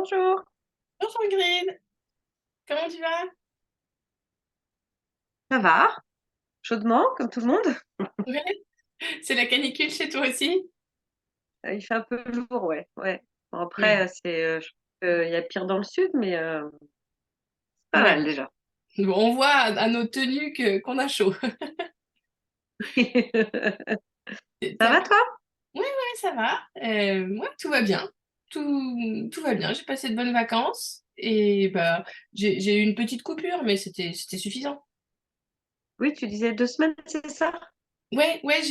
Bonjour, Bonjour Ingrid, comment tu vas? ça va? Chaudement, comme tout le monde? Ouais. C'est la canicule chez toi aussi? Il fait un peu jour, ouais, ouais. Bon Ouais. après, je trouve qu'il y a pire dans le sud, mais c'est pas Ouais. mal déjà. Bon, on voit à nos tenues qu'on a chaud. Ça T'as va pas- toi? Ouais, ouais, ça va. Ouais, tout va bien. Tout va bien. J'ai passé de bonnes vacances et bah j'ai eu une petite coupure, mais c'était suffisant. Oui, tu disais 2 semaines, c'est ça? Ouais, ouais,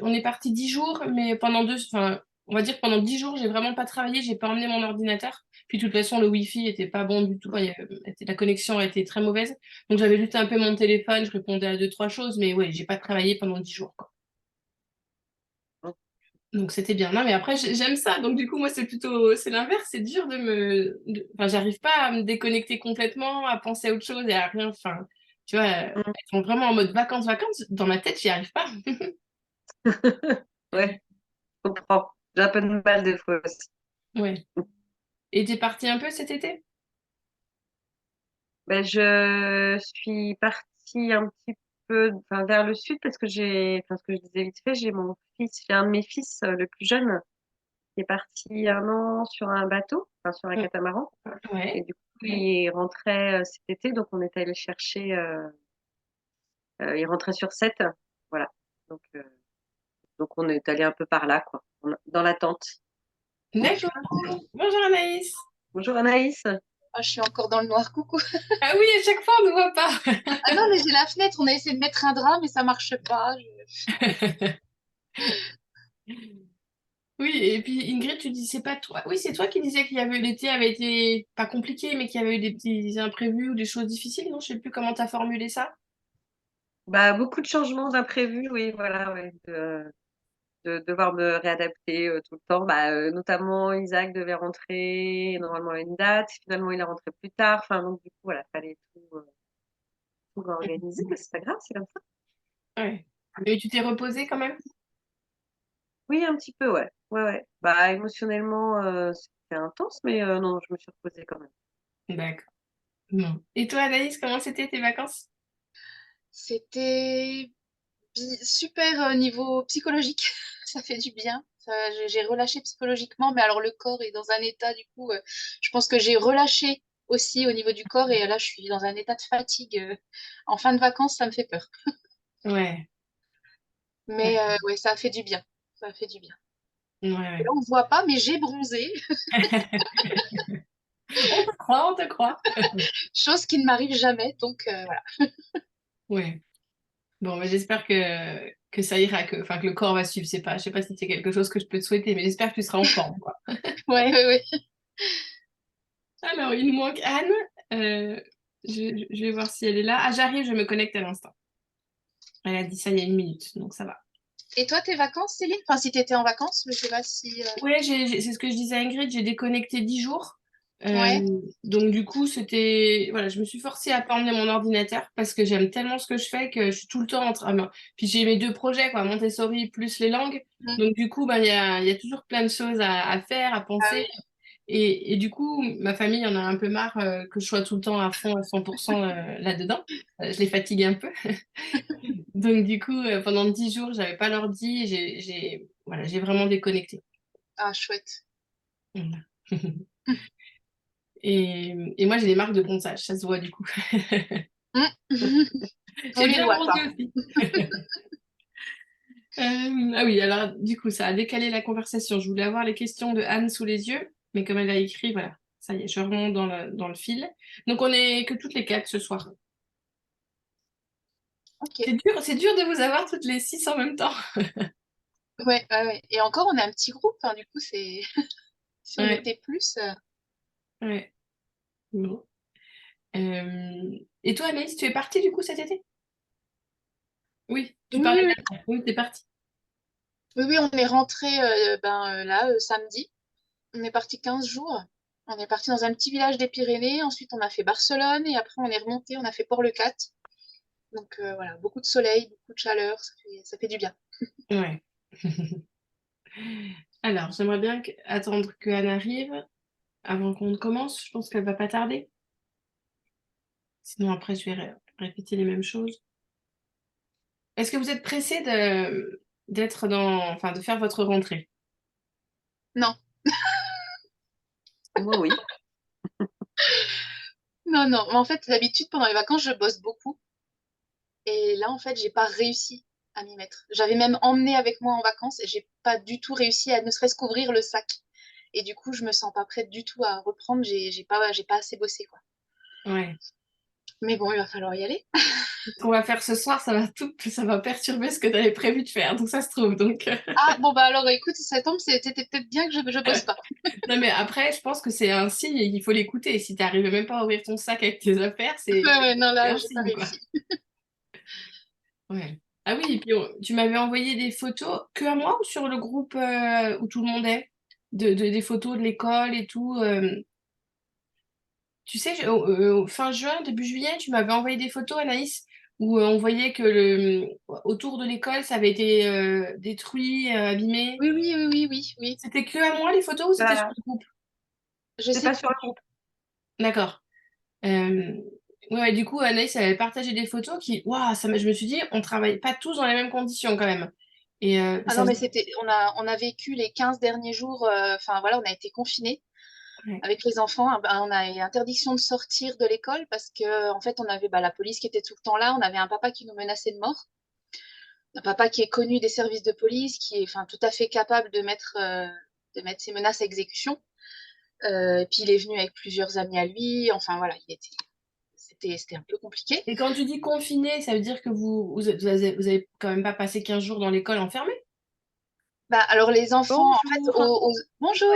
on est parti 10 jours, mais enfin, on va dire que pendant 10 jours, j'ai vraiment pas travaillé, j'ai pas emmené mon ordinateur. Puis de toute façon, le Wi-Fi était pas bon du tout, enfin, la connexion était très mauvaise. Donc j'avais juste un peu mon téléphone, je répondais à deux, trois choses, mais ouais, j'ai pas travaillé pendant 10 jours, quoi. Donc c'était bien. Non, mais après, j'aime ça. Donc du coup, moi, c'est l'inverse, c'est dur enfin, j'arrive pas à me déconnecter complètement, à penser à autre chose et à rien, enfin, tu vois, Mmh. être vraiment en mode vacances, vacances, dans ma tête, j'y arrive pas. Ouais, je comprends. J'ai un peu de mal des fois aussi. Ouais. Et t'es parti un peu cet été? Je suis partie un petit peu, enfin, vers le sud parce que ce que je disais vite fait, j'ai un de mes fils, le plus jeune, qui est parti 1 an sur un bateau, enfin sur un Mm. catamaran. Et Ouais. du coup, il rentrait cet été, donc on est allé chercher. Il rentrait sur 7, voilà. Donc, euh, donc on est allé un peu par là, quoi, dans l'attente. D'accord. Bonjour Anaïs. Bonjour Anaïs. Ah, je suis encore dans le noir, coucou. Ah oui, à chaque fois on ne voit pas. Ah non, mais j'ai la fenêtre, on a essayé de mettre un drap, mais ça marche pas. Oui, et puis Ingrid, tu dis, c'est pas toi. Oui, c'est toi qui disais l'été avait été pas compliqué, mais qu'il y avait eu des petits imprévus ou des choses difficiles, non? Je sais plus comment t'as formulé ça. Bah, beaucoup de changements d'imprévus, oui, voilà, ouais, de devoir me réadapter tout le temps. Notamment, Isaac devait rentrer normalement à une date, finalement il est rentré plus tard. Enfin, donc du coup, voilà, fallait tout réorganiser, mais c'est pas grave, c'est comme ça. Ouais. Mais tu t'es reposée quand même? Oui, un petit peu, ouais. Ouais, ouais. Bah, émotionnellement, c'était intense, mais non, je me suis reposée quand même. D'accord. Non. Et toi, Anaïs, comment c'était tes vacances? C'était super niveau psychologique. Ça fait du bien. J'ai relâché psychologiquement, mais alors le corps est dans un état, du coup, je pense que j'ai relâché aussi au niveau du corps, et là, je suis dans un état de fatigue. En fin de vacances, ça me fait peur. Ouais. Mais ouais, ça a fait du bien. Ça a fait du bien. Ouais, Et là, ouais. on ne voit pas, mais j'ai bronzé, On te croit, on te croit. chose qui ne m'arrive jamais. Donc, voilà. Ouais. Bon, mais j'espère que ça ira, enfin, que le corps va suivre. Je sais pas si c'est quelque chose que je peux te souhaiter, mais j'espère que tu seras en forme, quoi. Ouais, ouais, ouais. Alors, il nous manque Anne. Euh, je vais voir si elle est là. Ah, j'arrive, je me connecte à l'instant. Elle a dit ça il y a une minute, donc ça va. Et toi, tes vacances, Céline? Enfin, si tu étais en vacances, je sais pas si. Ouais, c'est ce que je disais à Ingrid, j'ai déconnecté 10 jours. Euh, Ouais. donc du coup, voilà, je me suis forcée à pas emmener mon ordinateur parce que j'aime tellement ce que je fais que je suis tout le temps en train. Puis j'ai mes deux projets, quoi, Montessori plus les langues. Mm. Donc du coup, il y a toujours plein de choses à faire, à Ah penser. oui. Et du coup, ma famille en a un peu marre que je sois tout le temps à fond, à 100% là-dedans. Je les fatigue un peu. Donc du coup, pendant 10 jours, j'avais pas l'ordi. Voilà, j'ai vraiment déconnecté. Ah, chouette. Voilà. Et moi, j'ai des marques de ponçage, ça se voit du coup. Mm. On J'ai les bien voit bronzé pas. aussi. Ah oui, alors du coup, ça a décalé la conversation. Je voulais avoir les questions de Anne sous les yeux, mais comme elle a écrit, voilà, ça y est, je remonte dans le fil. Donc, on est que toutes les quatre ce soir. Ok. C'est dur de vous avoir toutes les six en même temps. Ouais, ouais, ouais. Et encore, on est un petit groupe, hein, du coup, c'est. Si on Ouais, était plus. ouais. Bon. Et toi, Anaïs, tu es partie du coup cet été? Oui, tu Oui, parlais oui, d'Anne. Oui, t'es partie. oui, oui, on est rentré là, samedi. On est parti 15 jours. On est parti dans un petit village des Pyrénées. Ensuite, on a fait Barcelone. Et après, on est remonté. On a fait Port-le-Cat. Donc, voilà, beaucoup de soleil, beaucoup de chaleur. Ça fait du bien. Ouais. Alors, j'aimerais bien attendre que Anne arrive. avant qu'on commence. Je pense qu'elle va pas tarder. Sinon, après, je vais répéter les mêmes choses. Est-ce que vous êtes pressé de faire votre rentrée? Non, Moi, oui. non, non. Mais en fait, d'habitude, pendant les vacances, je bosse beaucoup. Et là, en fait, j'ai pas réussi à m'y mettre. J'avais même emmené avec moi en vacances et j'ai pas du tout réussi à ne serait-ce qu'ouvrir le sac. Et du coup, je me sens pas prête du tout à reprendre. J'ai pas assez bossé, quoi. Ouais. Mais bon, il va falloir y aller. Ce qu'on va faire ce soir, ça va perturber ce que tu avais prévu de faire. Donc, ça se trouve. Donc, Ah, bon, bah alors, écoute, ça tombe, c'était peut-être bien que je bosse pas. non, mais après, je pense que c'est un signe et qu'il faut l'écouter. Si tu n'arrives même pas à ouvrir ton sac avec tes affaires, c'est Ouais, ouais, non, c'est là, un j'ai pas signe, quoi. réussi. Ouais. Ah oui, et puis tu m'avais envoyé des photos que à moi ou sur le groupe où tout le monde est? Des photos de l'école et tout. Tu sais, fin juin, début juillet, tu m'avais envoyé des photos, Anaïs, où on voyait que autour de l'école, ça avait été détruit, abîmé. Oui, oui, oui, oui, oui, oui. C'était que à moi les photos ou c'était sur Bah, le groupe? Je c'est sais pas plus. sur le groupe. D'accord. Euh, ouais, du coup, Anaïs avait partagé des photos qui, waouh, je me suis dit, on travaille pas tous dans les mêmes conditions quand même. Et Ah non, mais on a vécu les 15 derniers jours, enfin voilà, on a été confinés ouais, avec les enfants. Ah ben, on a eu interdiction de sortir de l'école parce que, en fait, on avait la police qui était tout le temps là. On avait un papa qui nous menaçait de mort. Un papa qui est connu des services de police, qui est enfin, tout à fait capable de mettre ses menaces à exécution. Et puis il est venu avec plusieurs amis à lui. Enfin voilà, c'était un peu compliqué. et quand tu dis confiné, ça veut dire que vous avez quand même pas passé 15 jours dans l'école enfermée? Bah, alors les enfants, en fait, Bonjour. bonjour,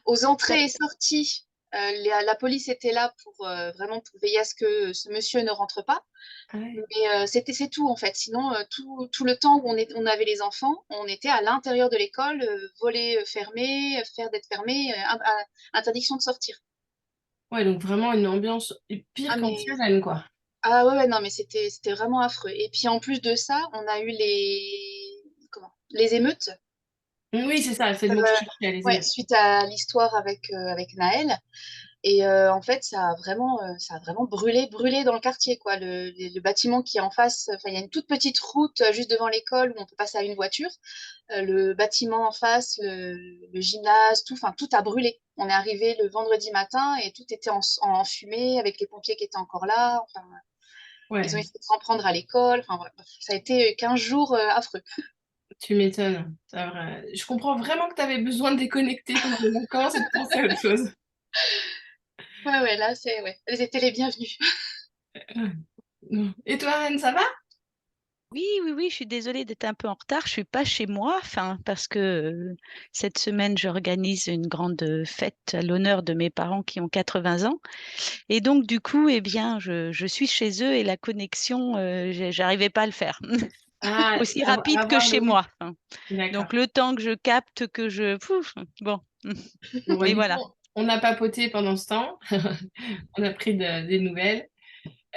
aux Ouais. entrées et sorties, la police était là pour vraiment pour veiller à ce que ce monsieur ne rentre pas. Ah ouais. Mais c'est tout en fait. Sinon, tout le temps où on avait les enfants, on était à l'intérieur de l'école, volets fermés, faire d'être fermé, interdiction de sortir. Ouais, donc vraiment une ambiance Ah pire mais qu'anxiogène, quoi. ah ouais, ouais, non mais c'était vraiment affreux. Et puis en plus de ça, on a eu les émeutes. Oui, c'est ça, c'est le Euh, mot que je cherchais, les ouais, émeutes. suite à l'histoire avec Naël. Et en fait, ça a vraiment brûlé dans le quartier, quoi. Le bâtiment qui est en face, enfin, il y a une toute petite route juste devant l'école où on peut passer à une voiture. Le bâtiment en face, le gymnase, tout, enfin, tout a brûlé. On est arrivé le vendredi matin et tout était en fumée avec les pompiers qui étaient encore là. Enfin, ils ont Ouais, essayé de s'en prendre à l'école. Enfin, bref, ça a été 15 jours affreux. tu m'étonnes. Je comprends vraiment que tu avais besoin de déconnecter pendant les vacances et de penser à autre chose. Ouais, ouais, là, ouais. Elles étaient les bienvenues. Et toi, Anne, ça va? Oui, oui, oui, je suis désolée d'être un peu en retard. Je suis pas chez moi, enfin, parce que cette semaine, j'organise une grande fête à l'honneur de mes parents qui ont 80 ans. Et donc, du coup, eh bien, je suis chez eux et la connexion, j'arrivais pas à le faire Ah, aussi rapide que avoir le chez oui. moi, hein. D'accord. Donc, le temps que je capte, que je... Pouf, bon, Bon, bah, mais du coup, voilà. on a papoté pendant ce temps. On a pris des nouvelles.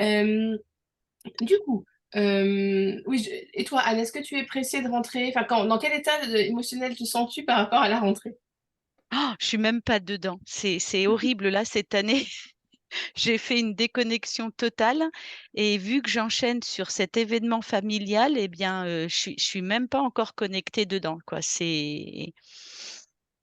Euh, du coup, oui, et toi, Anne, est-ce que tu es pressée de rentrer? Enfin, dans quel état émotionnel te sens-tu par rapport à la rentrée? Oh, je suis même pas dedans. C'est horrible là cette année. J'ai fait une déconnexion totale et vu que j'enchaîne sur cet événement familial, eh bien, je suis même pas encore connectée dedans, quoi. C'est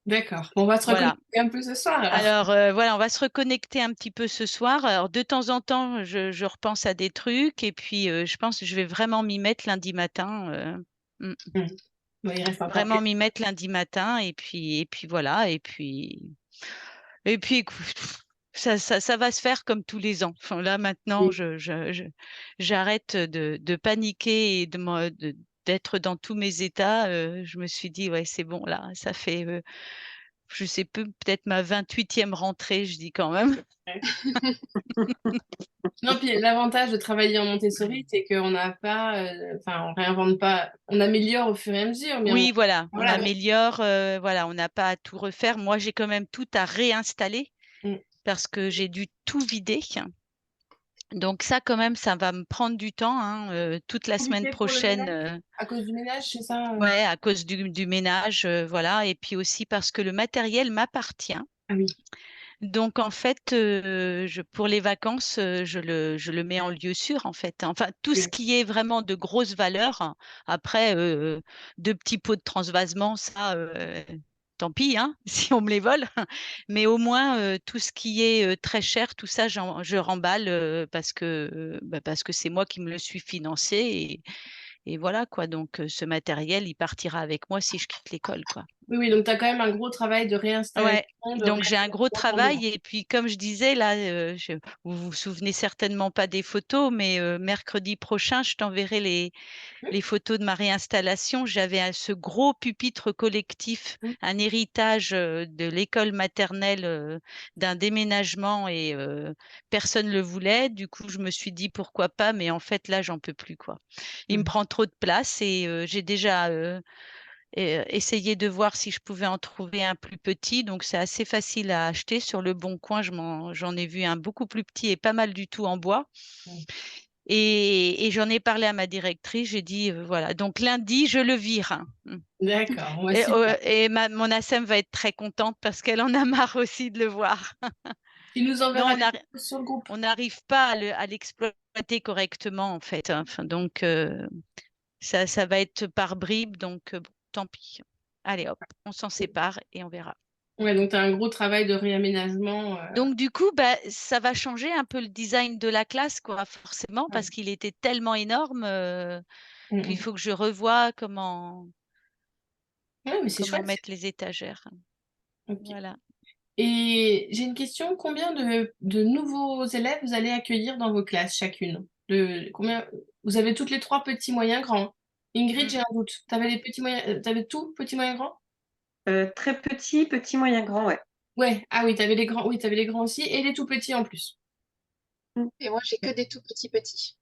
D'accord. Bon, on va se voilà. reconnecter un peu ce soir alors. Alors voilà, on va se reconnecter un petit peu ce soir. Alors de temps en temps, je repense à des trucs et puis je pense que je vais vraiment m'y mettre lundi matin. Mm. Hmm. Bon, il reste encore Vraiment quelques... m'y mettre lundi matin et puis voilà et puis écoute, ça va se faire comme tous les ans. Enfin, là maintenant, j'arrête de paniquer et d'être dans tous mes états. Je me suis dit ouais c'est bon là, ça fait je sais peu peut-être ma 28e rentrée, je dis quand même. Non, puis l'avantage de travailler en Montessori, c'est qu'on n'a pas, enfin, on réinvente pas, on améliore au fur et à mesure, mais Oui, voilà, on voilà. améliore, voilà, on n'a pas à tout refaire. Moi, j'ai quand même tout à réinstaller Mm. parce que j'ai dû tout vider. Donc ça, quand même, ça va me prendre du temps, hein, toute la semaine Profiter pour le prochaine, ménage, à cause du ménage, c'est ça? ouais, à cause du ménage, voilà, et puis aussi parce que le matériel m'appartient. Ah oui. Donc, en fait, pour les vacances, je le mets en lieu sûr, en fait. Enfin, tout ce Oui. qui est vraiment de grosse valeur. Hein. Après, deux petits pots de transvasement, ça, tant pis, hein, si on me les vole. Mais au moins, tout ce qui est très cher, tout ça, je remballe parce que c'est moi qui me le suis financé. Et voilà, quoi. Donc, ce matériel, il partira avec moi si je quitte l'école, quoi. Oui, oui, donc tu as quand même un gros travail de réinstallation, Ouais, de donc j'ai un gros réaménagement pour le travail et puis comme je disais là, vous vous souvenez certainement pas des photos, mais mercredi prochain, je t'enverrai les photos de ma réinstallation. J'avais ce gros pupitre collectif, un héritage de l'école maternelle d'un déménagement et personne ne le voulait. Du coup, je me suis dit pourquoi pas, mais en fait là, j'en peux plus quoi. Il me prend trop de place et j'ai déjà et essayer de voir si je pouvais en trouver un plus petit. Donc, c'est assez facile à acheter. Sur le Bon Coin, j'en ai vu un beaucoup plus petit et pas mal du tout en bois. Mm. Et j'en ai parlé à ma directrice. J'ai dit, voilà. Donc, lundi, je le vire. Hein. D'accord, moi Et, super. mon ASEM va être très contente parce qu'elle en a marre aussi de le voir. Tu nous Non, enverras les photos sur le groupe. on n'arrive pas à l'exploiter correctement, en fait. Hein. Enfin, donc, ça va être par bribes. Donc, bon, tant pis. Allez, hop, on s'en sépare et on verra. Ouais, donc tu as un gros travail de réaménagement. Donc, du coup, bah, ça va changer un peu le design de la classe, quoi, forcément, Ouais. parce qu'il était tellement énorme Mm, qu'il mm. faut que je revoie Ouais, mais c'est comment chouette. mettre les étagères. Ok. Voilà. Et j'ai une question, combien de nouveaux élèves vous allez accueillir dans vos classes chacune? Combien, vous avez toutes les trois petits, moyens, grands. Ingrid, Mm. j'ai un doute. Tu avais les petits moyens, t'avais tout, petits, moyens, grands? Très petit, petit, moyen, grand, ouais. Ouais, ah oui, t'avais les grands, oui, t'avais les grands aussi et les tout petits en plus. Et moi, j'ai que des tout petits petits.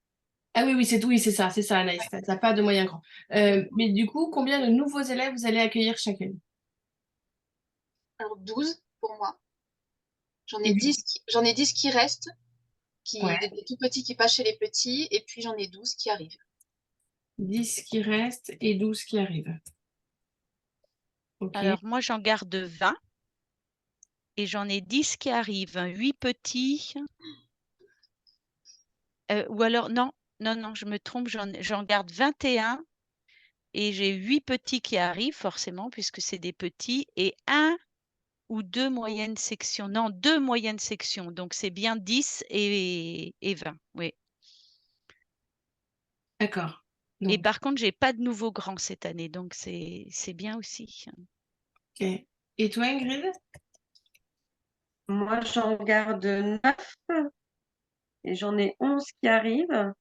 Ah oui, oui, c'est ça, Anaïs, t'as pas de moyens grands. Mais du coup, combien de nouveaux élèves vous allez accueillir chacune? Alors 12 pour moi. J'en ai Et du 10 j'en ai 10 qui restent, ouais, des tout petits qui passent chez les petits, et puis j'en ai 12 qui arrivent. 10 qui restent et 12 qui arrivent. Ok. Alors, moi, j'en garde 20 et j'en ai 10 qui arrivent. 8 petits. Ou alors, non, non, je me trompe, j'en garde 21 et j'ai 8 petits qui arrivent, forcément, puisque c'est des petits, et un ou deux moyennes sections. Non, deux moyennes sections. Donc, c'est bien 10 et 20. Oui. D'accord. Et Donc, par contre, j'ai pas de nouveaux grands cette année. Donc, c'est bien aussi. ok. Et toi, Ingrid? Moi, j'en garde 9 et j'en ai 11 qui arrivent.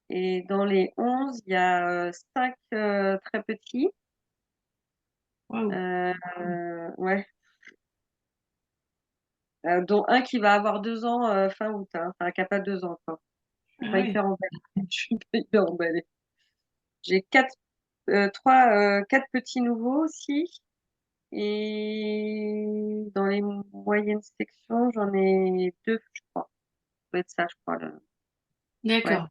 Et dans les 11, il y a 5 très petits. Waouh. Ouais. Dont un qui va avoir 2 ans fin août. Hein. Enfin, qui n'a pas 2 ans, quoi. Je suis Ah pas ouais. hyper emballée. Je suis pas hyper emballée. J'ai quatre petits nouveaux aussi. Et dans les moyennes sections, j'en ai 2, je crois. Ça doit être ça, je crois. Ouais. D'accord.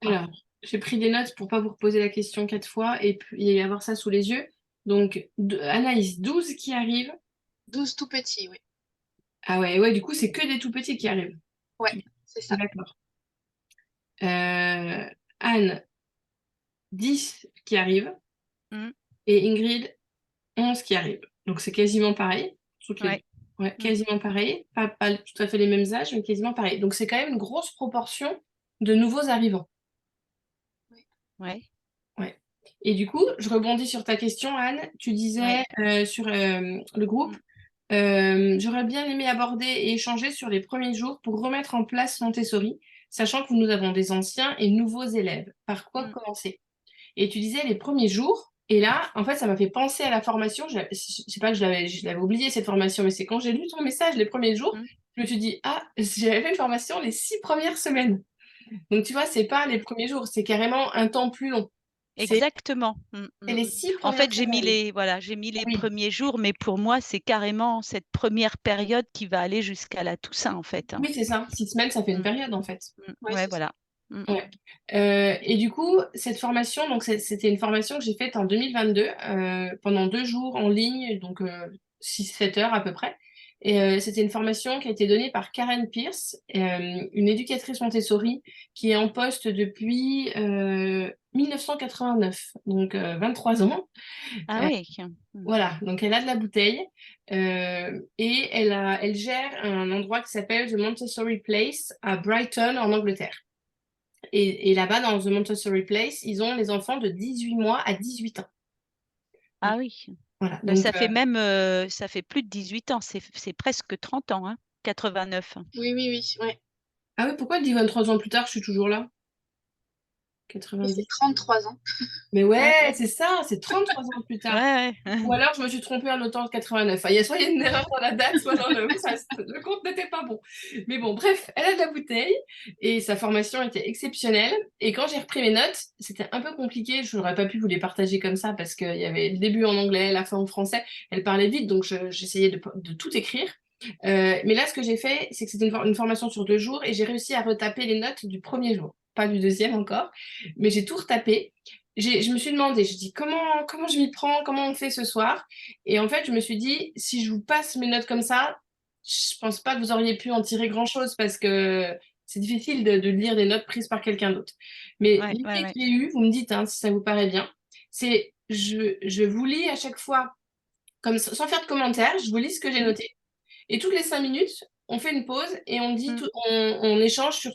Alors, j'ai pris des notes pour pas vous reposer la question 4 fois et puis avoir ça sous les yeux. Donc, Anaïs, 12 qui arrivent. 12 tout petits, oui. Ah ouais, ouais, du coup, c'est que des tout petits qui arrivent. Ouais, c'est ça. D'accord. Anne, 10 qui arrivent. Mm. Et Ingrid, 11 qui arrivent. Donc, c'est quasiment pareil. Toutes les deux. Ouais. Ouais, Mm. quasiment pareil. Pas tout à fait les mêmes âges, mais quasiment pareil. Donc, c'est quand même une grosse proportion de nouveaux arrivants. Ouais. Ouais. Et du coup, je rebondis sur ta question, Anne. Tu Ouais. disais sur le groupe, Mm. j'aurais bien aimé aborder et échanger sur les premiers jours pour remettre en place Montessori, sachant que nous avons des anciens et nouveaux élèves. Par quoi Mm. commencer? Et tu disais les premiers jours. Et là, en fait, ça m'a fait penser à la formation. Je sais pas que je l'avais oublié cette formation, mais c'est quand j'ai lu ton message les premiers jours, Mm. je me suis dit, ah, j'avais fait une formation les 6 premières semaines. Donc, tu vois, c'est pas les premiers jours, c'est carrément un temps plus long. C'est Exactement. Mm, c'est mm. les six En premières fait, semaines. j'ai mis les Oui, premiers jours, mais pour moi, c'est carrément cette première période qui va aller jusqu'à la Toussaint, en fait. Hein. oui, c'est ça. 6 semaines, ça fait une Mm, période, en fait. Ouais, Ouais, c'est ça. voilà. Mm, Ouais. Et du coup, cette formation, donc c'était une formation que j'ai faite en 2022 pendant 2 jours en ligne. Donc, 6-7 heures à peu près. Et c'était une formation qui a été donnée par Karen Pierce, une éducatrice Montessori qui est en poste depuis 1989, donc 23 ans. Ah oui. Voilà, donc elle a de la bouteille et elle gère un endroit qui s'appelle The Montessori Place à Brighton en Angleterre. Et là-bas, dans The Montessori Place, ils ont les enfants de 18 mois à 18 ans. Ah oui. Voilà, donc, Ça fait ça fait plus de 18 ans, c'est presque 30 ans, hein, 89. Oui, oui, oui. Ouais. ah oui, pourquoi elle dit 23 ans plus tard, je suis toujours là? Et 90. c'est 33 ans. Mais Ouais. ouais, c'est ça, c'est 33 ans plus tard. Ouais, Ou alors, je me suis trompée en notant 89. Enfin, soit il y a une erreur dans la date, soit dans le compte n'était pas bon. Mais bon, bref, elle a de la bouteille et sa formation était exceptionnelle. Et quand j'ai repris mes notes, c'était un peu compliqué. Je n'aurais pas pu vous les partager comme ça parce qu'il y avait le début en anglais, la fin en français. Elle parlait vite, donc j'essayais de tout écrire. Mais là, ce que j'ai fait, c'est que c'était une formation sur 2 jours et j'ai réussi à retaper les notes du premier jour. Pas du deuxième encore, mais j'ai tout retapé. Je me suis demandé, je dis comment je m'y prends, comment on fait ce soir. Et en fait, je me suis dit, si je vous passe mes notes comme ça, je pense pas que vous auriez pu en tirer grand-chose parce que c'est difficile de lire des notes prises par quelqu'un d'autre. Mais ouais, l'idée ouais. que j'ai eue, vous me dites si ça vous paraît bien, c'est je vous lis à chaque fois, comme sans faire de commentaires, je vous lis ce que j'ai noté. Et toutes les 5 minutes, on fait une pause et on dit Mm, on échange sur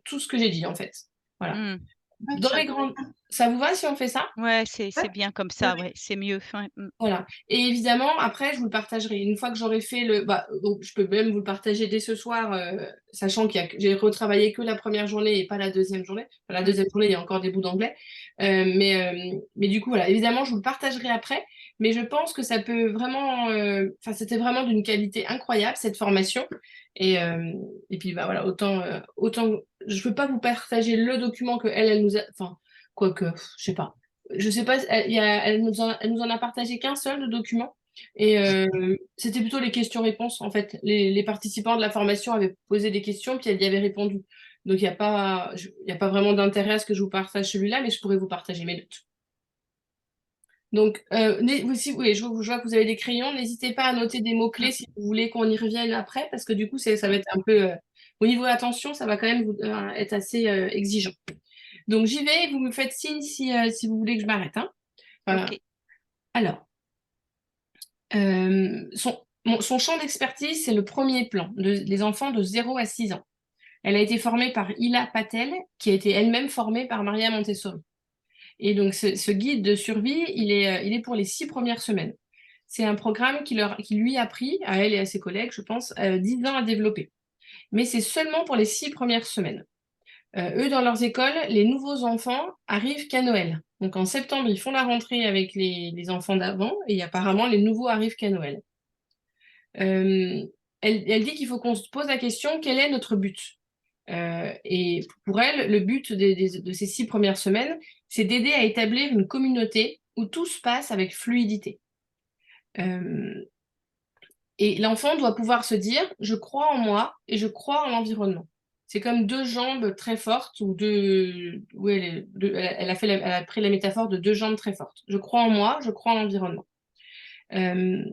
tout ce que j'ai dit en fait. Voilà. mm. Ouais, Dans les ça- grandes... Ça vous va si on fait ça? Ouais, Ouais. c'est bien comme Ouais. ça, ouais, c'est mieux. Ouais, Voilà. Et évidemment, après, je vous le partagerai. Une fois que j'aurai fait donc, je peux même vous le partager dès ce soir, sachant j'ai retravaillé que la première journée et pas la deuxième journée. Enfin, la mm. deuxième journée, il y a encore des bouts d'anglais. Mais du coup, voilà. Évidemment, je vous le partagerai après. Mais je pense que ça peut vraiment. Enfin, c'était vraiment d'une qualité incroyable, cette formation. Et puis, bah, voilà, autant. Je ne peux pas vous partager le document que elle nous a. Enfin, quoique, je sais pas. Je sais pas, elle nous en a partagé qu'un seul de document. Et c'était plutôt les questions-réponses. En fait, les participants de la formation avaient posé des questions, puis elle y avait répondu. Donc, il y a pas vraiment d'intérêt à ce que je vous partage celui-là, mais je pourrais vous partager mes notes. Donc, oui, je vois que vous avez des crayons. N'hésitez pas à noter des mots-clés si vous voulez qu'on y revienne après, parce que du coup, ça va être un peu... au niveau attention, ça va quand même être assez exigeant. Donc, j'y vais, vous me faites signe si vous voulez que je m'arrête, hein. Ok. Alors, son champ d'expertise, c'est le premier plan, les enfants de 0 à 6 ans. Elle a été formée par Hila Patel, qui a été elle-même formée par Maria Montessori. Et donc, ce guide de survie, il est pour les 6 premières semaines. C'est un programme qui lui a pris, à elle et à ses collègues, je pense, 10 ans à développer. Mais c'est seulement pour les 6 premières semaines. Eux, dans leurs écoles, les nouveaux enfants arrivent qu'à Noël. Donc en septembre, ils font la rentrée avec les enfants d'avant et apparemment, les nouveaux arrivent qu'à Noël. Elle dit qu'il faut qu'on se pose la question, quel est notre but? Et pour elle, le but de ces 6 premières semaines, c'est d'aider à établir une communauté où tout se passe avec fluidité. Et l'enfant doit pouvoir se dire, je crois en moi et je crois en l'environnement. C'est comme 2 jambes très fortes ou oui, elle a pris la métaphore de 2 jambes très fortes. Je crois en moi, je crois en l'environnement. Euh,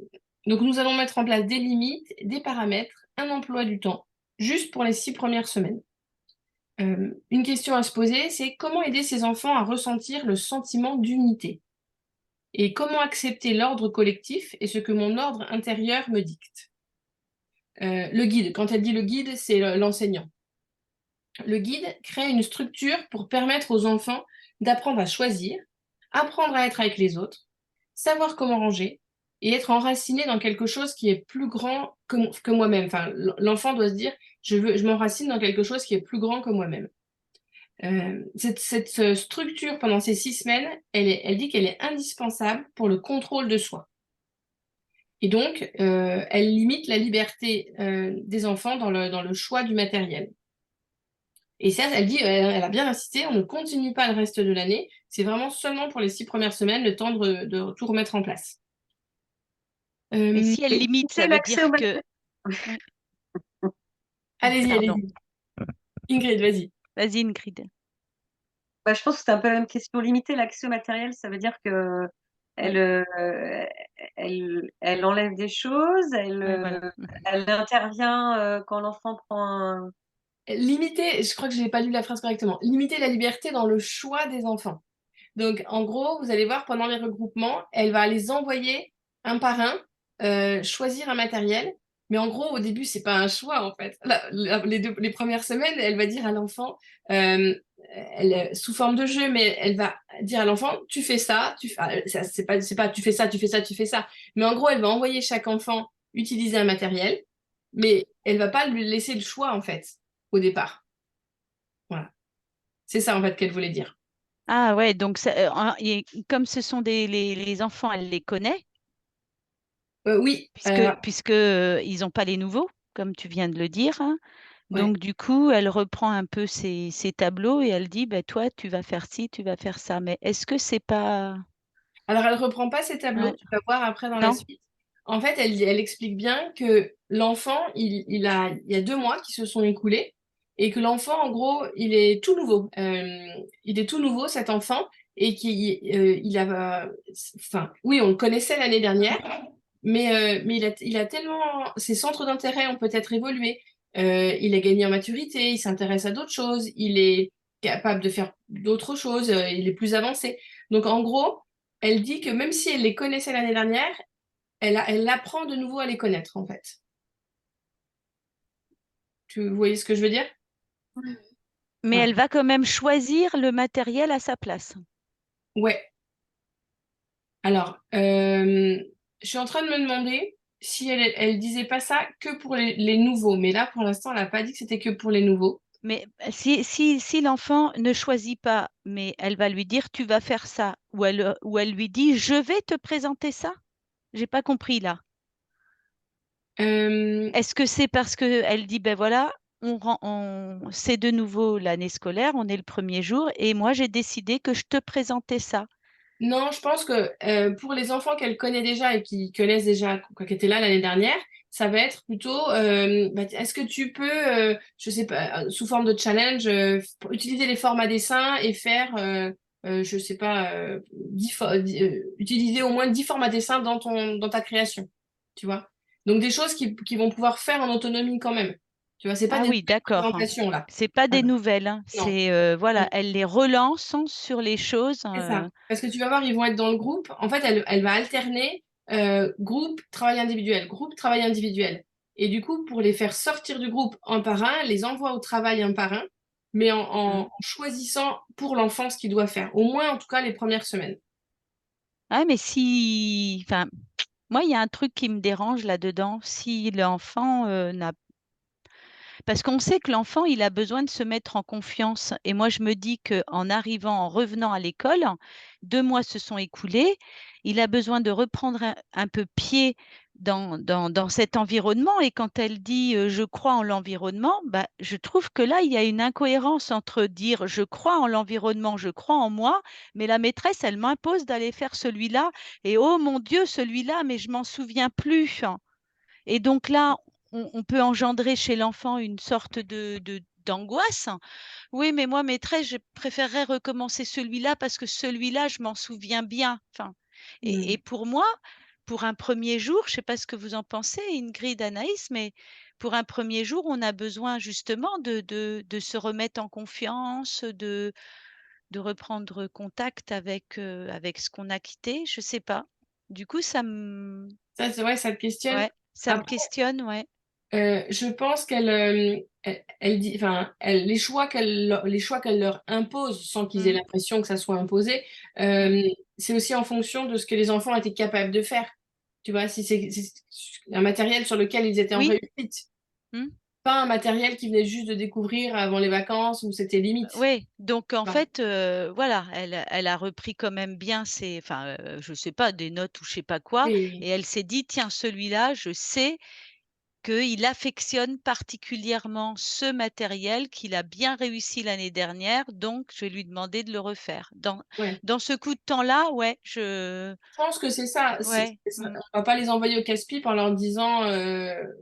donc nous allons mettre en place des limites, des paramètres, un emploi du temps, juste pour les 6 premières semaines. Une question à se poser, c'est comment aider ces enfants à ressentir le sentiment d'unité? Et comment accepter l'ordre collectif et ce que mon ordre intérieur me dicte? Le guide, quand elle dit le guide, c'est l'enseignant. Le guide crée une structure pour permettre aux enfants d'apprendre à choisir, apprendre à être avec les autres, savoir comment ranger et être enraciné dans quelque chose qui est plus grand que moi-même. Enfin, l'enfant doit se dire, je m'enracine dans quelque chose qui est plus grand que moi-même. Cette structure pendant ces 6 semaines, elle dit qu'elle est indispensable pour le contrôle de soi. Et donc, elle limite la liberté des enfants dans le choix du matériel. Et ça, elle dit, elle a bien insisté, on ne continue pas le reste de l'année, c'est vraiment seulement pour les 6 premières semaines, le temps de tout remettre en place. Mais si elle limite, ça veut l'accès au dire que... matériel. Ouais, Allez-y, pardon. allez-y. Ingrid, vas-y. Vas-y, Ingrid. Bah, je pense que c'est un peu la même question. Limiter l'accès au matériel, ça veut dire que elle, elle enlève des choses, Ouais, voilà. elle intervient, quand l'enfant prend un Limiter, je crois que je n'ai pas lu la phrase correctement, limiter la liberté dans le choix des enfants. Donc, en gros, vous allez voir, pendant les regroupements, elle va les envoyer un par un, choisir un matériel. Mais en gros, au début, c'est pas un choix, en fait. Les premières semaines, elle va dire à l'enfant, sous forme de jeu, mais elle va dire à l'enfant, tu fais ça, c'est pas tu fais ça, tu fais ça, tu fais ça. Mais en gros, elle va envoyer chaque enfant utiliser un matériel, mais elle va pas lui laisser le choix, en fait, au départ. Voilà. C'est ça, en fait, qu'elle voulait dire. Ah ouais, donc comme ce sont les enfants, elle les connaît, Oui, puisque ils n'ont pas les nouveaux, comme tu viens de le dire, hein. ouais. Donc du coup, elle reprend un peu ses tableaux et elle dit, bah, toi, tu vas faire ci, tu vas faire ça. Mais est-ce que c'est pas... Alors, elle reprend pas ses tableaux, Ouais. tu vas voir après dans la Non? suite. En fait, elle explique bien que l'enfant, il y a 2 mois qui se sont écoulés et que l'enfant, en gros, il est tout nouveau. Il est tout nouveau, cet enfant, et il a, enfin, oui, on le connaissait l'année dernière, mais il a tellement, ses centres d'intérêt ont peut-être évolué. Il a gagné en maturité, il s'intéresse à d'autres choses, il est capable de faire d'autres choses, il est plus avancé. Donc, en gros, elle dit que même si elle les connaissait l'année dernière, elle apprend de nouveau à les connaître, en fait. Tu voyez ce que je veux dire? Mais Voilà. elle va quand même choisir le matériel à sa place. Ouais. Alors, je suis en train de me demander si elle disait pas ça que pour les nouveaux. Mais là, pour l'instant, elle n'a pas dit que c'était que pour les nouveaux. Mais si l'enfant ne choisit pas, mais elle va lui dire, tu vas faire ça, ou elle lui dit, je vais te présenter ça. J'ai pas compris là. Euh, Est-ce que c'est parce qu'elle dit, ben voilà, c'est de nouveau l'année scolaire, on est le premier jour, et moi j'ai décidé que je te présentais ça. Non, je pense que pour les enfants qu'elle connaît déjà et qui connaissent déjà, quoi, qui étaient là l'année dernière, ça va être plutôt, bah, est-ce que tu peux, je sais pas, sous forme de challenge, utiliser les formats dessins et faire, je sais pas, utiliser au moins 10 formats dessins dans ta création, tu vois? Donc des choses qui vont pouvoir faire en autonomie quand même. Tu vois, c'est pas Ah des oui, nouvelles d'accord, hein. présentations là. C'est pas des Voilà. nouvelles, hein. Non. C'est voilà, elle les relance sur les choses. C'est ça. Parce que tu vas voir, ils vont être dans le groupe. En fait, elle va alterner groupe, travail individuel, groupe, travail individuel. Et du coup, pour les faire sortir du groupe un par un, elle les envoie au travail un par un, mais en Mm. choisissant pour l'enfant ce qu'il doit faire. Au moins, en tout cas, les premières semaines. Ah, mais si, enfin, moi, il y a un truc qui me dérange là-dedans. Si l'enfant n'a Parce qu'on sait que l'enfant, il a besoin de se mettre en confiance. Et moi, je me dis qu'en arrivant, en revenant à l'école, 2 mois se sont écoulés, il a besoin de reprendre un peu pied dans cet environnement. Et quand elle dit je crois en l'environnement, bah, je trouve que là, il y a une incohérence entre dire je crois en l'environnement, je crois en moi, mais la maîtresse, elle m'impose d'aller faire celui-là. Et oh mon Dieu, celui-là, mais je m'en souviens plus. Et donc là, on peut engendrer chez l'enfant une sorte d'angoisse. Oui, mais moi, maîtresse, je préférerais recommencer celui-là parce que celui-là, je m'en souviens bien. Enfin, et Hmm. pour moi, pour un premier jour, je ne sais pas ce que vous en pensez, Ingrid, Anaïs, mais pour un premier jour, on a besoin justement de se remettre en confiance, de reprendre contact avec ce qu'on a quitté. Je ne sais pas. Du coup, Ça, c'est vrai, ça te questionne. ouais, ça me questionne, ouais. Je pense elle dit, enfin, les choix qu'elle leur impose sans qu'ils aient Mm, l'impression que ça soit imposé, mm, c'est aussi en fonction de ce que les enfants étaient capables de faire. Tu vois, si c'est un matériel sur lequel ils étaient en oui. réussite, mm. pas un matériel qu'ils venaient juste de découvrir avant les vacances où c'était limite. Oui, donc en Enfin, fait, voilà, elle a repris quand même bien enfin, je sais pas, des notes ou je sais pas quoi, et oui, elle s'est dit, tiens, celui-là, je sais qu'il affectionne particulièrement ce matériel, qu'il a bien réussi l'année dernière, donc je vais lui demander de le refaire. ouais. Dans ce coup de temps-là, ouais, Je pense que c'est ça. ouais, On va pas les envoyer au casse-pipe en leur disant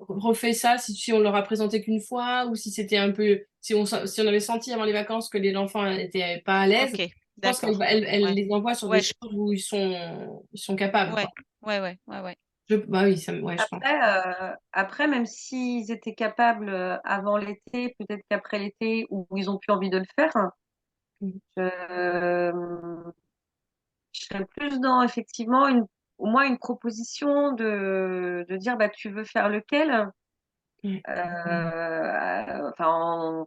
refais ça si on leur a présenté qu'une fois ou si c'était un peu si on avait senti avant les vacances que les enfants étaient pas à l'aise. ok, Je pense qu'elle d'accord. elle Ouais, les envoie sur des ouais, choses où ils sont capables, ouais, quoi. ouais. Bah oui, ouais, je pense. Après, même s'ils étaient capables avant l'été, peut-être qu'après l'été, où ils ont plus envie de le faire, Mm. je, je serais plus dans effectivement au moins une proposition de dire bah, tu veux faire lequel, Ouais. enfin,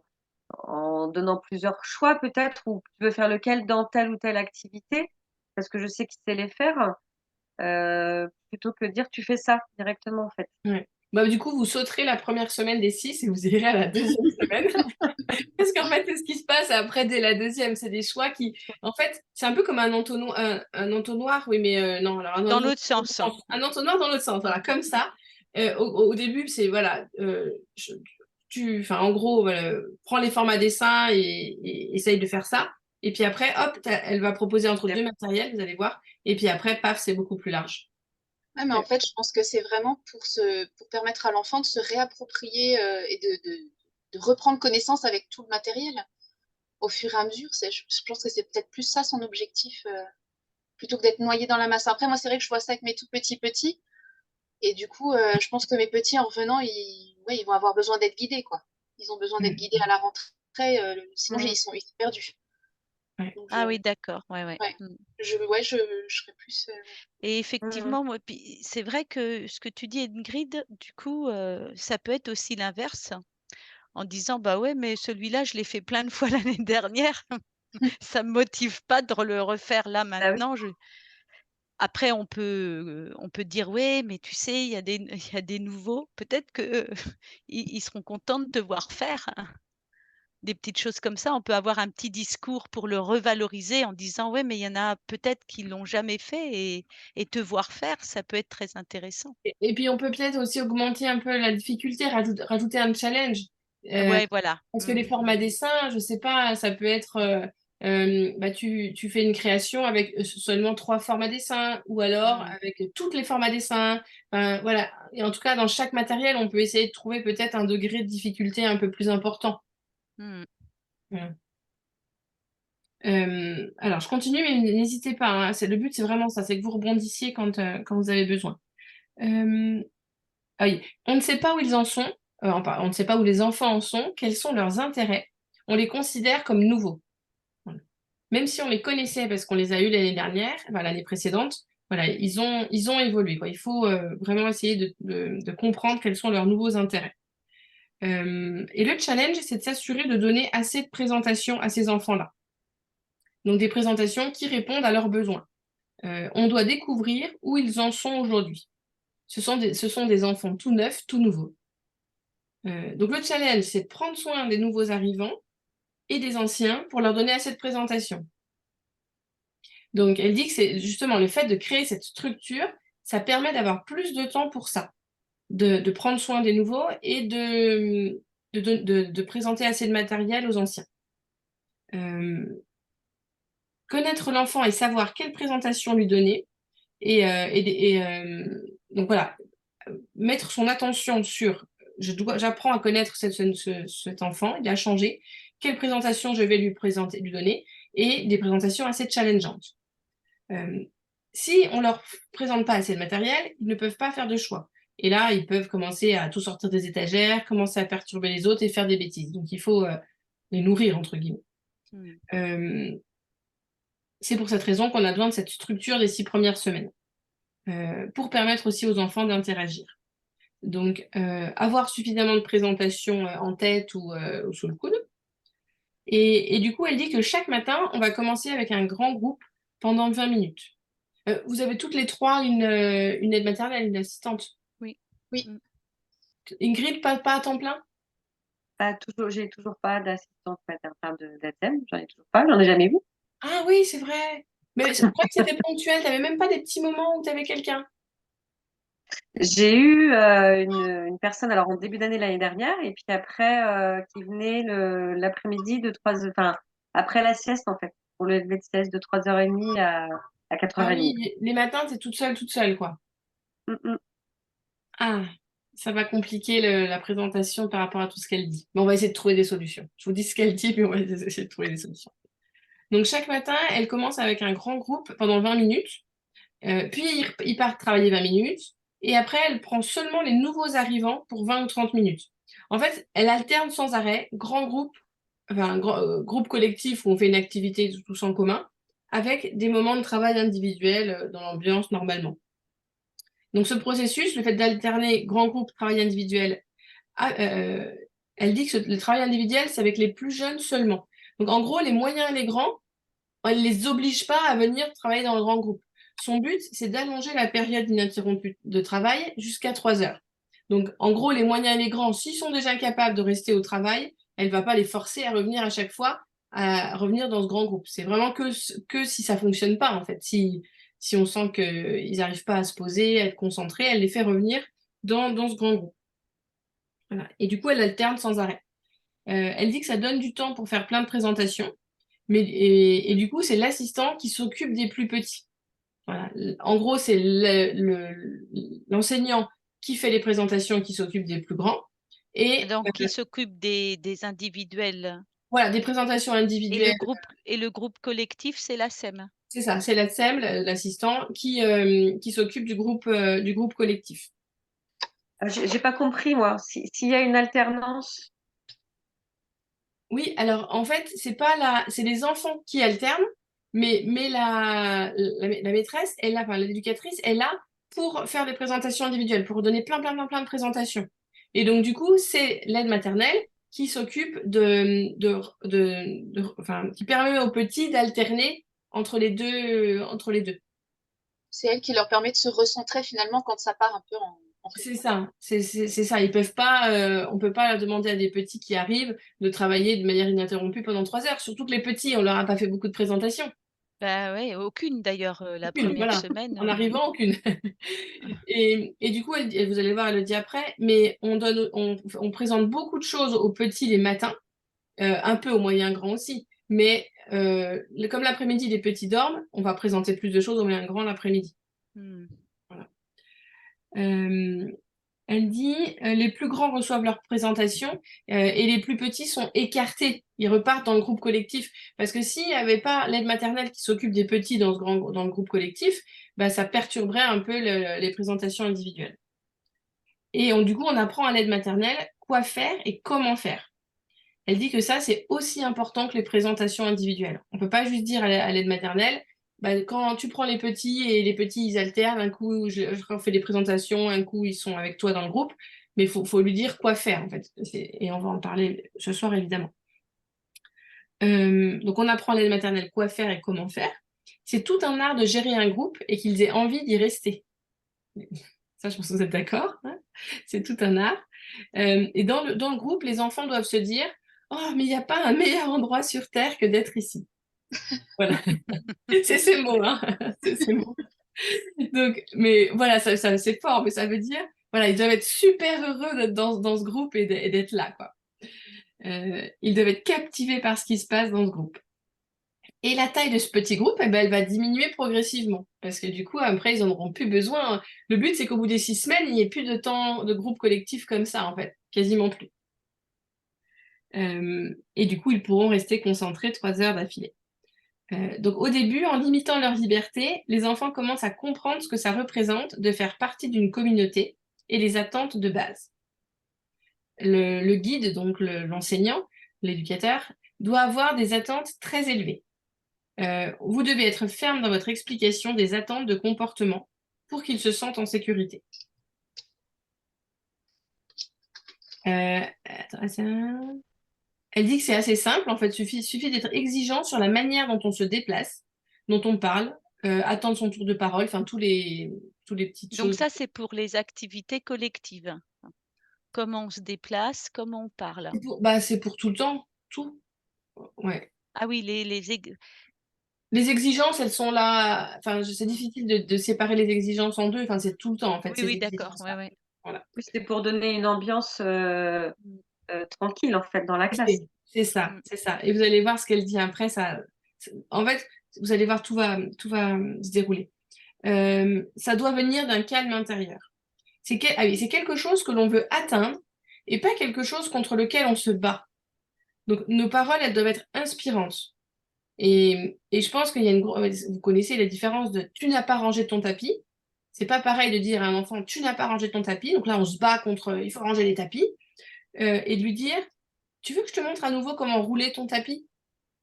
en donnant plusieurs choix peut-être, ou tu veux faire lequel dans telle ou telle activité, parce que je sais qu'il sait les faire, plutôt que de dire tu fais ça directement en fait. Ouais. Bah, du coup, vous sauterez la première semaine des 6 et vous irez à la deuxième semaine. Parce qu'en fait, c'est ce qui se passe après, dès la deuxième. C'est des choix qui. En fait, c'est un peu comme un entonnoir, oui, mais non, alors Dans l'autre sens. un entonnoir dans l'autre sens, voilà, comme ça. Au début, c'est, voilà, enfin, en gros, voilà, prends les formats dessins et essaye de faire ça. Et puis après, hop, elle va proposer entre deux matériels, vous allez voir. Et puis après, paf, c'est beaucoup plus large. Ouais, mais en fait, je pense que c'est vraiment pour permettre à l'enfant de se réapproprier et de reprendre connaissance avec tout le matériel au fur et à mesure. Je pense que c'est peut-être plus ça son objectif, plutôt que d'être noyé dans la masse. Après, moi, c'est vrai que je vois ça avec mes tout petits. Et du coup, je pense que mes petits, en revenant, ouais, ils vont avoir besoin d'être guidés, quoi. Ils ont besoin d'être Mm. guidés à la rentrée, sinon Mm. ils sont perdus. Ouais. Donc, Ah oui, d'accord. Ouais. ouais, Mm. ouais, je serais plus. Et Mm. effectivement, moi, puis c'est vrai que ce que tu dis, Ingrid, du coup, ça peut être aussi l'inverse, en disant, bah ouais, mais celui-là, je l'ai fait plein de fois l'année dernière. Ça me motive pas de le refaire là Ah oui. maintenant. Après, on peut dire, ouais, mais tu sais, il y a des nouveaux. Peut-être que ils seront contents de te voir faire, hein, des petites choses comme ça. On peut avoir un petit discours pour le revaloriser en disant, ouais, mais il y en a peut-être qui l'ont jamais fait et te voir faire, ça peut être très intéressant. Et puis on peut peut-être aussi augmenter un peu la difficulté, rajouter un challenge. Euh, Ouais, voilà. Parce que les formats dessins, je sais pas, ça peut être, bah, tu fais une création avec seulement 3 formats dessins, ou alors Mmh. avec toutes les formats dessins. Enfin, voilà. Et en tout cas, dans chaque matériel, on peut essayer de trouver peut-être un degré de difficulté un peu plus important. Mmh. Voilà. Alors, je continue, mais n'hésitez pas, hein. Le but, c'est vraiment ça, c'est que vous rebondissiez quand vous avez besoin. Euh, Ah oui, on ne sait pas où ils en sont, on ne sait pas où les enfants en sont, quels sont leurs intérêts. On les considère comme nouveaux. Voilà. Même si on les connaissait parce qu'on les a eus l'année dernière, enfin, l'année précédente, voilà, ils ont évolué, quoi. Il faut vraiment essayer de comprendre quels sont leurs nouveaux intérêts. Et le challenge, c'est de s'assurer de donner assez de présentations à ces enfants-là. Donc des présentations qui répondent à leurs besoins. On doit découvrir où ils en sont aujourd'hui. Ce sont des enfants tout neufs, tout nouveaux. Donc le challenge, c'est de prendre soin des nouveaux arrivants et des anciens pour leur donner assez de présentation. Donc elle dit que c'est justement le fait de créer cette structure, ça permet d'avoir plus de temps pour ça, de prendre soin des nouveaux et de présenter assez de matériel aux anciens. Connaître l'enfant et savoir quelle présentation lui donner donc voilà, mettre son attention sur j'apprends à connaître cet enfant, il a changé, quelle présentation je vais lui présenter, lui donner, et des présentations assez challengeantes. Euh, Si on leur présente pas assez de matériel, ils ne peuvent pas faire de choix. Et là, ils peuvent commencer à tout sortir des étagères, commencer à perturber les autres et faire des bêtises. Donc il faut les nourrir, entre guillemets. Mmh. Euh, c'est pour cette raison qu'on a besoin de cette structure des 6 premières semaines, pour permettre aussi aux enfants d'interagir. Donc, avoir suffisamment de présentations en tête ou sous le coude. Et du coup, elle dit que chaque matin, on va commencer avec un grand groupe pendant 20 minutes. Vous avez toutes les trois une aide maternelle, une assistante. Oui. Oui. Mmh. Ingrid, pas à temps plein? Pas toujours, j'ai toujours pas d'assistante maternelle, enfin, d'ATSEM, j'en ai toujours pas, j'en ai jamais vu. Ah oui, c'est vrai. Mais je crois que c'était ponctuel. T'avais même pas des petits moments où t'avais quelqu'un. J'ai eu une personne alors en début d'année l'année dernière et puis après qui venait l'après-midi de 3 enfin après la sieste en fait pour le lever de sieste de 3h30 à Ah 4h30. oui, les matins, t'es toute seule, quoi. Mm, mm. Ah, ça va compliquer la présentation par rapport à tout ce qu'elle dit. Mais on va essayer de trouver des solutions. Je vous dis ce qu'elle dit, mais on va essayer de trouver des solutions. Donc chaque matin, elle commence avec un grand groupe pendant 20 minutes, puis ils partent travailler 20 minutes, et après, elle prend seulement les nouveaux arrivants pour 20 ou 30 minutes. En fait, elle alterne sans arrêt grand groupe, enfin groupe collectif où on fait une activité tous en commun, avec des moments de travail individuel dans l'ambiance normalement. Donc ce processus, le fait d'alterner grand groupe, travail individuel, elle dit que le travail individuel, c'est avec les plus jeunes seulement. Donc en gros, les moyens et les grands, elle ne les oblige pas à venir travailler dans le grand groupe. Son but, c'est d'allonger la période ininterrompue de travail jusqu'à 3 heures. Donc en gros, les moyens et les grands, s'ils sont déjà capables de rester au travail, elle ne va pas les forcer à revenir à chaque fois, à revenir dans ce grand groupe. C'est vraiment que si ça ne fonctionne pas, en fait. Si on sent qu'ils n'arrivent pas à se poser, à être concentrés, elle les fait revenir dans ce grand groupe. Voilà. Et du coup, elle alterne sans arrêt. Elle dit que ça donne du temps pour faire plein de présentations, et du coup, c'est l'assistant qui s'occupe des plus petits. Voilà. En gros, c'est l'enseignant qui fait les présentations, qui s'occupe des plus grands. Et Donc, qui s'occupe des individuels. voilà, des présentations individuelles. Et le groupe collectif, c'est la SEM. C'est ça, c'est la SEM, l'assistant, qui s'occupe du groupe collectif. J'ai pas compris, moi. S'il y a une alternance. Oui, alors en fait, c'est les enfants qui alternent, mais la maîtresse, enfin l'éducatrice, est là pour faire des présentations individuelles, pour donner plein de présentations. Et donc du coup, c'est l'aide maternelle qui s'occupe enfin, qui permet aux petits d'alterner entre les deux. C'est elle qui leur permet de se recentrer finalement quand ça part un peu en C'est fait. ça, c'est ça. Ils peuvent pas, on peut pas demander à des petits qui arrivent de travailler de manière ininterrompue pendant 3 heures. Surtout que les petits, on leur a pas fait beaucoup de présentations. Bah ouais, aucune d'ailleurs, la Aucune, première voilà. semaine. En arrivant, aucune. Et du coup, vous allez voir, elle le dit après, mais on présente beaucoup de choses aux petits les matins, un peu aux moyens grands aussi. Mais comme l'après-midi, les petits dorment, on va présenter plus de choses aux moyens grands l'après-midi. Hmm. Voilà. Elle dit les plus grands reçoivent leur présentation et les plus petits sont écartés. Ils repartent dans le groupe collectif. Parce que s'il n'y avait pas l'aide maternelle qui s'occupe des petits dans le groupe collectif, bah, ça perturberait un peu les présentations individuelles. Et du coup, on apprend à l'aide maternelle quoi faire et comment faire. Elle dit que ça, c'est aussi important que les présentations individuelles. On ne peut pas juste dire à l'aide maternelle, bah, quand tu prends les petits et les petits, ils alternent, un coup, je leur fais des présentations, un coup, ils sont avec toi dans le groupe, mais il faut lui dire quoi faire, en fait. Et on va en parler ce soir, évidemment. Donc, on apprend à l'aide maternelle quoi faire et comment faire. C'est tout un art de gérer un groupe et qu'ils aient envie d'y rester. Ça, je pense que vous êtes d'accord, hein. C'est tout un art. Et dans le groupe, les enfants doivent se dire, oh, mais il n'y a pas un meilleur endroit sur Terre que d'être ici. Voilà. C'est ces mots, hein. C'est ces mots. Donc, mais voilà, ça c'est fort, mais ça veut dire, voilà, ils doivent être super heureux d'être dans ce groupe et d'être là, quoi. Ils doivent être captivés par ce qui se passe dans ce groupe. Et la taille de ce petit groupe, eh ben, elle va diminuer progressivement. Parce que du coup, après, ils n'en auront plus besoin. Le but, c'est qu'au bout des 6 semaines, il n'y ait plus de temps de groupe collectif comme ça, en fait. Quasiment plus. Et du coup, ils pourront rester concentrés 3 heures d'affilée. Donc au début, en limitant leur liberté, les enfants commencent à comprendre ce que ça représente de faire partie d'une communauté et les attentes de base. Le guide, donc l'enseignant, l'éducateur, doit avoir des attentes très élevées. Vous devez être ferme dans votre explication des attentes de comportement pour qu'ils se sentent en sécurité. Elle dit que c'est assez simple, en fait, suffit d'être exigeant sur la manière dont on se déplace, dont on parle, attendre son tour de parole, enfin tous les petites Donc choses. ça, c'est pour les activités collectives. Comment on se déplace, comment on parle. C'est pour tout le temps, tout. Ouais. Ah oui, Les exigences, elles sont là. Enfin, c'est difficile de séparer les exigences en deux. Enfin, c'est tout le temps, en fait, ces oui, d'accord. exigences-là. Ouais. Voilà. C'est pour donner une ambiance tranquille, en fait, dans la classe. C'est ça, Mm. c'est ça. Et vous allez voir ce qu'elle dit après. En fait, vous allez voir, tout va se dérouler. Ça doit venir d'un calme intérieur. C'est quelque chose que l'on veut atteindre et pas quelque chose contre lequel on se bat. Donc, nos paroles, elles doivent être inspirantes. Et je pense qu'il y a vous connaissez la différence de tu n'as pas rangé ton tapis. C'est pas pareil de dire à un enfant tu n'as pas rangé ton tapis. Donc là, on se bat contre il faut ranger les tapis. Et de lui dire tu veux que je te montre à nouveau comment rouler ton tapis?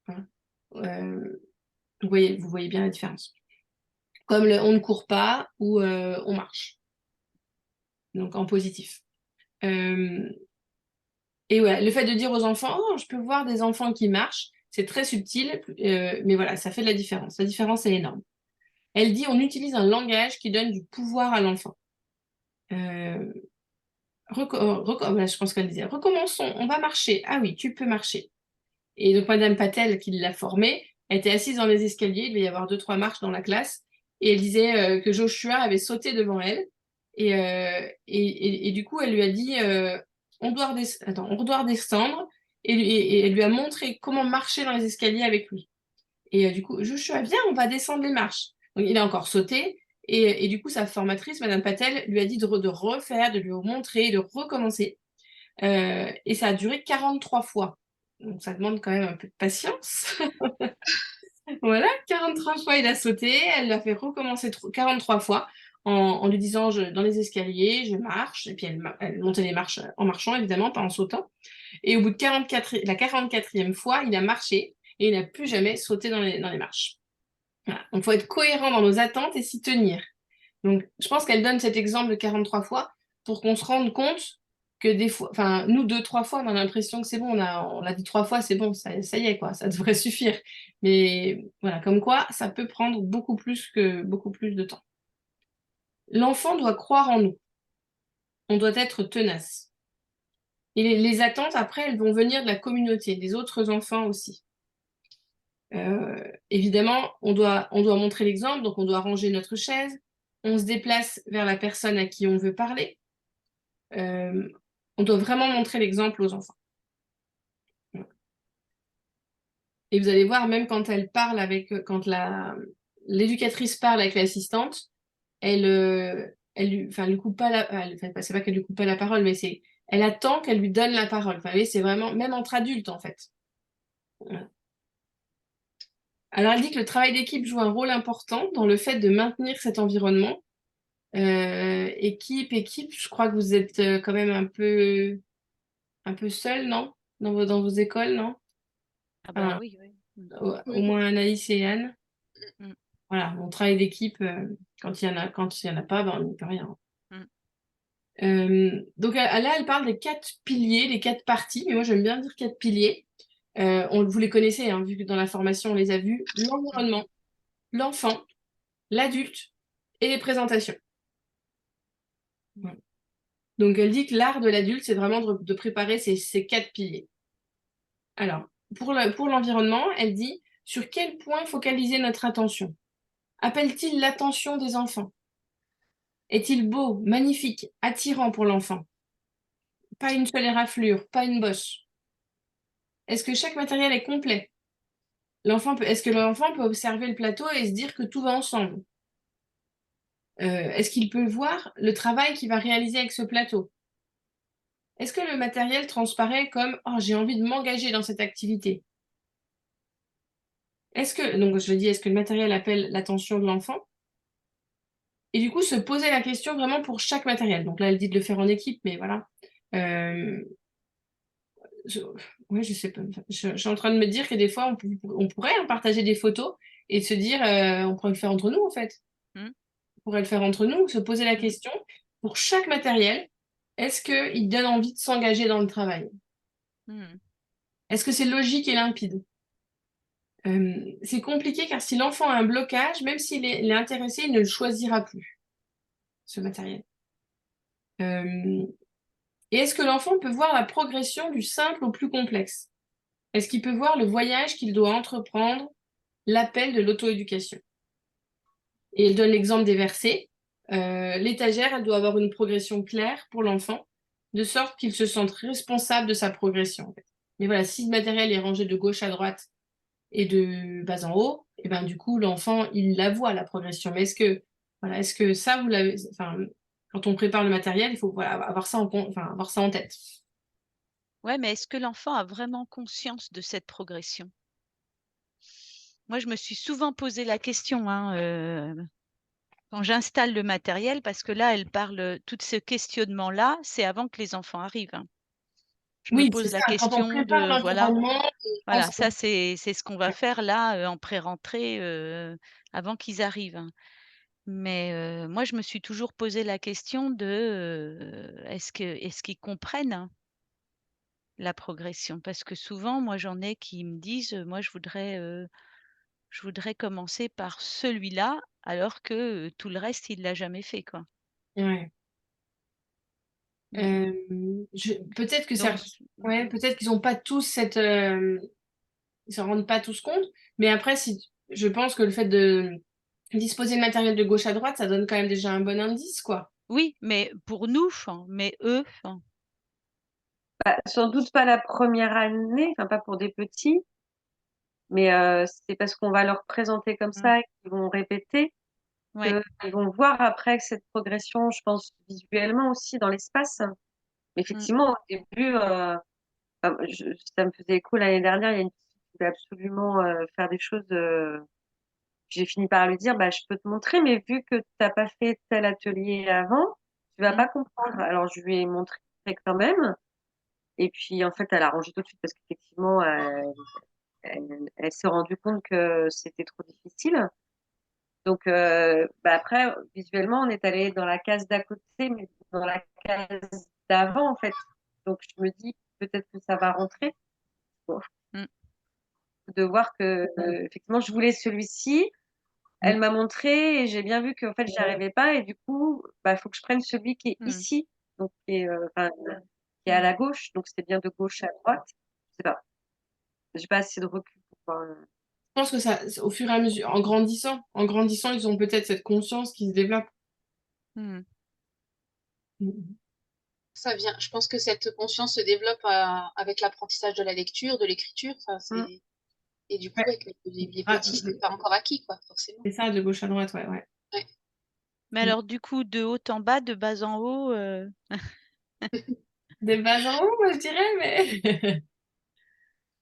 Hein. Vous voyez bien la différence. Comme on ne court pas ou on marche. Donc en positif. Euh, et ouais, le fait de dire aux enfants, oh, je peux voir des enfants qui marchent, c'est très subtil, mais voilà, ça fait de la différence. La différence est énorme. Elle dit, on utilise un langage qui donne du pouvoir à l'enfant. Je pense qu'elle disait, recommençons, on va marcher. Ah oui, tu peux marcher. Et donc, Madame Patel, qui l'a formée, elle était assise dans les escaliers, il devait y avoir 2, 3 marches dans la classe, et elle disait que Joshua avait sauté devant elle. Et du coup, elle lui a dit, on doit descendre, et elle lui a montré comment marcher dans les escaliers avec lui. Et du coup, Joshua, viens, on va descendre les marches. Donc, il a encore sauté. Et du coup, sa formatrice, Madame Patel, lui a dit de refaire, de lui montrer, de recommencer. Et ça a duré 43 fois. Donc, ça demande quand même un peu de patience. Voilà, 43 fois, il a sauté. Elle l'a fait recommencer 43 fois en lui disant dans les escaliers, je marche. Et puis, elle montait les marches en marchant, évidemment, pas en sautant. Et au bout de la 44e fois, il a marché et il n'a plus jamais sauté dans les marches. Voilà. Donc, il faut être cohérent dans nos attentes et s'y tenir. Donc, je pense qu'elle donne cet exemple de 43 fois pour qu'on se rende compte que des fois, enfin, nous, 2, 3 fois, on a l'impression que c'est bon, on l'a dit 3 fois, c'est bon, ça y est, quoi, ça devrait suffire. Mais voilà, comme quoi, ça peut prendre beaucoup plus de temps. L'enfant doit croire en nous. On doit être tenace. Et les attentes, après, elles vont venir de la communauté, des autres enfants aussi. Évidemment, on doit montrer l'exemple, donc on doit ranger notre chaise, on se déplace vers la personne à qui on veut parler. On doit vraiment montrer l'exemple aux enfants. Et vous allez voir, même quand elle parle quand l'éducatrice parle avec l'assistante, elle lui coupe pas c'est pas qu'elle lui coupe pas la parole, mais elle attend qu'elle lui donne la parole. Enfin, vous voyez, c'est vraiment, même entre adultes, en fait. Voilà. Alors, elle dit que le travail d'équipe joue un rôle important dans le fait de maintenir cet environnement. Équipe, je crois que vous êtes quand même un peu seul, non? Dans vos écoles, non? Ah bah Enfin, oui, oui. au moins Anaïs et Anne. Mm. Voilà, on travaille d'équipe. Quand il y en a pas, ben, on n'y peut rien. Mm. Donc là, elle parle des 4 piliers, les 4 parties, mais moi j'aime bien dire 4 piliers. Vous les connaissez, hein, vu que dans la formation on les a vus. L'environnement, l'enfant, l'adulte et les présentations. Voilà. Donc elle dit que l'art de l'adulte, c'est vraiment de préparer ces 4 piliers. Alors, pour l'environnement, elle dit sur quel point focaliser notre attention? Appelle-t-il l'attention des enfants? Est-il beau, magnifique, attirant pour l'enfant? Pas une seule éraflure, pas une bosse. Est-ce que chaque matériel est complet? Est-ce que l'enfant peut observer le plateau et se dire que tout va ensemble? Est-ce qu'il peut voir le travail qu'il va réaliser avec ce plateau? Est-ce que le matériel transparaît comme oh, j'ai envie de m'engager dans cette activité? Donc je dis, est-ce que le matériel appelle l'attention de l'enfant? Et du coup, se poser la question vraiment pour chaque matériel. Donc là, elle dit de le faire en équipe, mais voilà. Euh, ouais, je sais pas. Je suis en train de me dire que des fois, on pourrait partager des photos et se dire, on pourrait le faire entre nous, en fait. Mm. On pourrait le faire entre nous, se poser la question pour chaque matériel, est-ce qu'il donne envie de s'engager dans le travail? Mm. Est-ce que c'est logique et limpide? C'est compliqué car si l'enfant a un blocage, même s'il est intéressé, il ne le choisira plus, ce matériel. Et est-ce que l'enfant peut voir la progression du simple au plus complexe? Est-ce qu'il peut voir le voyage qu'il doit entreprendre, l'appel de l'auto-éducation? Et elle donne l'exemple des versets. L'étagère, elle doit avoir une progression claire pour l'enfant, de sorte qu'il se sente responsable de sa progression, en fait. Mais voilà, si le matériel est rangé de gauche à droite et de bas en haut, et ben du coup, l'enfant, il la voit, la progression. Mais est-ce que ça, vous l'avez, enfin, quand on prépare le matériel, il faut voilà, avoir ça avoir ça en tête. Ouais, mais est-ce que l'enfant a vraiment conscience de cette progression? Moi, je me suis souvent posé la question, hein, quand j'installe le matériel, parce que là, elle parle, tout ce questionnement-là, c'est avant que les enfants arrivent, hein. Je me Oui, c'est pose la ça. Quand on question prépare de, voilà, l'environnement, on voilà, pense ça, c'est ce qu'on va faire là, en pré-rentrée, avant qu'ils arrivent, hein. Mais moi, je me suis toujours posé la question de, est-ce qu'ils comprennent, hein, la progression? Parce que souvent, moi, j'en ai qui me disent, «Moi, je voudrais commencer par celui-là», alors que, tout le reste, il l'a jamais fait, quoi. ouais. Mmh. Peut-être que ça, Donc ouais, peut-être qu'ils ont pas tous cette, ils s'en rendent pas tous compte. Mais après, si je pense que le fait de disposer de matériel de gauche à droite, ça donne quand même déjà un bon indice, quoi. oui, mais pour nous, enfin, mais eux, enfin, Bah, sans doute pas la première année, enfin pas pour des petits, mais c'est parce qu'on va leur présenter comme mmh, ça et qu'ils vont répéter, ouais, qu'ils vont voir après cette progression, je pense visuellement aussi dans l'espace. Mais mmh, effectivement, au début, enfin, ça me faisait écho l'année dernière, il y a une fille qui voulait absolument faire des choses. J'ai fini par lui dire, bah, je peux te montrer, mais vu que tu n'as pas fait tel atelier avant, tu vas mmh, pas comprendre. Alors je lui ai montré quand même, et puis en fait, elle a rangé tout de suite parce qu'effectivement, elle s'est rendue compte que c'était trop difficile. Donc, bah, après, visuellement, on est allé dans la case d'à côté, mais dans la case d'avant, en fait. Donc, je me dis peut-être que ça va rentrer. Bon, mmh, de voir que, effectivement, je voulais celui-ci. Elle Mm. m'a montré et j'ai bien vu qu'en fait, j'y arrivais pas. Et du coup, bah, faut que je prenne celui qui est mmh. ici, donc qui est, enfin, qui est à la gauche. Donc, c'est bien de gauche à droite. Je sais pas. J'ai pas assez de recul pour voir. Je pense que ça, au fur et à mesure, en grandissant, ils ont peut-être cette conscience qui se développe. Mmh. Mm. Ça vient. Je pense que cette conscience se développe avec l'apprentissage de la lecture, de l'écriture. Enfin, Mm. et du coup, Ouais. avec les Ah, petits, c'est pas encore acquis, quoi, forcément. c'est ça, de gauche à droite, ouais, ouais. Ouais. Mais Mm. alors, du coup, de haut en bas, de bas en haut, Des bases en haut, moi, je dirais, mais.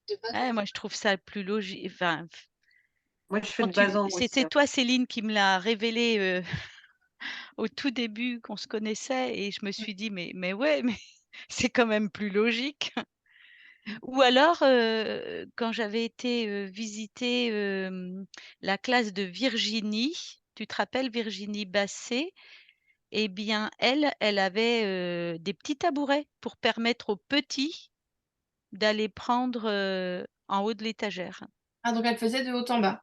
De base, ouais, moi, je trouve ça le plus logique. Enfin, Moi, je fais quand de bas en haut aussi, c'était hein. toi, Céline, qui me l'a révélé, au tout début qu'on se connaissait, et je me suis dit: «Mais ouais, mais c'est quand même plus logique». Ou alors, quand j'avais été, visiter, la classe de Virginie, tu te rappelles Virginie Bassé? Eh bien, elle avait, des petits tabourets pour permettre aux petits d'aller prendre, en haut de l'étagère. Ah, donc elle faisait de haut en bas.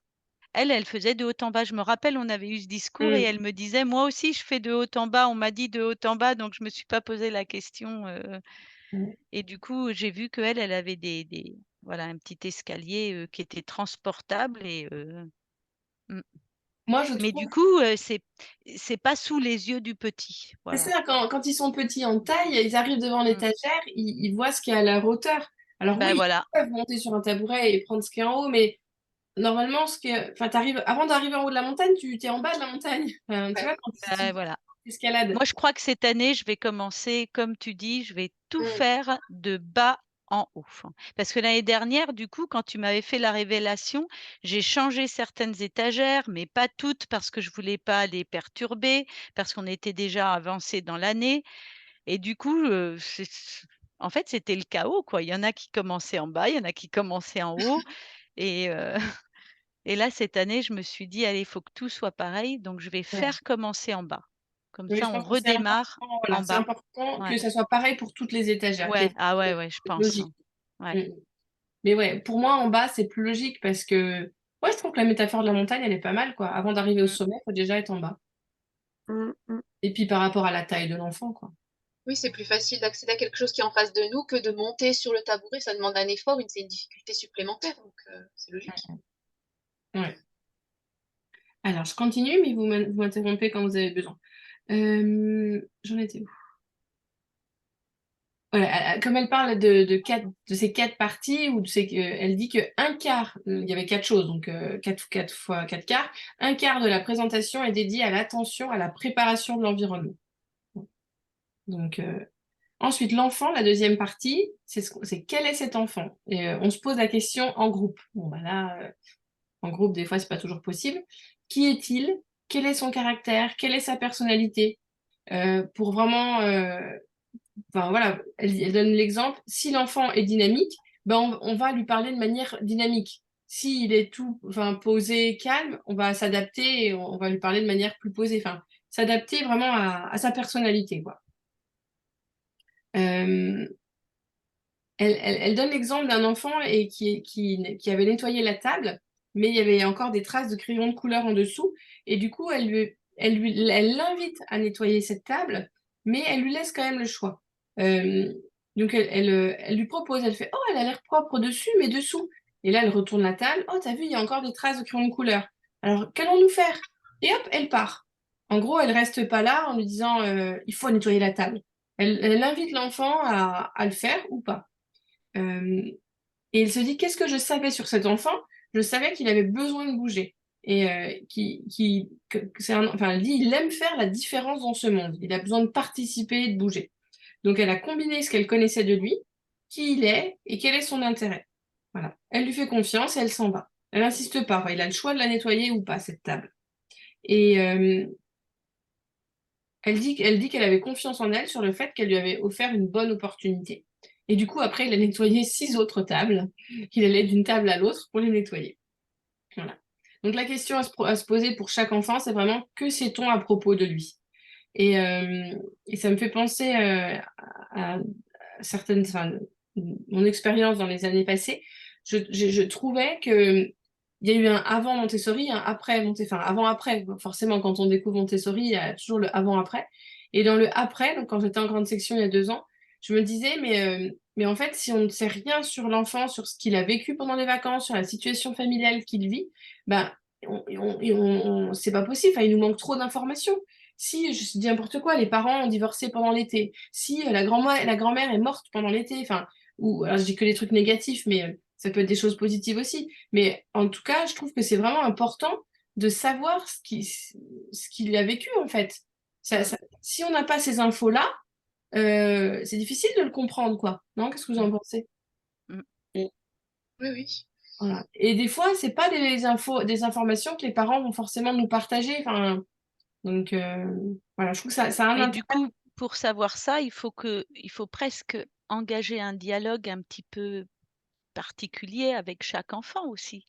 Elle faisait de haut en bas. Je me rappelle, on avait eu ce discours et Mm. elle me disait: «Moi aussi, je fais de haut en bas. On m'a dit de haut en bas, donc je me suis pas posé la question», Mm. et du coup, j'ai vu qu'elle, elle avait des voilà, un petit escalier, qui était transportable, et mmh. Moi, je Mais du trouve, coup, c'est pas sous les yeux du petit. c'est Voilà. ça, quand ils sont petits en taille, ils arrivent devant Mmh. l'étagère, ils voient ce qui est à leur hauteur. Alors Bah, oui, ils voilà. peuvent monter sur un tabouret et prendre ce qui est en haut, mais normalement, enfin, avant d'arriver en haut de la montagne, tu es en bas de la montagne. Enfin, tu ouais. vois, quand tu Bah, voilà. escalades. Moi, je crois que cette année, je vais commencer, comme tu dis, je vais tout Mm. faire de bas en haut. Parce que l'année dernière, du coup, quand tu m'avais fait la révélation, j'ai changé certaines étagères, mais pas toutes, parce que je voulais pas les perturber, parce qu'on était déjà avancé dans l'année. Et du coup, en fait, c'était le chaos, quoi. Il y en a qui commençaient en bas, il y en a qui commençaient en haut, et et là, cette année, je me suis dit: «Allez, il faut que tout soit pareil», donc je vais Ouais. faire commencer en bas. Comme Oui, ça, je on pense que c'est important, redémarre voilà, en c'est bas. important Ouais. que ça soit pareil pour toutes les étagères, qu'il y Ouais, ait ah ouais, ouais, je cette pense, hein. logique. Ouais. Mm. Mais ouais, pour moi, en bas, c'est plus logique parce que, ouais, je trouve que la métaphore de la montagne, elle est pas mal, quoi. Avant d'arriver au Mmh. sommet, faut déjà être en bas. Mm, mm. Et puis par rapport à la taille de l'enfant, quoi. Oui, c'est plus facile d'accéder à quelque chose qui est en face de nous que de monter sur le tabouret. Ça demande un effort, c'est une difficulté supplémentaire, donc c'est logique. Ouais. Alors, je continue, mais vous m'interrompez quand vous avez besoin. J'en étais où? Voilà, comme elle parle de ces quatre parties, elle dit que un quart, il y avait quatre choses, donc quatre fois quatre quarts, un quart de la présentation est dédié à l'attention, à la préparation de l'environnement. Donc, ensuite, l'enfant, la deuxième partie, c'est quel est cet enfant? Et on se pose la question en groupe. Bon, bah là, En groupe, des fois, c'est pas toujours possible. Qui est-il? Quel est son caractère? Quelle est sa personnalité? Pour vraiment, enfin voilà, elle donne l'exemple. Si l'enfant est dynamique, ben on va lui parler de manière dynamique. S'il est tout, enfin posé, calme, on va s'adapter et on va lui parler de manière plus posée. Enfin, s'adapter vraiment à sa personnalité, quoi. Euh, elle donne l'exemple d'un enfant et qui avait nettoyé la table, mais il y avait encore des traces de crayon de couleur en dessous. Et du coup, elle l'invite à nettoyer cette table, mais elle lui laisse quand même le choix. Euh, donc, elle lui propose, elle fait, oh, elle a l'air propre dessus, mais dessous. Et là, elle retourne la table. Oh, t'as vu, il y a encore des traces de crayon de couleur. Alors, qu'allons-nous faire? Et hop, elle part. En gros, elle reste pas là en lui disant, il faut nettoyer la table. Elle invite l'enfant à le faire ou pas. Euh, et il se dit, qu'est-ce que je savais sur cet enfant? Je savais qu'il avait besoin de bouger. Et que c'est enfin, elle dit, il aime faire la différence dans ce monde. Il a besoin de participer et de bouger. Donc elle a combiné ce qu'elle connaissait de lui, qui il est et quel est son intérêt. Voilà. Elle lui fait confiance et elle s'en va. Elle n'insiste pas. Enfin, il a le choix de la nettoyer ou pas, cette table. Et elle dit qu'elle avait confiance en elle sur le fait qu'elle lui avait offert une bonne opportunité. Et du coup, après, il a nettoyé 6 autres tables. Il allait d'une table à l'autre pour les nettoyer. Voilà. Donc la question à se poser pour chaque enfant, c'est vraiment que sait-on à propos de lui? Et ça me fait penser à certaines, enfin, mon expérience dans les années passées. Je trouvais que il y a eu un avant Montessori, un après Montessori, enfin avant-après. Forcément, quand on découvre Montessori, il y a toujours le avant-après. Et dans le après, donc quand j'étais en grande section il y a 2 ans, je me disais, mais en fait, si on ne sait rien sur l'enfant, sur ce qu'il a vécu pendant les vacances, sur la situation familiale qu'il vit, ben, c'est pas possible. Enfin, il nous manque trop d'informations. Si, je dis n'importe quoi, les parents ont divorcé pendant l'été, si la grand-mère est morte pendant l'été, enfin, ou alors je dis que les trucs négatifs, mais ça peut être des choses positives aussi. Mais en tout cas, je trouve que c'est vraiment important de savoir ce qu'il a vécu en fait. Si on n'a pas ces infos-là, c'est difficile de le comprendre, quoi. Non? Qu'est-ce que vous en pensez? Mm. Oui, oui. Voilà. Et des fois, c'est pas des informations que les parents vont forcément nous partager. Enfin, donc voilà, je trouve que ça a un Et du intérêt. coup, pour savoir ça, il faut presque engager un dialogue un petit peu particulier avec chaque enfant aussi.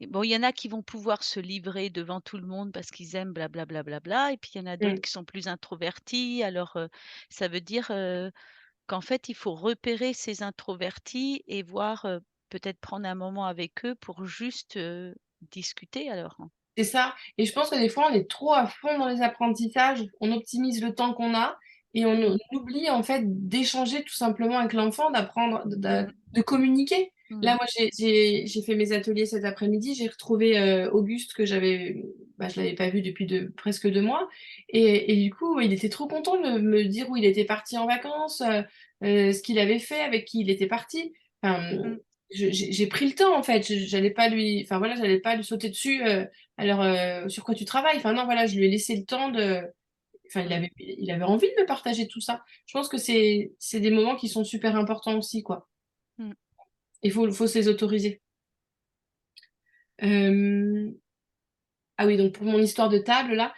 Et bon, il y en a qui vont pouvoir se livrer devant tout le monde parce qu'ils aiment blablabla, et puis il y en a d'autres Mm. qui sont plus introvertis. Alors, ça veut dire, qu'en fait, il faut repérer ces introvertis et voir, peut-être prendre un moment avec eux pour juste, discuter alors, hein. C'est ça. Et je pense que des fois, on est trop à fond dans les apprentissages, on optimise le temps qu'on a et on oublie en fait d'échanger tout simplement avec l'enfant, d'apprendre, Mmh. de communiquer. Là, Mmh. moi, j'ai fait mes ateliers cet après-midi, j'ai retrouvé Auguste que je l'avais pas vu depuis presque 2 mois. Et du coup, il était trop content de me dire où il était parti en vacances, ce qu'il avait fait, avec qui il était parti. Enfin, Mmh. j'ai pris le temps en fait, j'allais pas lui, enfin voilà, j'allais pas lui sauter dessus. Alors, sur quoi tu travailles? Enfin, non, voilà, je lui ai laissé le temps de. Enfin, Mmh. il avait envie de me partager tout ça. Je pense que c'est des moments qui sont super importants aussi, quoi. Mmh. Faut se les autoriser. Euh, Ah oui, donc pour mon histoire de table, là,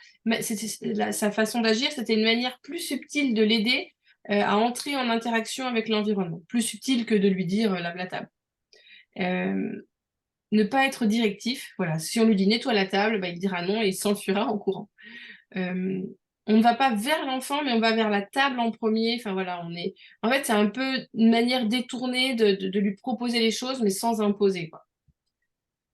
sa façon d'agir, c'était une manière plus subtile de l'aider à entrer en interaction avec l'environnement. Plus subtile que de lui dire lave la table. Euh, Ne pas être directif. Voilà, si on lui dit nettoie la table, bah, il dira non et il s'enfuira en courant. Euh, on ne va pas vers l'enfant, mais on va vers la table en premier. Enfin voilà, En fait, c'est un peu une manière détournée de lui proposer les choses, mais sans imposer, quoi.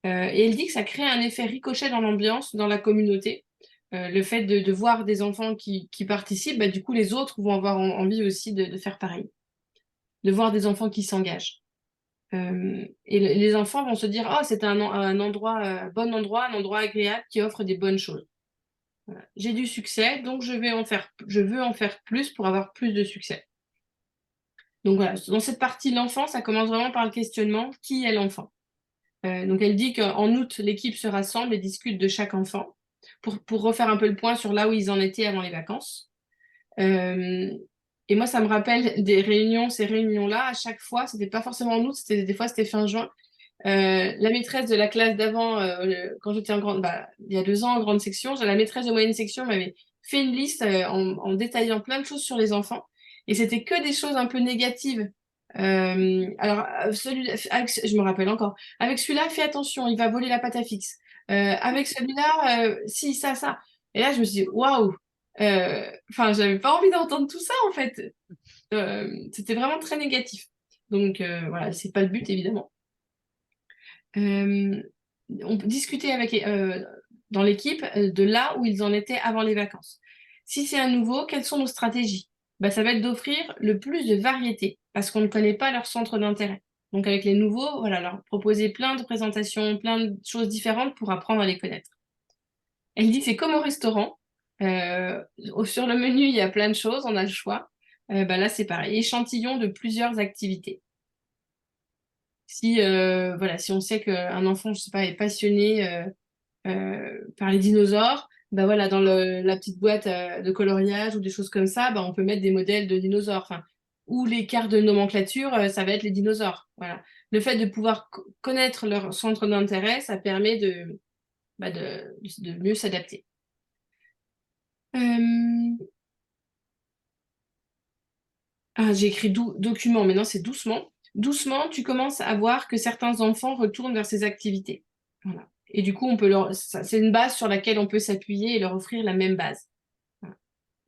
Et elle dit que ça crée un effet ricochet dans l'ambiance, dans la communauté. Le fait de voir des enfants qui participent, bah, du coup, les autres vont avoir envie aussi de faire pareil, de voir des enfants qui s'engagent. Et les enfants vont se dire, oh, c'est un endroit, bon endroit, un endroit agréable qui offre des bonnes choses. Voilà. J'ai du succès, donc je veux en faire plus pour avoir plus de succès. Donc voilà, dans cette partie de l'enfant, ça commence vraiment par le questionnement, qui est l'enfant? Donc elle dit qu'en août, l'équipe se rassemble et discute de chaque enfant pour refaire un peu le point sur là où ils en étaient avant les vacances. Euh, et moi, ça me rappelle des réunions, ces réunions-là, à chaque fois, c'était pas forcément en août, des fois c'était fin juin. La maîtresse de la classe d'avant, quand j'étais il y a 2 ans en grande section, la maîtresse de moyenne section m'avait fait une liste en détaillant plein de choses sur les enfants. Et c'était que des choses un peu négatives. Alors, je me rappelle encore. Avec celui-là, fais attention, il va voler la pâte à fixe. Avec celui-là, si, ça. Et là, je me suis dit, waouh! Enfin, j'avais pas envie d'entendre tout ça, en fait. C'était vraiment très négatif. Donc, voilà, c'est pas le but, évidemment. On peut discuter dans l'équipe de là où ils en étaient avant les vacances. Si c'est un nouveau, quelles sont nos stratégies? Bah, ça va être d'offrir le plus de variété parce qu'on ne connaît pas leur centre d'intérêt. Donc avec les nouveaux, voilà, leur proposer plein de présentations, plein de choses différentes pour apprendre à les connaître. Elle dit c'est comme au restaurant. Sur le menu, il y a plein de choses, on a le choix. Bah, là, c'est pareil. Échantillon de plusieurs activités. Si, voilà, si on sait qu'un enfant, je sais pas, est passionné par les dinosaures, bah voilà, dans la petite boîte de coloriage ou des choses comme ça, bah on peut mettre des modèles de dinosaures. Enfin, ou les cartes de nomenclature, ça va être les dinosaures. Voilà. Le fait de pouvoir connaître leur centre d'intérêt, ça permet de mieux s'adapter. J'ai écrit document, mais non, c'est doucement. Doucement, tu commences à voir que certains enfants retournent vers ces activités. Voilà. Et du coup, c'est une base sur laquelle on peut s'appuyer et leur offrir la même base. Voilà.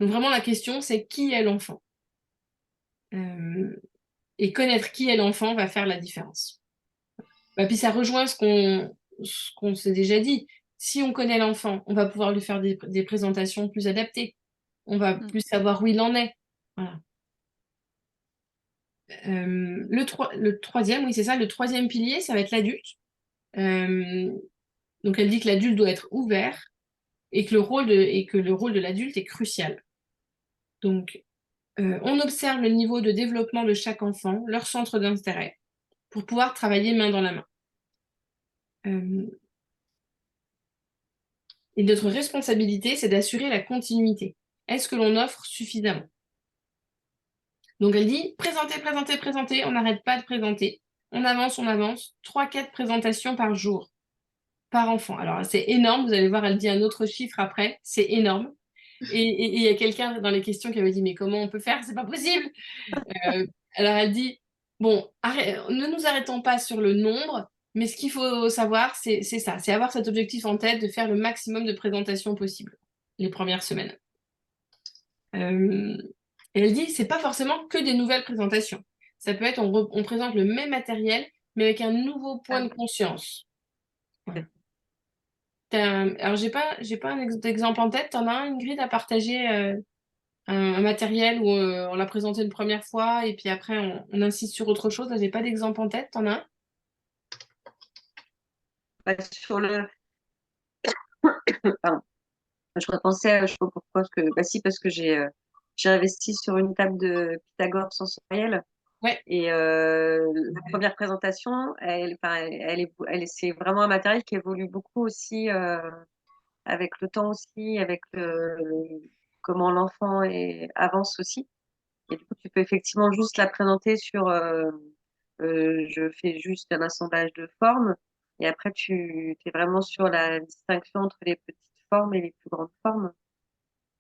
Donc vraiment, la question, c'est qui est l'enfant? Et connaître qui est l'enfant va faire la différence. Bah, puis ça rejoint ce qu'on s'est déjà dit. Si on connaît l'enfant, on va pouvoir lui faire des présentations plus adaptées. On va plus savoir où il en est. Voilà. Le troisième, oui, c'est ça, le troisième pilier, ça va être l'adulte. Donc elle dit que l'adulte doit être ouvert et que le rôle de l'adulte est crucial. Donc on observe le niveau de développement de chaque enfant, leur centre d'intérêt, pour pouvoir travailler main dans la main. Et notre responsabilité, c'est d'assurer la continuité. Est-ce que l'on offre suffisamment? Donc elle dit présenter, on n'arrête pas de présenter. On avance, 3-4 présentations par jour, par enfant. Alors c'est énorme, vous allez voir, elle dit un autre chiffre après, c'est énorme. Et il y a quelqu'un dans les questions qui avait dit, mais comment on peut faire? C'est pas possible. Alors elle dit, bon, ne nous arrêtons pas sur le nombre, mais ce qu'il faut savoir, c'est ça, c'est avoir cet objectif en tête de faire le maximum de présentations possibles les premières semaines. Et elle dit, c'est pas forcément que des nouvelles présentations. Ça peut être, on présente le même matériel, mais avec un nouveau point de conscience. Voilà. Alors, j'ai pas un exemple en tête. T'en as un, Ingrid, à partager un matériel où on l'a présenté une première fois et puis après on insiste sur autre chose. Là, j'ai pas d'exemple en tête. T'en as un? Sur le. Pardon. Je repensais, je sais pas pourquoi, parce que j'ai investi sur une table de Pythagore sensorielle. Ouais. Et la première présentation, c'est vraiment un matériel qui évolue beaucoup aussi avec le temps aussi, avec comment l'enfant avance aussi. Et du coup, tu peux effectivement juste la présenter je fais juste un assemblage de formes. Et après, tu es vraiment sur la distinction entre les petites formes et les plus grandes formes.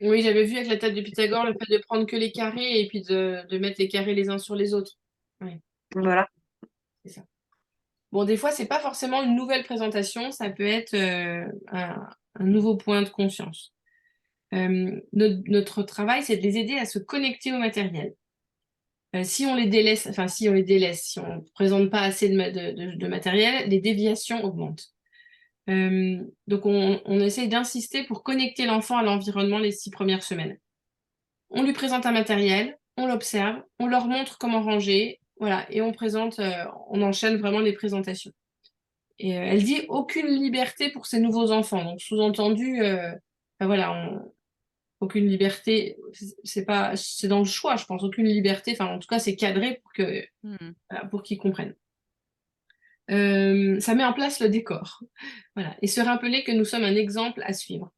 Oui, j'avais vu avec la table de Pythagore le fait de prendre que les carrés et puis de mettre les carrés les uns sur les autres. Ouais, Voilà. c'est ça. Bon, des fois, c'est pas forcément une nouvelle présentation, ça peut être un nouveau point de conscience. Notre travail, c'est de les aider à se connecter au matériel. Si on les délaisse, si on ne présente pas assez de matériel, les déviations augmentent. Donc, on essaye d'insister pour connecter l'enfant à l'environnement les 6 premières semaines. On lui présente un matériel, on l'observe, on leur montre comment ranger, voilà, et on enchaîne vraiment les présentations. Et elle dit aucune liberté pour ces nouveaux enfants. Donc, sous-entendu, voilà, aucune liberté, c'est dans le choix, je pense, aucune liberté, en tout cas, c'est cadré pour qu'ils comprennent. Ça met en place le décor. Voilà. Et se rappeler que nous sommes un exemple à suivre.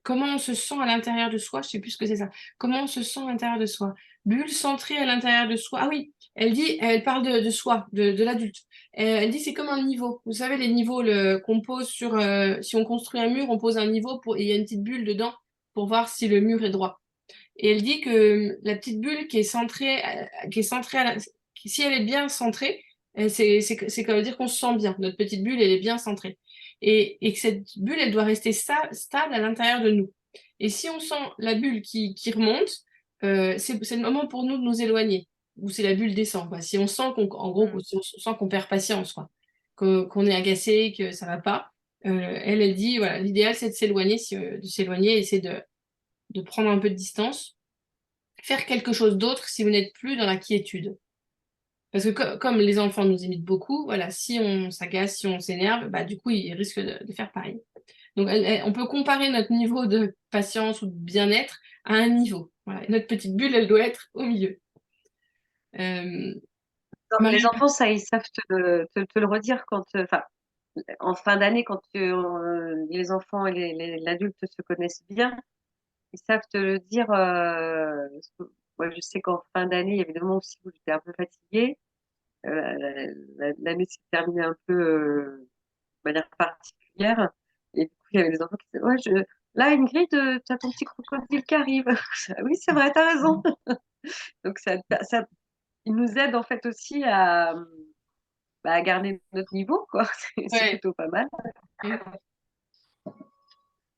Comment on se sent à l'intérieur de soi, je sais plus ce que c'est ça. Comment on se sent à l'intérieur de soi. bulle centrée à l'intérieur de soi. Ah oui, elle parle de soi, de l'adulte. Elle dit c'est comme un niveau. Vous savez, les niveaux qu'on pose sur... si on construit un mur, on pose un niveau et il y a une petite bulle dedans pour voir si le mur est droit. Et elle dit que la petite bulle si elle est bien centrée, c'est comme dire qu'on se sent bien. Notre petite bulle, elle est bien centrée. Et que cette bulle, elle doit rester stable à l'intérieur de nous. Et si on sent la bulle qui remonte, c'est le moment pour nous de nous éloigner, ou c'est la bulle descend, quoi. Si on sent en gros, si on sent qu'on perd patience, quoi, qu'on est agacé, que ça va pas, elle dit, voilà, l'idéal c'est de s'éloigner, et c'est de prendre un peu de distance, faire quelque chose d'autre si vous n'êtes plus dans la quiétude. Parce que comme les enfants nous imitent beaucoup, voilà, si on s'agace, si on s'énerve, bah, du coup, ils risquent de faire pareil. Donc, on peut comparer notre niveau de patience ou de bien-être à un niveau. Voilà. Et notre petite bulle, elle doit être au milieu. Les enfants, ça, ils savent te le redire enfin, en fin d'année, quand les enfants et l'adulte se connaissent bien, ils savent te le dire. Moi, je sais qu'en fin d'année, il y avait des moments aussi où j'étais un peu fatiguée. L'année s'est terminée un peu de manière particulière. Et du coup, il y avait des enfants qui disaient, ouais, là, Ingrid, t'as ton petit crocodile qui arrive. Oui, c'est vrai, t'as raison. Donc, ils nous aident en fait aussi à garder notre niveau, quoi. C'est Ouais. plutôt pas mal.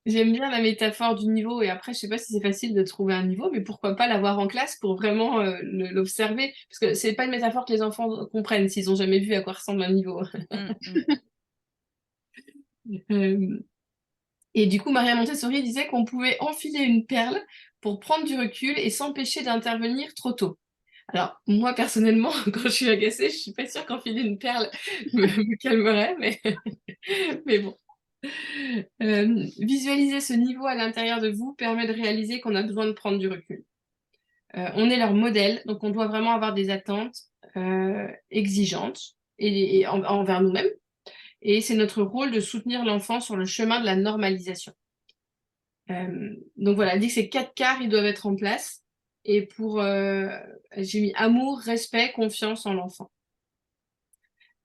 J'aime bien la métaphore du niveau, et après, je sais pas si c'est facile de trouver un niveau, mais pourquoi pas l'avoir en classe pour vraiment l'observer, parce que c'est pas une métaphore que les enfants comprennent s'ils ont jamais vu à quoi ressemble un niveau. Euh, et du coup, Maria Montessori disait qu'on pouvait enfiler une perle pour prendre du recul et s'empêcher d'intervenir trop tôt. Alors, moi, personnellement, quand je suis agacée, je suis pas sûre qu'enfiler une perle me calmerait, mais bon. Visualiser ce niveau à l'intérieur de vous permet de réaliser qu'on a besoin de prendre du recul. On est leur modèle, donc on doit vraiment avoir des attentes exigeantes envers nous-mêmes. Et c'est notre rôle de soutenir l'enfant sur le chemin de la normalisation. Donc voilà, elle dit que ces 4 quarts, ils doivent être en place. Et j'ai mis amour, respect, confiance en l'enfant.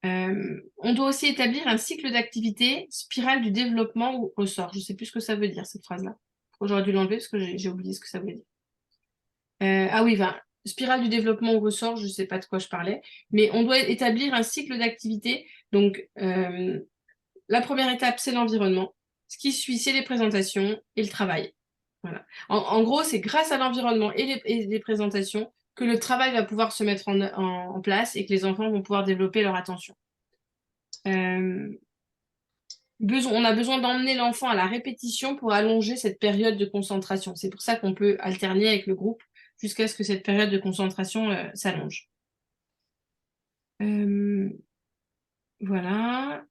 On doit aussi établir un cycle d'activité, spirale du développement ou ressort. Je ne sais plus ce que ça veut dire, cette phrase-là. J'aurais dû l'enlever parce que j'ai oublié ce que ça veut dire. Ah oui, spirale du développement ou ressort, je ne sais pas de quoi je parlais. Mais on doit établir un cycle d'activité. Donc, la première étape, c'est l'environnement. Ce qui suit, c'est les présentations et le travail. Voilà. En gros, c'est grâce à l'environnement et les présentations que le travail va pouvoir se mettre en place et que les enfants vont pouvoir développer leur attention. On a besoin d'emmener l'enfant à la répétition pour allonger cette période de concentration. C'est pour ça qu'on peut alterner avec le groupe jusqu'à ce que cette période de concentration s'allonge. Voilà.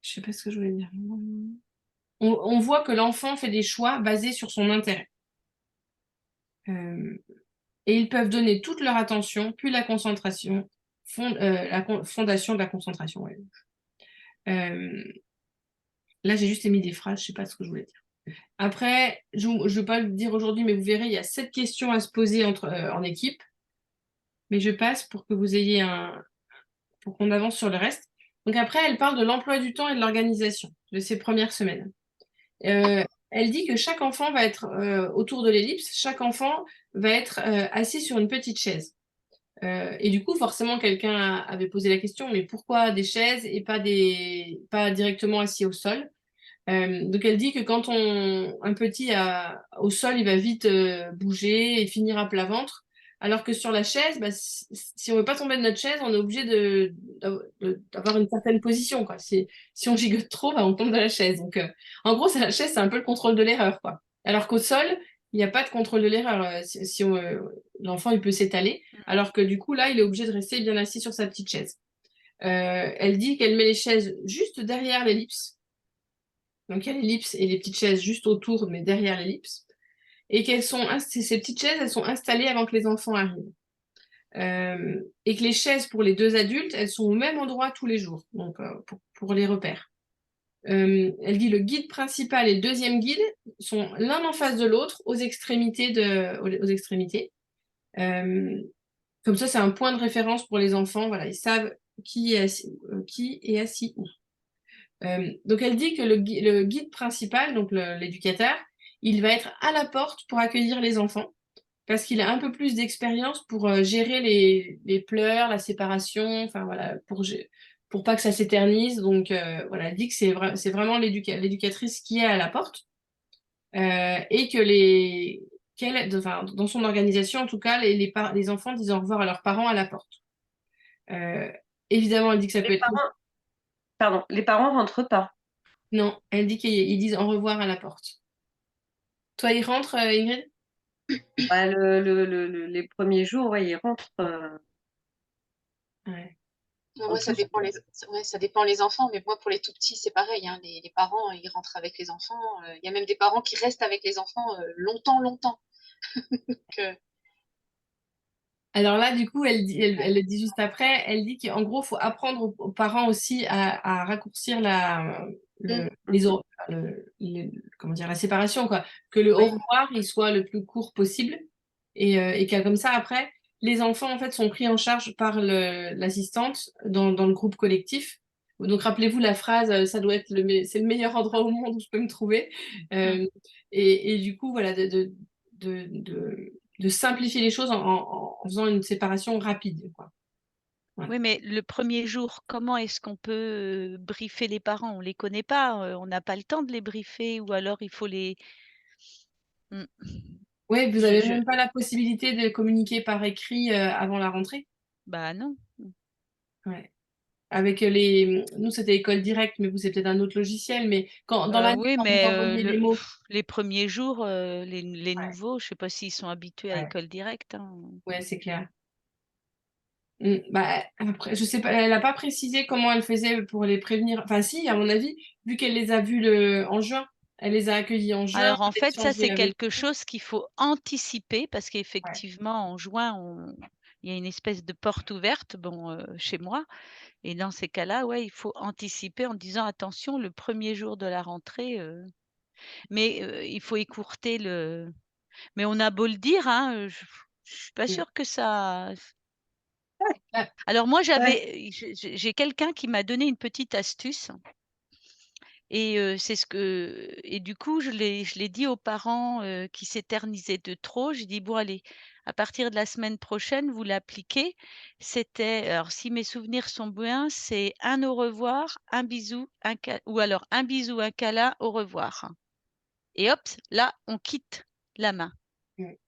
Je sais pas ce que je voulais dire. On voit que l'enfant fait des choix basés sur son intérêt. Et ils peuvent donner toute leur attention, puis la concentration, fondation de la concentration. Ouais. Là, j'ai juste émis des phrases, je sais pas ce que je voulais dire. Après, je ne vais pas le dire aujourd'hui, mais vous verrez, il y a 7 questions à se poser en équipe. Mais je passe pour que vous ayez pour qu'on avance sur le reste. Donc après, elle parle de l'emploi du temps et de l'organisation de ces premières semaines. Elle dit que chaque enfant va être autour de l'ellipse, chaque enfant va être assis sur une petite chaise. Et du coup, forcément, quelqu'un avait posé la question, mais pourquoi des chaises et pas directement assis au sol? Donc elle dit que quand un petit au sol, il va vite bouger et finir à plat ventre, alors que sur la chaise, bah, si on veut pas tomber de notre chaise, on est obligé d'avoir une certaine position, quoi. Si on gigote trop, bah, on tombe de la chaise. Donc en gros, la chaise, c'est un peu le contrôle de l'erreur, quoi. Alors qu'au sol, il n'y a pas de contrôle de l'erreur. L'enfant, il peut s'étaler, alors que du coup, là, il est obligé de rester bien assis sur sa petite chaise. Elle dit qu'elle met les chaises juste derrière l'ellipse. Donc, il y a l'ellipse et les petites chaises juste autour, mais derrière l'ellipse. Et ces petites chaises, elles sont installées avant que les enfants arrivent. Et que les chaises pour les 2 adultes, elles sont au même endroit tous les jours, donc pour les repères. Elle dit le guide principal et le deuxième guide sont l'un en face de l'autre aux extrémités. Comme ça, c'est un point de référence pour les enfants. Voilà, ils savent qui est assis où. Donc, elle dit que le guide principal, donc l'éducateur, il va être à la porte pour accueillir les enfants parce qu'il a un peu plus d'expérience pour gérer les pleurs, la séparation, enfin voilà, pour pas que ça s'éternise. Donc, voilà, elle dit que c'est vraiment l'éducatrice qui est à la porte et que enfin, dans son organisation, en tout cas, les enfants disent au revoir à leurs parents à la porte. Euh, Évidemment, elle dit que ça peut Les être... parents, pardon, les parents rentrent pas. Non, elle dit qu'ils disent au revoir à la porte. Toi, ils rentrent, Ingrid? Bah, les premiers jours, ouais, ils rentrent. Ouais. Moi, ça dépend ouais, ça dépend les enfants, mais moi, pour les tout petits, c'est pareil, hein. Les parents, ils rentrent avec les enfants. Il y a même des parents qui restent avec les enfants longtemps, longtemps. Donc, Alors là, du coup, elle le dit juste après, elle dit qu'en gros, il faut apprendre aux parents aussi à raccourcir comment dire, la séparation, quoi. Que le au Oui. revoir, il soit le plus court possible et que comme ça, après, les enfants, en fait, sont pris en charge par l'assistante dans le groupe collectif. Donc, rappelez-vous la phrase, ça doit être c'est le meilleur endroit au monde où je peux me trouver. Mm. Euh, et du coup, voilà, de simplifier les choses en faisant une séparation rapide, quoi. Voilà. Oui, mais le premier jour, comment est-ce qu'on peut briefer les parents? On les connaît pas, on n'a pas le temps de les briefer ou alors il faut les... Mm. Ouais, vous Je, avez je... même pas la possibilité de communiquer par écrit avant la rentrée. Bah non. Ouais. Avec nous c'était École Directe, mais vous c'est peut-être un autre logiciel. Mais dans l'année, Oui, quand vous mais envoyez les mots, les premiers jours, les ouais, nouveaux, je sais pas s'ils sont habitués à ouais, École Directe, hein. ouais, c'est clair. Bah, après, je sais pas, elle a pas précisé comment elle faisait pour les prévenir. Enfin, si, à mon avis, vu qu'elle les a vus en juin, elle les a accueillis en juin, Alors en fait, ça échangé c'est avec quelque eux. chose qu'il faut anticiper parce Ouais. qu'effectivement en juin, il y a une espèce de porte ouverte, chez moi. Et dans ces cas-là, ouais, il faut anticiper en disant attention, le premier jour de la rentrée, mais il faut écourter le. Mais on a beau le dire, hein, je suis pas Mm. sûre que ça. Ah, Alors moi, Ouais. j'ai quelqu'un qui m'a donné une petite astuce. Et c'est ce que et du coup, je l'ai dit aux parents, qui s'éternisaient de trop. J'ai dit: «Bon allez, à partir de la semaine prochaine, vous l'appliquez». C'était alors si mes souvenirs sont bien, c'est un au revoir, un bisou, ou alors un bisou, un câlin, au revoir et hop, là, on quitte la main. mm. Ouais,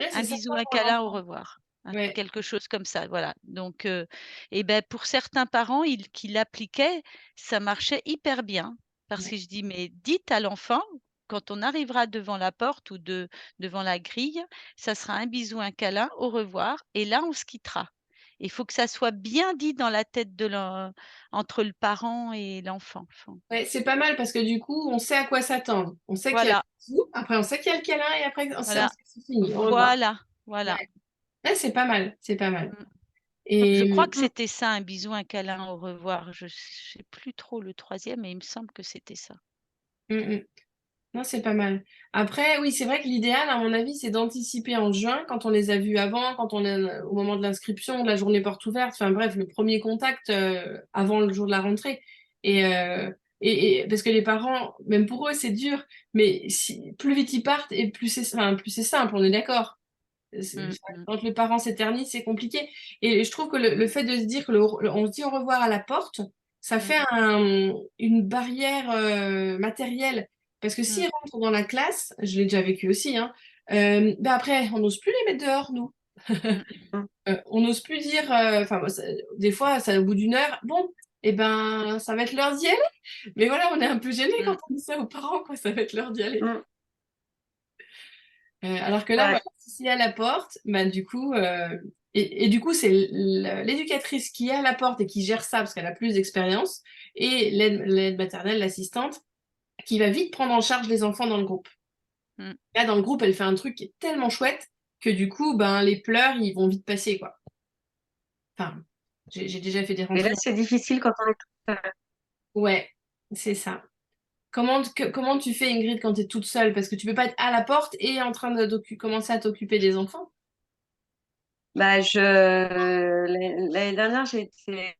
c'est Un sympa bisou, un pour câlin, au l'enfant. revoir. Ouais. Quelque chose comme ça, voilà. Donc et ben, pour certains parents, ils qui l'appliquaient, ça marchait hyper bien. Parce Ouais. que je dis: «Mais dites à l'enfant, quand on arrivera devant la porte ou devant la grille, ça sera un bisou, un câlin, au revoir et là, on se quittera». Il faut que ça soit bien dit dans la tête entre le parent et l'enfant. Enfin, Ouais, c'est pas mal parce que du coup, on sait à quoi s'attendre. On sait qu'il y a le voilà, bisou, après on sait qu'il y a le câlin et après on voilà, sait que c'est fini. Au revoir. voilà, voilà. Ouais. Ouais, c'est pas mal, c'est pas mal. Mmh. Je Et crois que c'était ça, un bisou, un câlin, au revoir. Je sais plus trop le troisième, mais il me semble que c'était ça. mm, mm. Non, c'est pas mal. Après, oui, c'est vrai que l'idéal, à mon avis, c'est d'anticiper en juin, quand on les a vus avant, quand on est au moment de l'inscription, de la journée porte ouverte, enfin bref, le premier contact avant le jour de la rentrée. Et, euh, parce que les parents, même pour eux, c'est dur, mais plus vite ils partent et plus c'est simple, on est d'accord. Mmh, mmh, Quand le parent s'éternise, c'est compliqué. Et je trouve que le fait de se dire que on se dit au revoir à la porte, ça mmh, fait une barrière matérielle. Parce que mmh, s'ils rentrent dans la classe, je l'ai déjà vécu aussi, hein, ben après, on n'ose plus les mettre dehors, nous. mmh. Mm. On n'ose plus dire, enfin, moi, des fois, ça, au bout d'une heure, bon, et ben, ça va être l'heure d'y aller. Mais voilà, on est un peu gêné quand Mmh. on dit ça aux parents, quoi, ça va être l'heure d'y aller. Mm. Alors que là, Ouais. voilà, si c'est à la porte, bah, du coup, et du coup, c'est l'éducatrice qui est à la porte et qui gère ça parce qu'elle a plus d'expérience, et l'aide maternelle, l'assistante, qui va vite prendre en charge les enfants dans le groupe. Mmh. Là, dans le groupe, elle fait un truc qui est tellement chouette que du coup, ben, les pleurs, ils vont vite passer, quoi. Enfin, j'ai déjà fait des Mais là, rentrées. c'est difficile quand on est tout seul. Ouais. c'est ça. Comment tu fais, Ingrid, quand tu es toute seule? Parce que tu peux pas être à la porte et en train de commencer à t'occuper des enfants. Bah, l'année dernière, j'ai été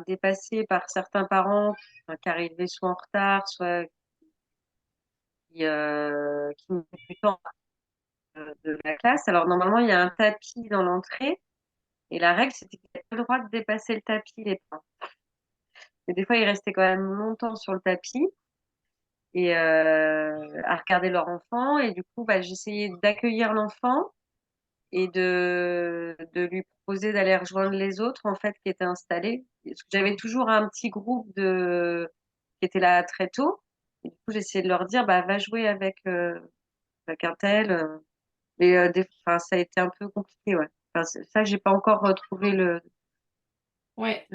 dépassée par certains parents qui arrivaient soit en retard, soit qui mettaient du temps de la classe. Alors, normalement, il y a un tapis dans l'entrée et la règle, c'était qu'ils n'avaient pas le droit de dépasser le tapis, les parents. Mais des fois, ils restaient quand même longtemps sur le tapis et à regarder leur enfant. Et du coup, bah, j'essayais d'accueillir l'enfant et de lui proposer d'aller rejoindre les autres en fait qui étaient installés. Parce que j'avais toujours un petit groupe qui était là très tôt. Et du coup, j'essayais de leur dire bah va jouer avec un tel. Mais enfin, ça a été un peu compliqué, ouais. Enfin, ça, j'ai pas encore retrouvé Ouais,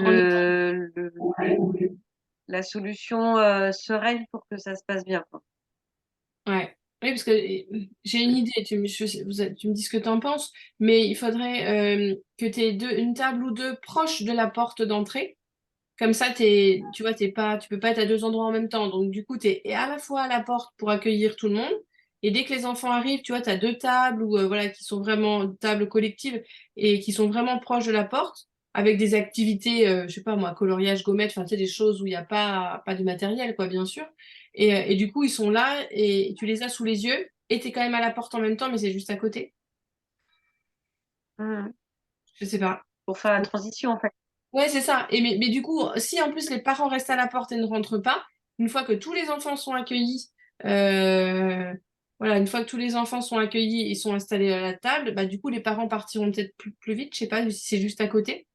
la solution sereine pour que ça se passe bien, quoi. ouais. Oui, parce que j'ai une idée, tu me dis ce que tu en penses, mais il faudrait que tu aies une table ou deux proches de la porte d'entrée. Comme ça, tu vois, tu peux pas être à deux endroits en même temps. Donc, du coup, tu es à la fois à la porte pour accueillir tout le monde. Et dès que les enfants arrivent, tu vois, tu as deux tables ou voilà, qui sont vraiment tables collectives et qui sont vraiment proches de la porte avec des activités, je sais pas moi, coloriage, gommette, enfin, tu sais, des choses où il n'y a pas de matériel, quoi, bien sûr. Et du coup, ils sont là et tu les as sous les yeux et tu es quand même à la porte en même temps, mais c'est juste à côté. Mhm. Je sais pas. Pour faire la transition, en fait. Ouais, c'est ça. Mais du coup, si en plus les parents restent à la porte et ne rentrent pas, une fois que tous les enfants sont accueillis, euh, voilà, une fois que tous les enfants sont accueillis et sont installés à la table, bah du coup les parents partiront peut-être plus vite. Je sais pas si c'est juste à côté.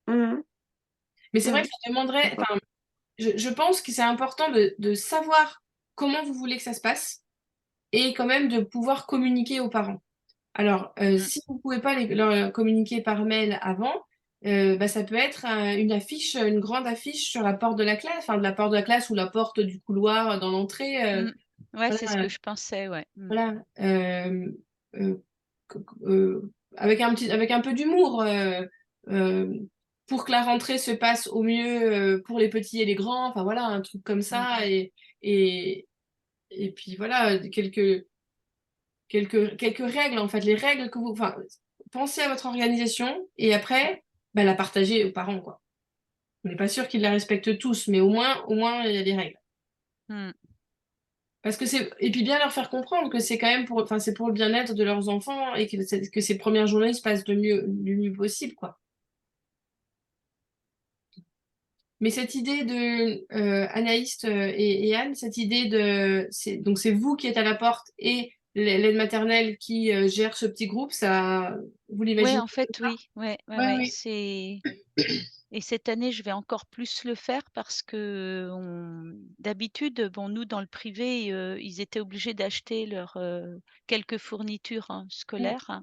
Mhm. Mais c'est vrai que Mhm. ça demanderait. Enfin, je pense que c'est important de savoir comment vous voulez que ça se passe et quand même de pouvoir communiquer aux parents. Alors, Mm. si vous ne pouvez pas leur communiquer par mail avant, bah, ça peut être une affiche, une grande affiche sur la porte de la classe, enfin de la porte de la classe ou la porte du couloir dans l'entrée. Mm. Ouais, c'est ce Voilà, que je pensais, ouais. Mm. voilà, euh, avec un peu d'humour, euh, pour que la rentrée se passe au mieux pour les petits et les grands. Enfin voilà, un truc comme Mm. ça et et puis voilà quelques règles, en fait, les règles que vous, enfin, pensez à votre organisation et après, bah, la partagez aux parents, quoi. On n'est pas sûr qu'ils la respectent tous, mais au moins, il y a des règles. Mm. Parce que et puis bien leur faire comprendre que c'est quand même enfin, c'est pour le bien-être de leurs enfants et que ces premières journées se passent du mieux possible, quoi. Mais cette idée de Anaïs et Anne, cette idée donc c'est vous qui êtes à la porte et l'aide maternelle qui gère ce petit groupe, ça, vous Ouais, l'imaginez en comme fait, ça? oui. Ouais, ouais, Ouais, ouais. oui. Et cette année, je vais encore plus le faire parce que d'habitude, bon, nous, dans le privé, ils étaient obligés d'acheter quelques fournitures Mm. scolaires.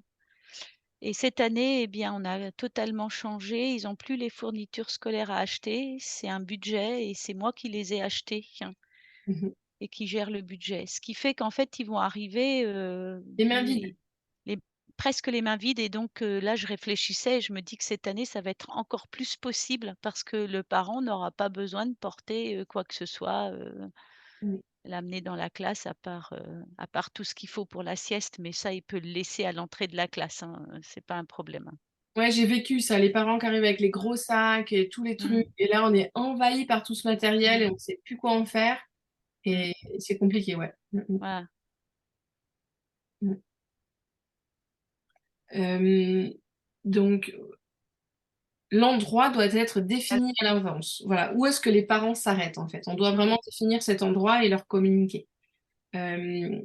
Et cette année, eh bien, on a totalement changé. Ils n'ont plus les fournitures scolaires à acheter. C'est un budget et c'est moi qui les ai achetées Mhm. et qui gère le budget. Ce qui fait qu'en fait, ils vont arriver Les mains vides. les- presque les mains vides. Et donc là, je réfléchissais et je me dis que cette année, ça va être encore plus possible parce que le parent n'aura pas besoin de porter quoi que ce soit, Mm. l'amener dans la classe à part tout ce qu'il faut pour la sieste. Mais ça, il peut le laisser à l'entrée de la classe, hein, c'est pas un problème, hein. Ouais, j'ai vécu ça, les parents qui arrivent avec les gros sacs et tous les Mm, trucs, et là on est envahi par tout ce matériel et mm, on sait plus quoi en faire, mm. et c'est compliqué, ouais. Voilà. Mm. Euh, donc l'endroit doit être défini à l'avance. Voilà, où est-ce que les parents s'arrêtent en fait? On doit Mm, vraiment définir cet endroit et leur communiquer. Euh,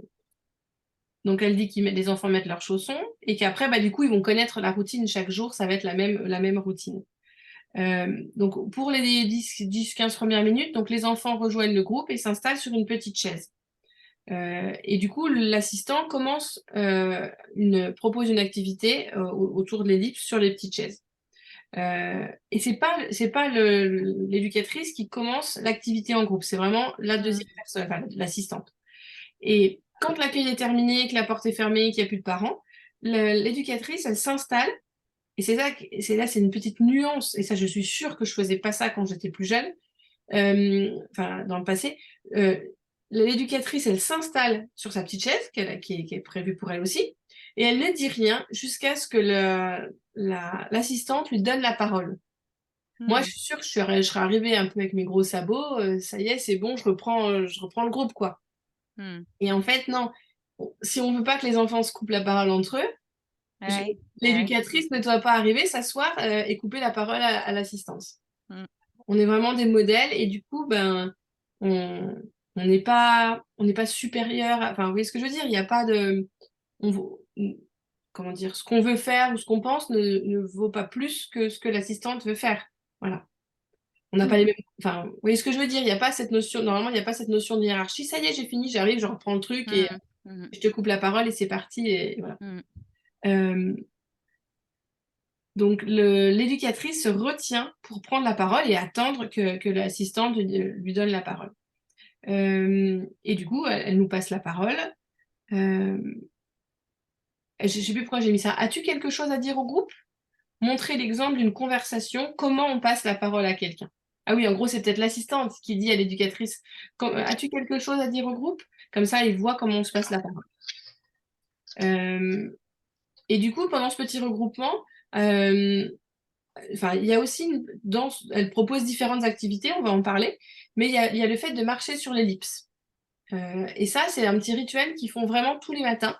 donc elle dit les enfants mettent leurs chaussons et qu'après, bah, du coup, ils vont connaître la routine chaque jour, ça va être la même routine. Donc pour les 10-15 premières minutes, donc les enfants rejoignent le groupe et s'installent sur une petite chaise. Et du coup, l'assistant propose une activité autour de l'ellipse sur les petites chaises. Et c'est pas l'éducatrice qui commence l'activité en groupe, c'est vraiment la mm, deuxième personne, enfin, l'assistante. Et quand l'accueil est terminé, que la porte est fermée, qu'il n'y a plus de parents, l'éducatrice, elle s'installe Et c'est ça, c'est une petite nuance. Et ça, je suis sûre que je faisais pas ça quand j'étais plus jeune, enfin, dans le passé. Euh, L'éducatrice, elle s'installe sur sa petite chaise, qui est prévue pour elle aussi, et elle ne dit rien jusqu'à ce que l'assistante lui donne la parole. Moi, je suis sûre que je serais arrivée un peu avec mes gros sabots, ça y est, c'est bon, je reprends le groupe, quoi. Et en fait, non. Si on veut pas que les enfants se coupent la parole entre eux, Ouais, l'éducatrice ne doit pas arriver, s'asseoir et couper la parole à l'assistance. Mm. On est vraiment des modèles et du coup, ben, on n'est pas supérieur. Enfin, vous voyez ce que je veux dire? Il n'y a pas de, comment dire, ce qu'on veut faire ou ce qu'on pense ne vaut pas plus que ce que l'assistante veut faire. Voilà. On n'a pas les mêmes. Enfin, vous voyez ce que je veux dire? Il n'y a pas cette notion. Normalement, il n'y a pas cette notion de hiérarchie. Ça y est, j'ai fini, j'arrive, je reprends le truc et je te coupe la parole et c'est parti et voilà. Euh, Donc, l'éducatrice se retient pour prendre la parole et attendre que l'assistante lui donne la parole. Et du coup, elle nous passe la parole. Euh, je ne sais plus pourquoi j'ai mis ça. As-tu quelque chose à dire au groupe? Montrer l'exemple d'une conversation, comment on passe la parole à quelqu'un. Ah oui, en gros, c'est peut-être l'assistante qui dit à l'éducatrice, as-tu quelque chose à dire au groupe? Comme ça, ils voient comment on se passe la parole. Et du coup, pendant ce petit regroupement, enfin, il y a aussi elle propose différentes activités, on va en parler, mais il y a le fait de marcher sur l'ellipse. Et ça, c'est un petit rituel qu'ils font vraiment tous les matins,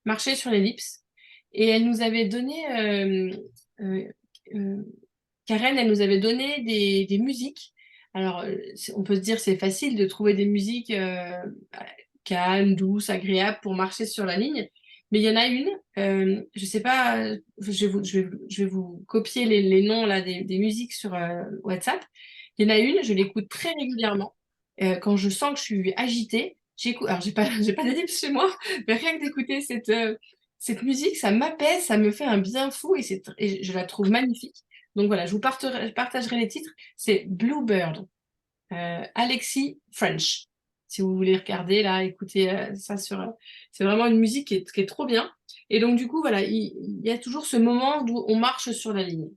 marcher sur l'ellipse. Et elle nous avait donné, euh, euh, Karen, elle nous avait donné des musiques. Alors, on peut se dire c'est facile de trouver des musiques calmes, douces, agréables pour marcher sur la ligne. Mais il y en a une, je sais pas, je vais vous copier les noms là, des musiques sur WhatsApp. Il y en a une, je l'écoute très régulièrement. Quand je sens que je suis agitée, j'écoute. Alors, j'ai pas d'ellipse chez moi, mais rien que d'écouter cette musique, ça m'apaise, ça me fait un bien fou et je la trouve magnifique. Donc voilà, je vous partagerai les titres. C'est Bluebird, Alexis French. Si vous voulez regarder, là, écoutez ça c'est vraiment une musique qui est trop bien. Et donc, du coup, voilà, il y a toujours ce moment où on marche sur la ligne.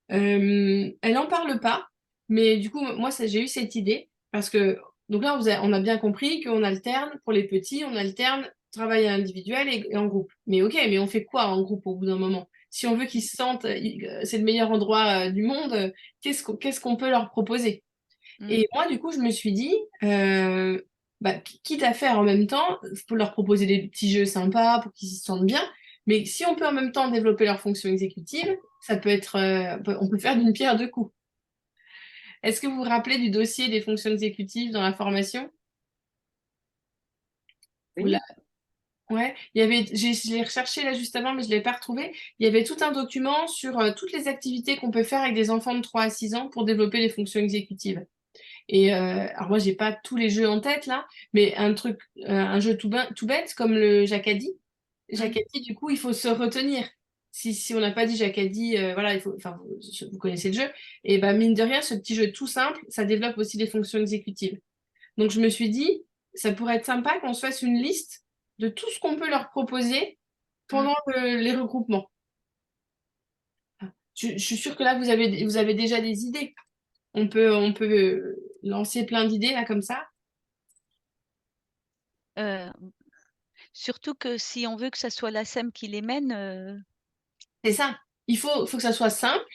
Elle n'en parle pas, mais du coup, moi, j'ai eu cette idée parce que, donc là, on a bien compris qu'on alterne, pour les petits, on alterne travail individuel et en groupe. Mais ok, mais on fait quoi en groupe au bout d'un moment? Si on veut qu'ils se sentent, c'est le meilleur endroit du monde, qu'est-ce qu'on peut leur proposer? Et moi, du coup, je me suis dit, quitte à faire en même temps, pour leur proposer des petits jeux sympas pour qu'ils s'y sentent bien, mais si on peut en même temps développer leur fonction exécutive, ça peut être, on peut faire d'une pierre deux coups. Est-ce que vous vous rappelez du dossier des fonctions exécutives dans la formation? Oui. Ouais, je l'ai recherché là juste avant, mais je ne l'ai pas retrouvé. Il y avait tout un document sur toutes les activités qu'on peut faire avec des enfants de 3 à 6 ans pour développer les fonctions exécutives. Et alors moi, j'ai pas tous les jeux en tête là, mais un jeu tout bête comme le Jacadie. Jacadie, du coup, il faut se retenir. Si on n'a pas dit Jacadie, voilà, enfin, vous connaissez le jeu. Et ben mine de rien, ce petit jeu tout simple, ça développe aussi des fonctions exécutives. Donc je me suis dit, ça pourrait être sympa qu'on se fasse une liste de tout ce qu'on peut leur proposer pendant les regroupements. Je suis sûre que là, vous avez déjà des idées. On peut lancer plein d'idées là comme ça. Surtout que si on veut que ça soit la SEM qui les mène, C'est ça. Il faut que ça soit simple.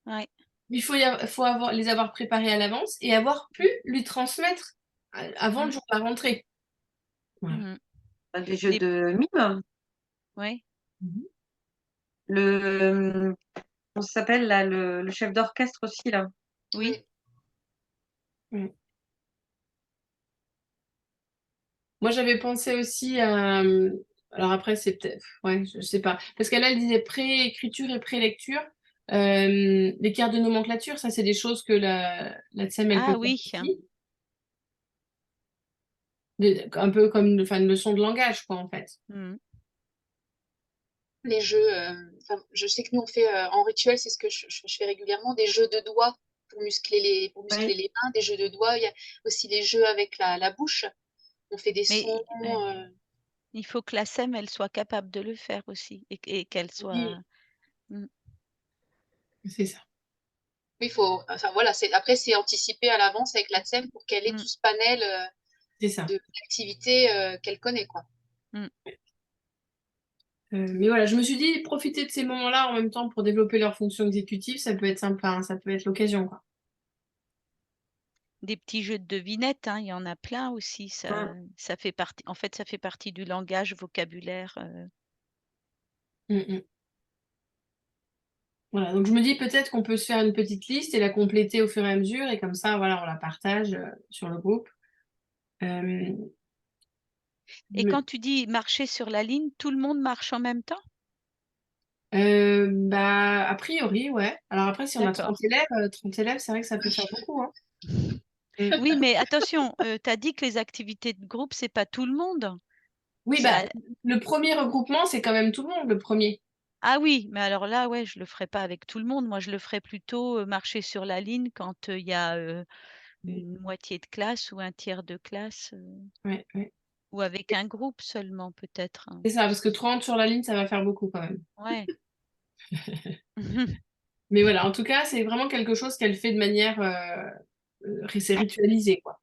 ouais. Il faut les avoir préparés à l'avance et avoir pu lui transmettre avant le jour de la rentrée. Voilà. Des jeux Les- de mime. Ouais. On s'appelle là, le chef d'orchestre aussi, là. Oui. Mm. Moi, j'avais pensé aussi à. Alors après, c'est peut-être. Ouais, je sais pas. Parce qu'elle, elle disait pré-écriture et pré-lecture. Les cartes de nomenclature, ça, c'est des choses que la TSEM, elle peut Ah faire oui. aussi. Un peu comme enfin, une leçon de langage, quoi, en fait. Les jeux, je sais que nous on fait en rituel, c'est ce que je fais régulièrement, des jeux de doigts pour muscler Ouais. les mains, des jeux de doigts. Il y a aussi des jeux avec la bouche. On fait des Mais sons. Il faut que la SEM, elle soit capable de le faire aussi et qu'elle soit. Oui, Mm, c'est ça. Oui, il faut, enfin voilà, après, c'est anticipé à l'avance avec la SEM pour qu'elle ait mm, tout ce panel C'est ça. d'activités qu'elle connaît, quoi. mm. Mais voilà, je me suis dit, profiter de ces moments-là en même temps pour développer leurs fonctions exécutives, ça peut être sympa, hein, ça peut être l'occasion, quoi. Des petits jeux de devinettes, hein, il y en a plein aussi. Ça fait partie. En fait, ça fait partie du langage, vocabulaire. Mm, mm. Voilà, donc je me dis peut-être qu'on peut se faire une petite liste et la compléter au fur et à mesure, et comme ça, voilà, on la partage sur le groupe. Euh, Et me- quand tu dis marcher sur la ligne, tout le monde marche en même temps? Bah, a priori, ouais. Alors après, si on a D'accord. 30 élèves, c'est vrai que ça peut faire beaucoup, hein. Mm. Oui, mais attention, tu as dit que les activités de groupe, c'est pas tout le monde. Oui, bah, Ça... le premier regroupement, c'est quand même tout le monde, le premier. Ah oui, mais alors là, ouais, je le ferai pas avec tout le monde. Moi, je le ferai plutôt marcher sur la ligne quand il y a une moitié de classe ou un tiers de classe Ouais, ouais. ou avec un groupe seulement peut-être, hein. C'est ça, parce que 30 sur la ligne, ça va faire beaucoup quand même. Ouais. Mais voilà, en tout cas, c'est vraiment quelque chose qu'elle fait de manière... c'est ritualisé, quoi.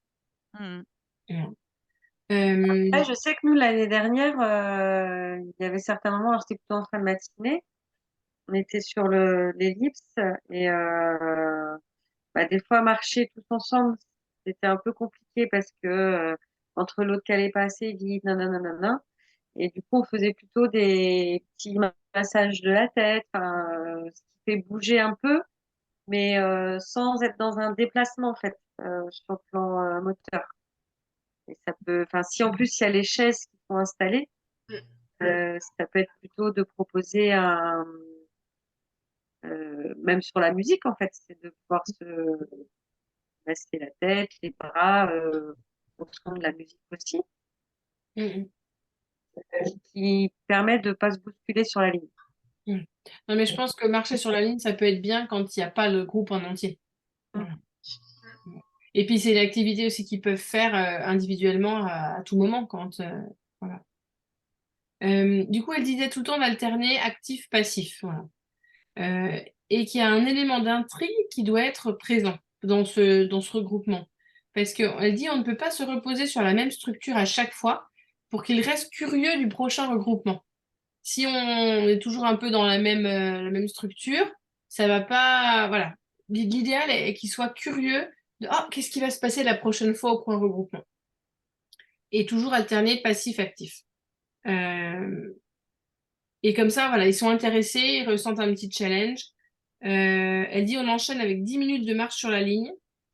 Mm. Voilà. Euh, Ouais, je sais que nous, l'année dernière, il y avait certains moments, alors c'était plutôt en fin de matinée, on était sur l'ellipse et bah, des fois marcher tous ensemble, c'était un peu compliqué parce que entre l'autre qui allait pas assez vite, nanana, nanana, et du coup on faisait plutôt des petits massages de la tête, enfin, ce qui fait bouger un peu, mais sans être dans un déplacement en fait sur le plan moteur. Et ça peut, enfin, si en plus il y a les chaises qui sont installées, ça peut être plutôt de proposer même sur la musique en fait, c'est de pouvoir se masser la tête, les bras, au son de la musique aussi, mm, qui permet de pas se bousculer sur la ligne. mm. Non, mais je pense que marcher sur la ligne, ça peut être bien quand il n'y a pas le groupe en entier. Mm. Voilà. Et puis, c'est une activité aussi qu'ils peuvent faire individuellement à tout moment. Voilà. Du coup, elle disait tout le temps d'alterner actif-passif. Voilà. Et qu'il y a un élément d'intrigue qui doit être présent dans ce regroupement. Parce qu'elle dit on ne peut pas se reposer sur la même structure à chaque fois pour qu'il reste curieux du prochain regroupement. Si on est toujours un peu dans la même structure, ça va pas. Voilà. L'idéal est qu'il soit curieux de oh, qu'est-ce qui va se passer la prochaine fois au point regroupement. Et toujours alterner passif-actif. Euh, et comme ça, voilà, ils sont intéressés, ils ressentent un petit challenge. Elle dit on enchaîne avec 10 minutes de marche sur la ligne.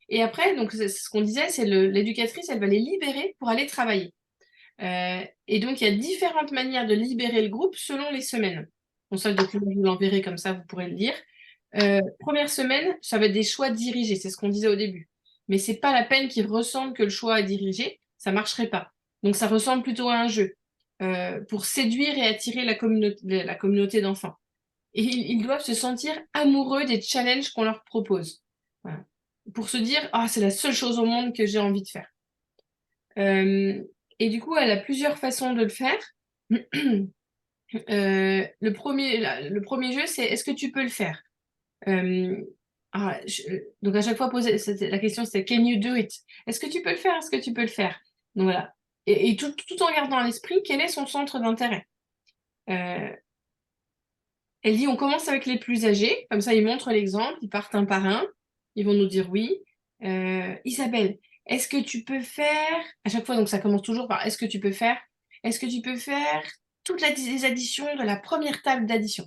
Et après, donc c'est ce qu'on disait, c'est l'éducatrice, elle va les libérer pour aller travailler. Et donc, il y a différentes manières de libérer le groupe selon les semaines. Bon, ça, le document, je vous l'enverrai comme ça, vous pourrez le lire. Première semaine, ça va être des choix dirigés, c'est ce qu'on disait au début. Mais c'est pas la peine qu'ils ressentent que le choix est dirigé, ça marcherait pas. Donc, ça ressemble plutôt à un jeu pour séduire et attirer la communauté d'enfants. Et ils doivent se sentir amoureux des challenges qu'on leur propose. Voilà. Pour se dire, ah, c'est la seule chose au monde que j'ai envie de faire. Euh, et du coup, elle a plusieurs façons de le faire. Le premier jeu, c'est est-ce que tu peux le faire? Euh, donc à chaque fois, la question, c'était Can you do it? Est-ce que tu peux le faire? Est-ce que tu peux le faire? Donc voilà. Et tout en gardant à l'esprit quel est son centre d'intérêt. Euh, Elle dit on commence avec les plus âgés, comme ça ils montrent l'exemple, ils partent un par un, ils vont nous dire oui. Isabelle, est-ce que tu peux faire, à chaque fois donc ça commence toujours par est-ce que tu peux faire toutes les additions de la première table d'addition,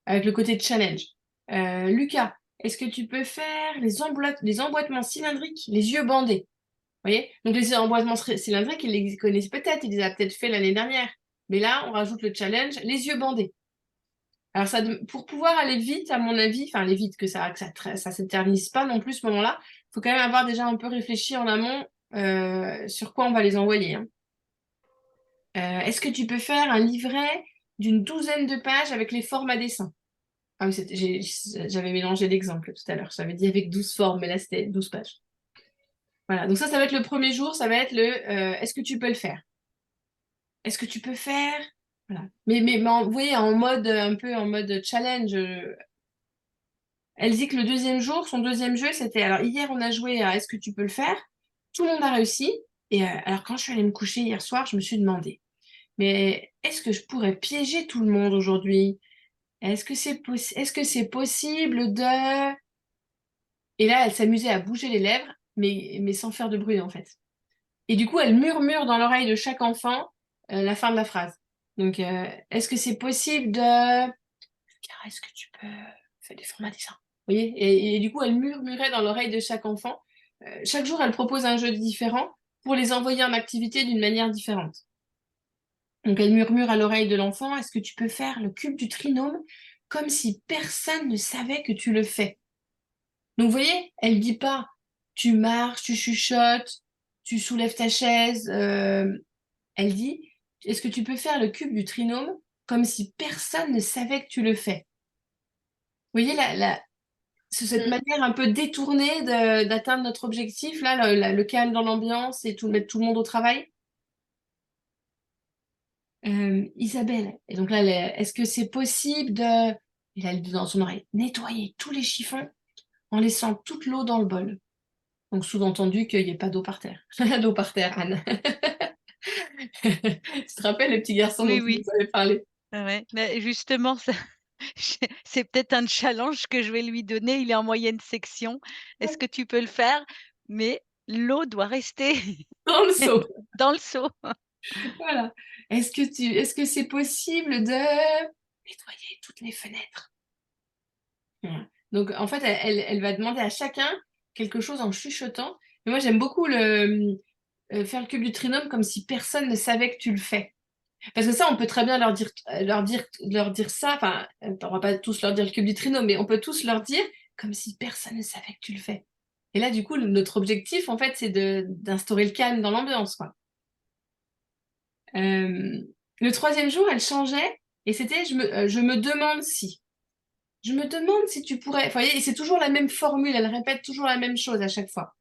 avec le côté challenge. Lucas, est-ce que tu peux faire les emboîtements cylindriques, les yeux bandés? Vous voyez? Donc les emboîtements cylindriques, ils les connaissent peut-être, ils les ont peut-être fait l'année dernière. Mais là, on rajoute le challenge, les yeux bandés. Alors, pour pouvoir aller vite, à mon avis, enfin aller vite, que ça s'éternise pas non plus ce moment-là, il faut quand même avoir déjà un peu réfléchi en amont sur quoi on va les envoyer, hein. Est-ce que tu peux faire un livret d'une douzaine de pages avec les formes à dessin? Ah oui, j'avais mélangé l'exemple tout à l'heure. J'avais dit avec 12 formes, mais là, c'était 12 pages. Voilà, donc ça va être le premier jour, ça va être est-ce que tu peux le faire? est-ce que tu peux faire? Voilà. Vous voyez, un peu en mode challenge. Elle dit que le deuxième jour, son deuxième jeu, c'était, alors hier, on a joué à est-ce que tu peux le faire? Tout le monde a réussi. Et alors, quand je suis allée me coucher hier soir, je me suis demandé, mais est-ce que je pourrais piéger tout le monde aujourd'hui? Est-ce que c'est possible de... Et là, elle s'amusait à bouger les lèvres, mais sans faire de bruit, en fait. Et du coup, elle murmure dans l'oreille de chaque enfant la fin de la phrase. Donc, est-ce que c'est possible de... Car est-ce que tu peux faire des formats dessins? Vous voyez? Et du coup, elle murmurait dans l'oreille de chaque enfant. Chaque jour, elle propose un jeu différent pour les envoyer en activité d'une manière différente. Donc, elle murmure à l'oreille de l'enfant, est-ce que tu peux faire le cube du trinôme comme si personne ne savait que tu le fais? Donc, vous voyez, elle dit pas, tu marches, tu chuchotes, tu soulèves ta chaise. Elle dit, est-ce que tu peux faire le cube du trinôme comme si personne ne savait que tu le fais? Vous voyez, cette manière un peu détournée d'atteindre notre objectif, là, le calme dans l'ambiance et mettre tout le monde au travail. Isabelle, et donc là, est-ce que c'est possible de, et là, elle dit dans son oreille, nettoyer tous les chiffons en laissant toute l'eau dans le bol? Donc, sous-entendu qu'il n'y ait pas d'eau par terre. D'eau par terre, Anne. Tu te rappelles le petit garçon dont Oui, tu oui. nous avais parlé? Ouais. Mais justement, c'est peut-être un challenge que je vais lui donner. Il est en moyenne section. Est-ce que tu peux le faire? Mais l'eau doit rester Dans le seau. dans le seau. Voilà. Est-ce que c'est possible de nettoyer toutes les fenêtres? Voilà. Donc, en fait, elle va demander à chacun quelque chose en chuchotant. Mais moi, j'aime beaucoup faire le cube du trinôme comme si personne ne savait que tu le fais. Parce que ça, on peut très bien leur dire ça. Enfin, on va pas tous leur dire le cube du trinôme, mais on peut tous leur dire comme si personne ne savait que tu le fais. Et là, du coup, notre objectif, en fait, c'est d'instaurer le calme dans l'ambiance, quoi. Euh, le troisième jour, elle changeait et c'était je me demande si. Je me demande si tu pourrais. Enfin, vous voyez, et c'est toujours la même formule, elle répète toujours la même chose à chaque fois.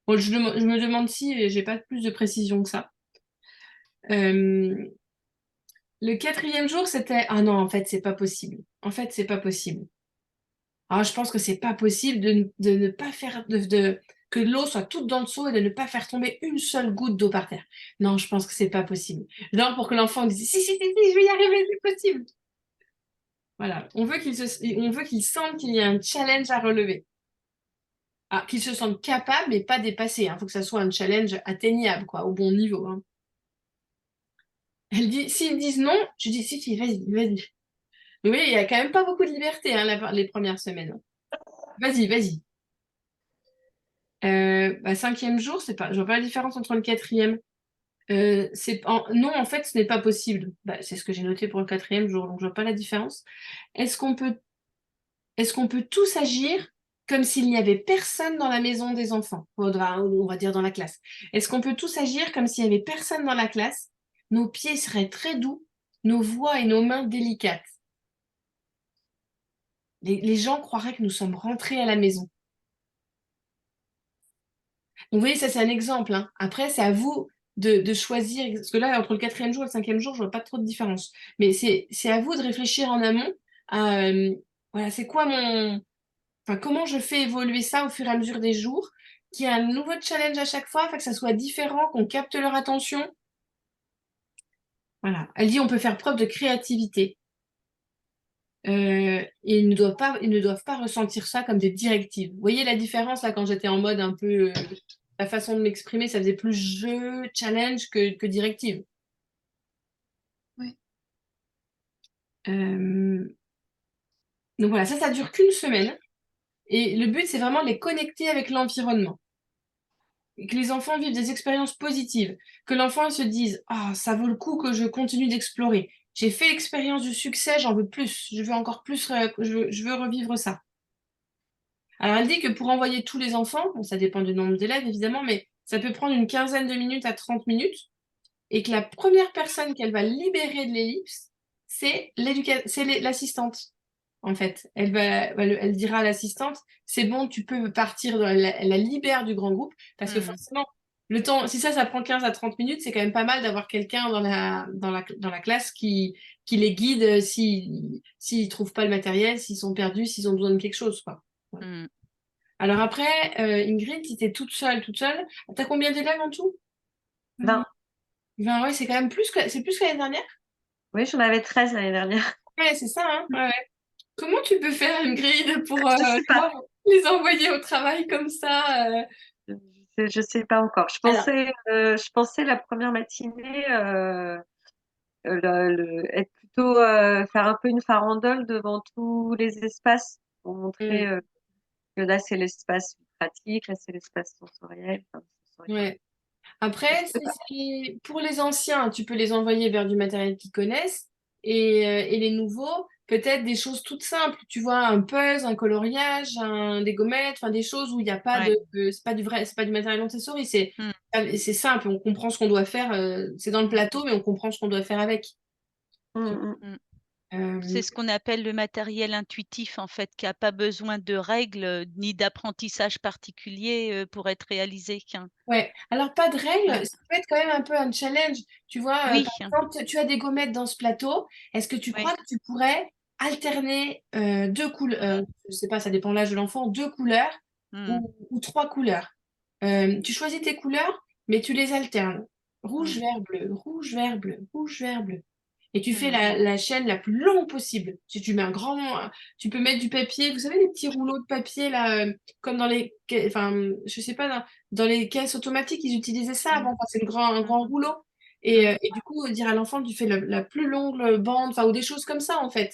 Bon, je me demande si, et j'ai pas plus de précision que ça. Euh, le quatrième jour, c'était ah non, en fait, c'est pas possible. En fait, c'est pas possible. Alors, je pense que c'est pas possible de ne pas faire que l'eau soit toute dans le seau et de ne pas faire tomber une seule goutte d'eau par terre. Non, je pense que c'est pas possible. Genre pour que l'enfant dise si, je vais y arriver, c'est possible. Voilà, on veut qu'il sente qu'il y a un challenge à relever. Ah, qu'il se sente capable mais pas dépassé. Il faut que ça soit un challenge atteignable, quoi, au bon niveau. Hein. Elle dit, s'ils disent non, je dis si, vas-y, vas-y. Mais oui, il y a quand même pas beaucoup de liberté hein, les premières semaines. Vas-y, vas-y. Cinquième jour, c'est pas, je vois pas la différence entre le quatrième. Non, en fait, ce n'est pas possible. Bah, c'est ce que j'ai noté pour le quatrième jour, donc je vois pas la différence. Est-ce qu'on peut, est-ce qu'on peut tous agir comme s'il n'y avait personne dans la maison des enfants? On va dire dans la classe. Est-ce qu'on peut tous agir comme s'il n'y avait personne dans la classe? Nos pieds seraient très doux, nos voix et nos mains délicates. Les gens croiraient que nous sommes rentrés à la maison. Donc, vous voyez, ça, c'est un exemple. Hein. Après, c'est à vous de choisir. Parce que là, entre le quatrième jour et le cinquième jour, je vois pas trop de différence. Mais c'est à vous de réfléchir en amont à, voilà, c'est quoi enfin, comment je fais évoluer ça au fur et à mesure des jours, qu'il y ait un nouveau challenge à chaque fois, afin que ça soit différent, qu'on capte leur attention. Voilà. Elle dit on peut faire preuve de créativité. Et ils ne doivent pas ressentir ça comme des directives. Vous voyez la différence là quand j'étais en mode un peu la façon de m'exprimer, ça faisait plus jeu, challenge que directive. Oui. Donc voilà, ça dure qu'une semaine. Et le but, c'est vraiment de les connecter avec l'environnement. Et que les enfants vivent des expériences positives. Que l'enfant se dise, ah, ça vaut le coup que je continue d'explorer. J'ai fait l'expérience du succès, j'en veux plus. Je veux encore plus, je veux revivre ça. Alors, elle dit que pour envoyer tous les enfants, bon, ça dépend du nombre d'élèves évidemment, mais ça peut prendre une quinzaine de minutes à 30 minutes, et que la première personne qu'elle va libérer de l'ellipse, c'est l'assistante. En fait, elle dira à l'assistante, c'est bon, tu peux partir, elle la libère du grand groupe, parce que Mhm. forcément, le temps, si ça prend 15 à 30 minutes, c'est quand même pas mal d'avoir quelqu'un dans la classe qui les guide s'ils trouvent pas le matériel, s'ils sont perdus, s'ils ont besoin de quelque chose, quoi. Ouais. Mm. Alors après, Ingrid, si t'es toute seule, t'as combien d'élèves en tout? 20. 20, ouais, c'est quand même c'est plus que l'année dernière. Oui, j'en avais 13 l'année dernière. Ouais, c'est ça, hein. Ouais, ouais. Comment tu peux faire, Ingrid, pour Je sais tu pas. vois, les envoyer au travail comme ça Je sais pas encore. Alors, Je pensais la première matinée être plutôt faire un peu une farandole devant tous les espaces pour montrer hmm, que là c'est l'espace pratique, là c'est l'espace sensoriel. Enfin, sensoriel. ouais. Après, Je sais si pas. c'est pour les anciens, tu peux les envoyer vers du matériel qu'ils connaissent. Et les nouveaux, peut-être des choses toutes simples. Tu vois, un puzzle, un coloriage, des gommettes, enfin des choses où il n'y a pas Ouais. c'est pas du vrai, c'est pas du matériel Montessori, Mm. c'est simple, on comprend ce qu'on doit faire. C'est dans le plateau, mais on comprend ce qu'on doit faire avec. Mm, mm. Mm. Euh, C'est ce qu'on appelle le matériel intuitif, en fait, qui n'a pas besoin de règles ni d'apprentissage particulier pour être réalisé. Ouais, alors pas de Ouais. règles, ça peut être quand même un peu un challenge. Tu vois, Oui, par exemple, tu as des gommettes dans ce plateau. Est-ce que tu oui. crois que tu pourrais alterner deux couleurs, je sais pas, ça dépend de l'âge de l'enfant, deux couleurs Mm, ou trois couleurs. Tu choisis tes couleurs, mais tu les alternes. Rouge, mm, vert, bleu, rouge, vert, bleu, rouge, vert, bleu. Et tu fais mm, la chaîne la plus longue possible. Si tu mets tu peux mettre du papier, vous savez, les petits rouleaux de papier là, comme dans enfin, je sais pas, dans les caisses automatiques, ils utilisaient ça mm, avant. Enfin, c'est un mm, grand rouleau. mm, Et du coup, dire à l'enfant, tu fais la plus longue bande, enfin, ou des choses comme ça, en fait.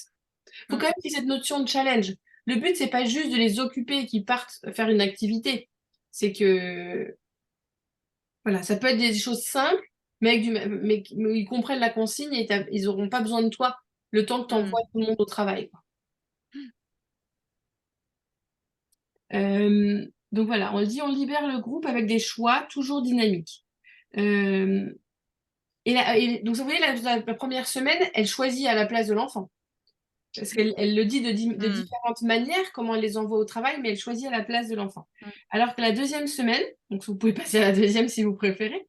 Faut mm, quand même qu'il y ait cette notion de challenge. Le but, c'est pas juste de les occuper et qu'ils partent faire une activité. C'est que, voilà, ça peut être des choses simples, mais ils comprennent la consigne et ils auront pas besoin de toi le temps que tu mm. envoies tout le monde au travail, quoi. Donc voilà, on dit on libère le groupe avec des choix toujours dynamiques. Euh, donc, vous voyez, la première semaine, elle choisit à la place de l'enfant. Parce elle le dit de Mm, différentes manières, comment elle les envoie au travail, mais elle choisit à la place de l'enfant. mm, Alors que la deuxième semaine, donc vous pouvez passer à la deuxième si vous préférez,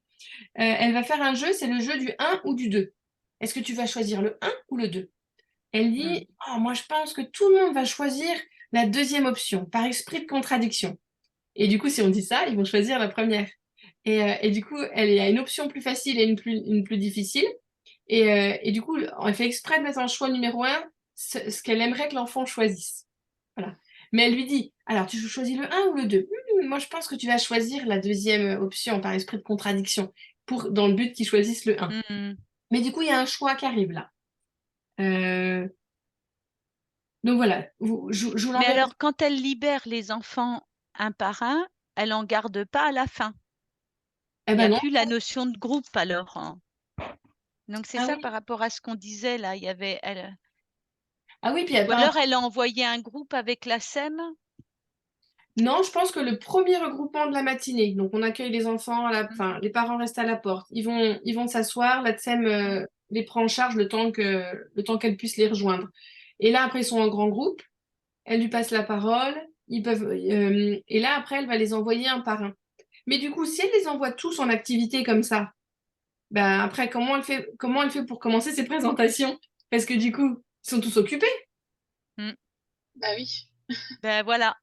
elle va faire un jeu, c'est le jeu du un ou du 2. Est-ce que tu vas choisir le un ou le 2? Elle mm. dit, oh, moi je pense que tout le monde va choisir la deuxième option, par esprit de contradiction. Et du coup, si on dit ça, ils vont choisir la première. Et du coup, elle y a une option plus facile et une plus difficile. Et du coup, elle fait exprès de mettre en choix numéro un ce qu'elle aimerait que l'enfant choisisse. Voilà. Mais elle lui dit, alors tu choisis le un ou le 2? Moi, je pense que tu vas choisir la deuxième option par esprit de contradiction, dans le but qu'ils choisissent le un. Mm. Mais du coup, il y a un choix qui arrive là. Euh, donc voilà, je vous Mais l'enverrai. alors, quand elle libère les enfants un par un, elle en garde pas à la fin. Eh Il n'y ben a non. plus la notion de groupe alors, hein. Donc c'est Ah ça oui. par rapport à ce qu'on disait là. Il y avait elle. Ah oui, puis Ou alors elle a envoyé un groupe avec la SEM. non, je pense que le premier regroupement de la matinée, donc on accueille les enfants, Mm, enfin, les parents restent à la porte. Ils vont s'asseoir, la TSEM mm, les prend en charge le temps qu'elle puisse les rejoindre. Et là, après, ils sont en grand groupe, elle lui passe la parole, et là, après, elle va les envoyer un par un. Mais du coup, si elle les envoie tous en activité comme ça, ben après, comment elle fait pour commencer ses présentations? Parce que du coup, ils sont tous occupés. mm. Bah oui. Ben voilà.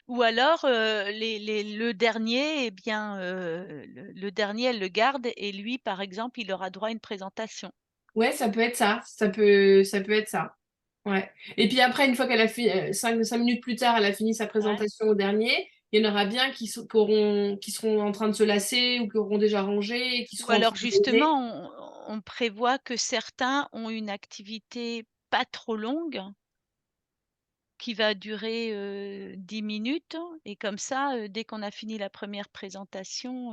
Ou alors le dernier, eh bien le dernier, elle le garde et lui, par exemple, il aura droit à une présentation. Ouais, ça peut être ça. Ça peut être ça. Ouais. Et puis après, une fois qu'elle a fini, cinq minutes plus tard, elle a fini sa Ouais. présentation au dernier, il y en aura bien qui seront en train de se lasser ou qui auront déjà rangé et qui Ou seront en train alors de poser. justement, on prévoit que certains ont une activité pas trop longue qui va durer 10 minutes et comme ça, dès qu'on a fini la première présentation,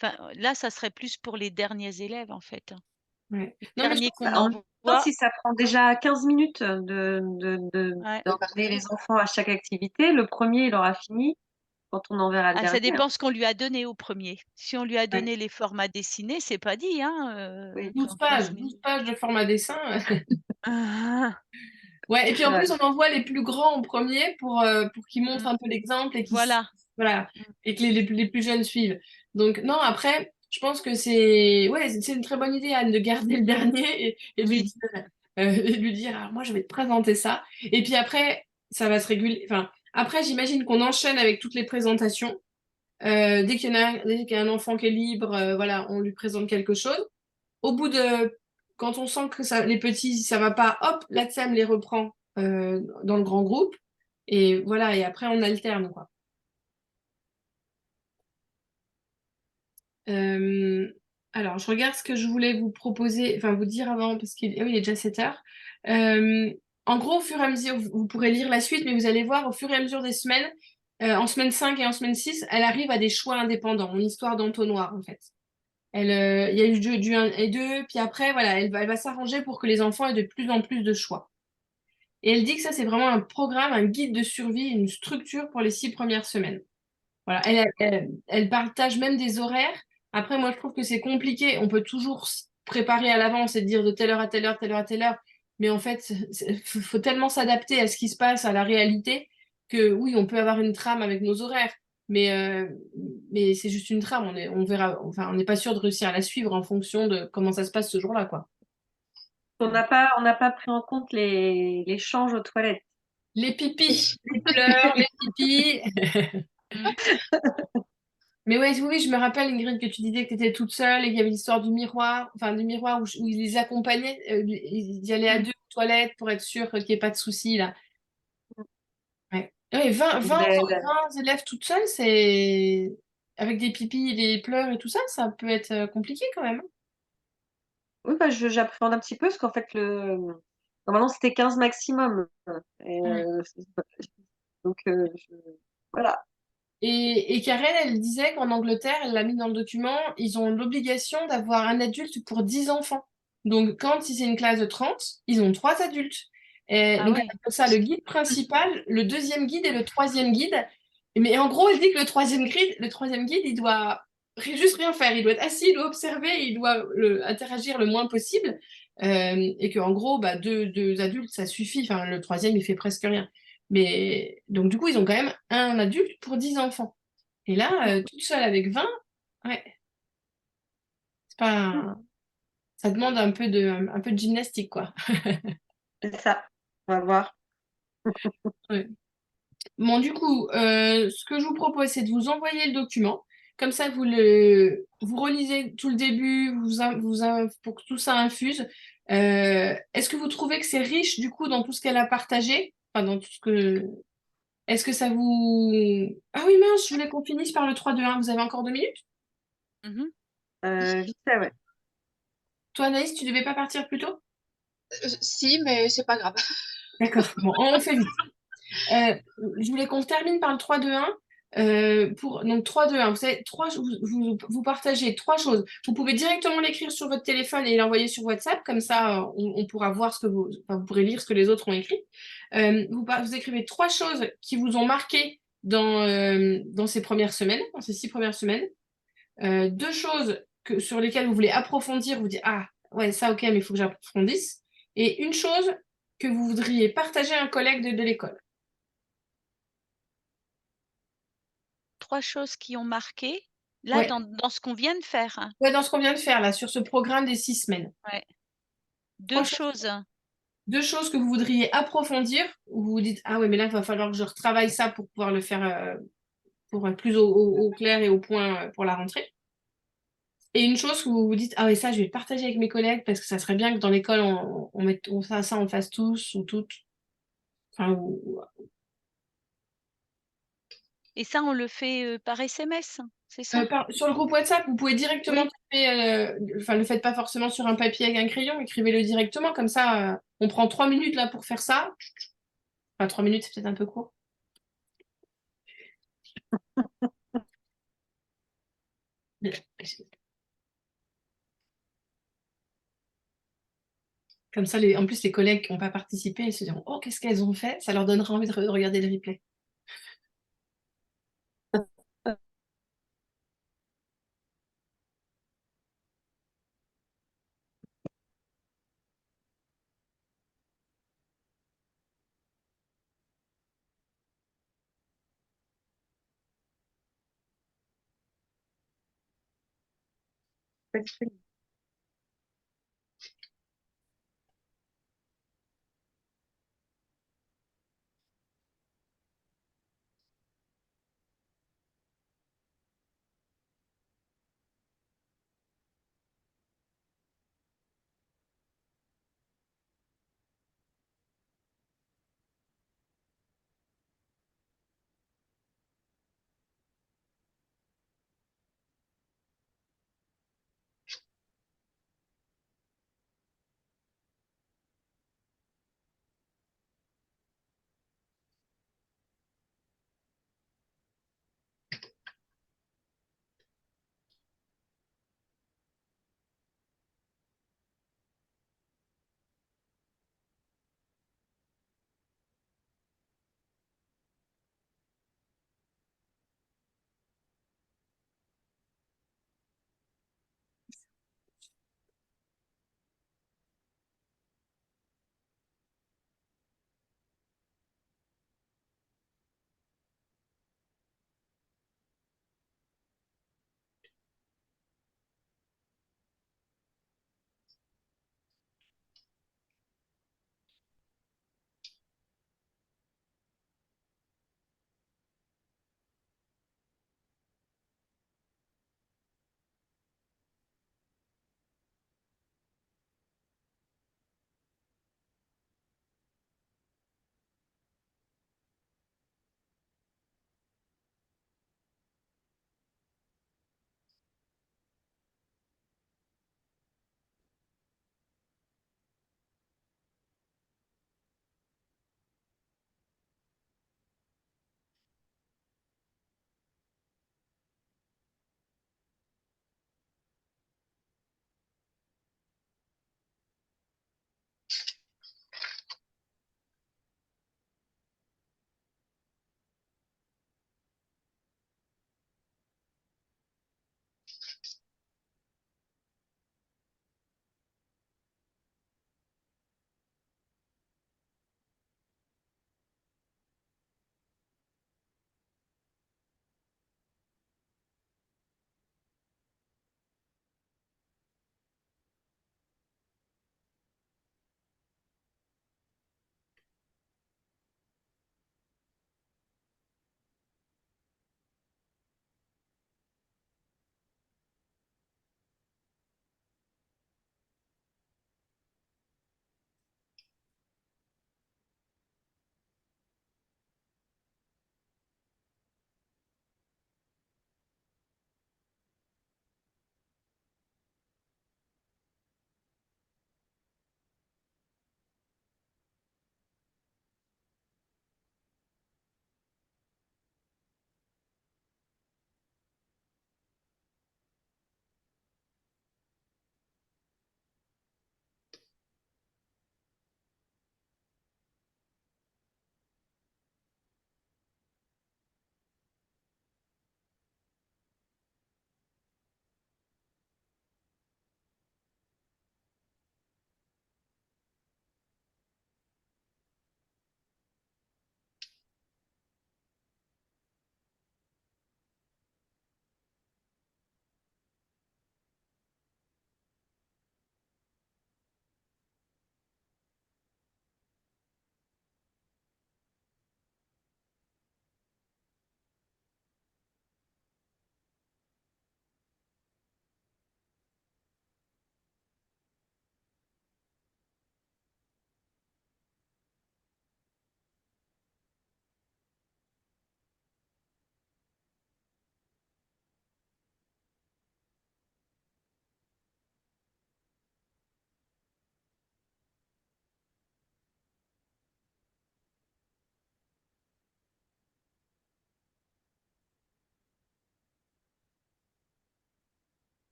enfin là, ça serait plus pour les derniers élèves en fait. Ouais. Les Non, mais je derniers pense qu'on En même temps, envoie, si ça prend déjà 15 minutes ouais. d'emmener les enfants à chaque activité, le premier, il aura fini quand on enverra le Ah, ça dernier. dépend ce qu'on lui a donné au premier. Si on lui a ouais. donné les formats dessinés, c'est pas dit, hein, Oui. 12 pages, 15 12 minutes. pages de format dessin. Ah, Ouais, et puis en Ouais. plus, on envoie les plus grands en premier pour qu'ils montrent mm, un peu l'exemple et voilà. voilà, Mm, et que les plus jeunes suivent. Donc, non, après, je pense que c'est une très bonne idée, Anne, de garder le dernier et de lui Oui. dire, alors moi, je vais te présenter ça. Et puis après, ça va se réguler. Enfin, après, j'imagine qu'on enchaîne avec toutes les présentations. Dès qu'il y a un enfant qui est libre, voilà, on lui présente quelque chose. Au bout de, quand on sent que les petits, ça va pas, hop, la TSAM les reprend dans le grand groupe. Et voilà, et après, on alterne, quoi. Euh, alors, je regarde ce que je voulais vous proposer, enfin vous dire avant, parce qu'il est déjà 7 heures. Euh, En gros, au fur et à mesure, vous pourrez lire la suite, mais vous allez voir, au fur et à mesure des semaines, en semaine 5 et en semaine 6, elle arrive à des choix indépendants, une histoire d'entonnoir, en fait. Il y a eu du 1 et 2, puis après, voilà, elle va s'arranger pour que les enfants aient de plus en plus de choix. Et elle dit que ça, c'est vraiment un programme, un guide de survie, une structure pour les 6 premières semaines. Voilà, elle partage même des horaires. Après, moi, je trouve que c'est compliqué. On peut toujours se préparer à l'avance et dire de telle heure à telle heure, telle heure à telle heure. Mais en fait, faut tellement s'adapter à ce qui se passe, à la réalité, que oui, on peut avoir une trame avec nos horaires. Mais, euh, mais c'est juste une trame. On verra, enfin, on n'est pas sûr de réussir à la suivre en fonction de comment ça se passe ce jour-là, quoi. On n'a pas pris en compte les changes aux toilettes. Les pipis, les pleurs, les pipis. Mm. Mais ouais, oui, je me rappelle, Ingrid, que tu disais que tu étais toute seule et qu'il y avait l'histoire du miroir, enfin du miroir où ils les accompagnaient, ils y allaient à deux aux toilettes pour être sûr qu'il n'y ait pas de soucis, là. Ouais. Ouais, 20 élèves toutes seules, c'est... Avec des pipis, des pleurs et tout ça, ça peut être compliqué quand même. Oui, bah, j'appréhende un petit peu parce qu'en fait, normalement, c'était 15 maximum. Et, Ouais. donc, voilà. Et Karen, elle disait qu'en Angleterre, elle l'a mis dans le document, ils ont l'obligation d'avoir un adulte pour 10 enfants. Donc, quand si c'est une classe de 30, ils ont 3 adultes. Et Ah donc, elle ouais. appelle ça le guide principal, le deuxième guide et le troisième guide. Mais en gros, elle dit que le troisième guide, il doit juste rien faire. Il doit être assis, il doit observer, il doit interagir le moins possible. Et qu'en gros, bah, deux adultes, ça suffit. Enfin, le troisième, il fait presque rien. Mais donc, du coup, ils ont quand même un adulte pour 10 enfants. Et là, toute seule avec 20, ouais, c'est pas... ça demande un peu de gymnastique, quoi. C'est ça. On va voir. Ouais. Bon, du coup, ce que je vous propose, c'est de vous envoyer le document. Comme ça, vous relisez tout le début, pour que tout ça infuse. Est-ce que vous trouvez que c'est riche, du coup, dans tout ce qu'elle a partagé? Enfin, dans tout ce que... Est-ce que ça vous... Ah oui, mince, je voulais qu'on finisse par le 3-2-1. Vous avez encore 2 minutes? Mhm. Vite fait, ouais. Toi, Anaïs, tu devais pas partir plus tôt? Si, mais c'est pas grave. D'accord, bon, on fait vite. Euh, je voulais qu'on termine par le 3-2-1. Donc 3-2-1, vous savez, vous partagez 3 choses. Vous pouvez directement l'écrire sur votre téléphone et l'envoyer sur WhatsApp, comme ça on pourra voir enfin, vous pourrez lire ce que les autres ont écrit. Vous écrivez 3 choses qui vous ont marqué dans ces premières semaines, dans ces 6 premières semaines. 2 choses sur lesquelles vous voulez approfondir, vous dites, ah ouais, ça ok, mais il faut que j'approfondisse. Et une chose que vous voudriez partager à un collègue de l'école. 3 choses qui ont marqué, là, Ouais. dans ce qu'on vient de faire, hein. Ouais, dans ce qu'on vient de faire là, sur ce programme des 6 semaines. Ouais. Trois Deux choses, choses. 2 choses que vous voudriez approfondir, où vous vous dites, ah ouais, mais là, il va falloir que je retravaille ça pour pouvoir le faire pour être plus au clair et au point pour la rentrée. Et une chose où vous vous dites, ah ouais, ça, je vais le partager avec mes collègues parce que ça serait bien que dans l'école, on fasse ça, on fasse tous ou toutes. Enfin, Et ça, on le fait par SMS, c'est ça? sur le groupe WhatsApp, vous pouvez directement Oui. taper, enfin, ne le faites pas forcément sur un papier avec un crayon, écrivez-le directement, comme ça, on prend 3 minutes là pour faire ça. Enfin, 3 minutes, c'est peut-être un peu court. Comme ça, en plus, les collègues qui n'ont pas participé, ils se diront, oh, qu'est-ce qu'elles ont fait? Ça leur donnera envie de regarder le replay.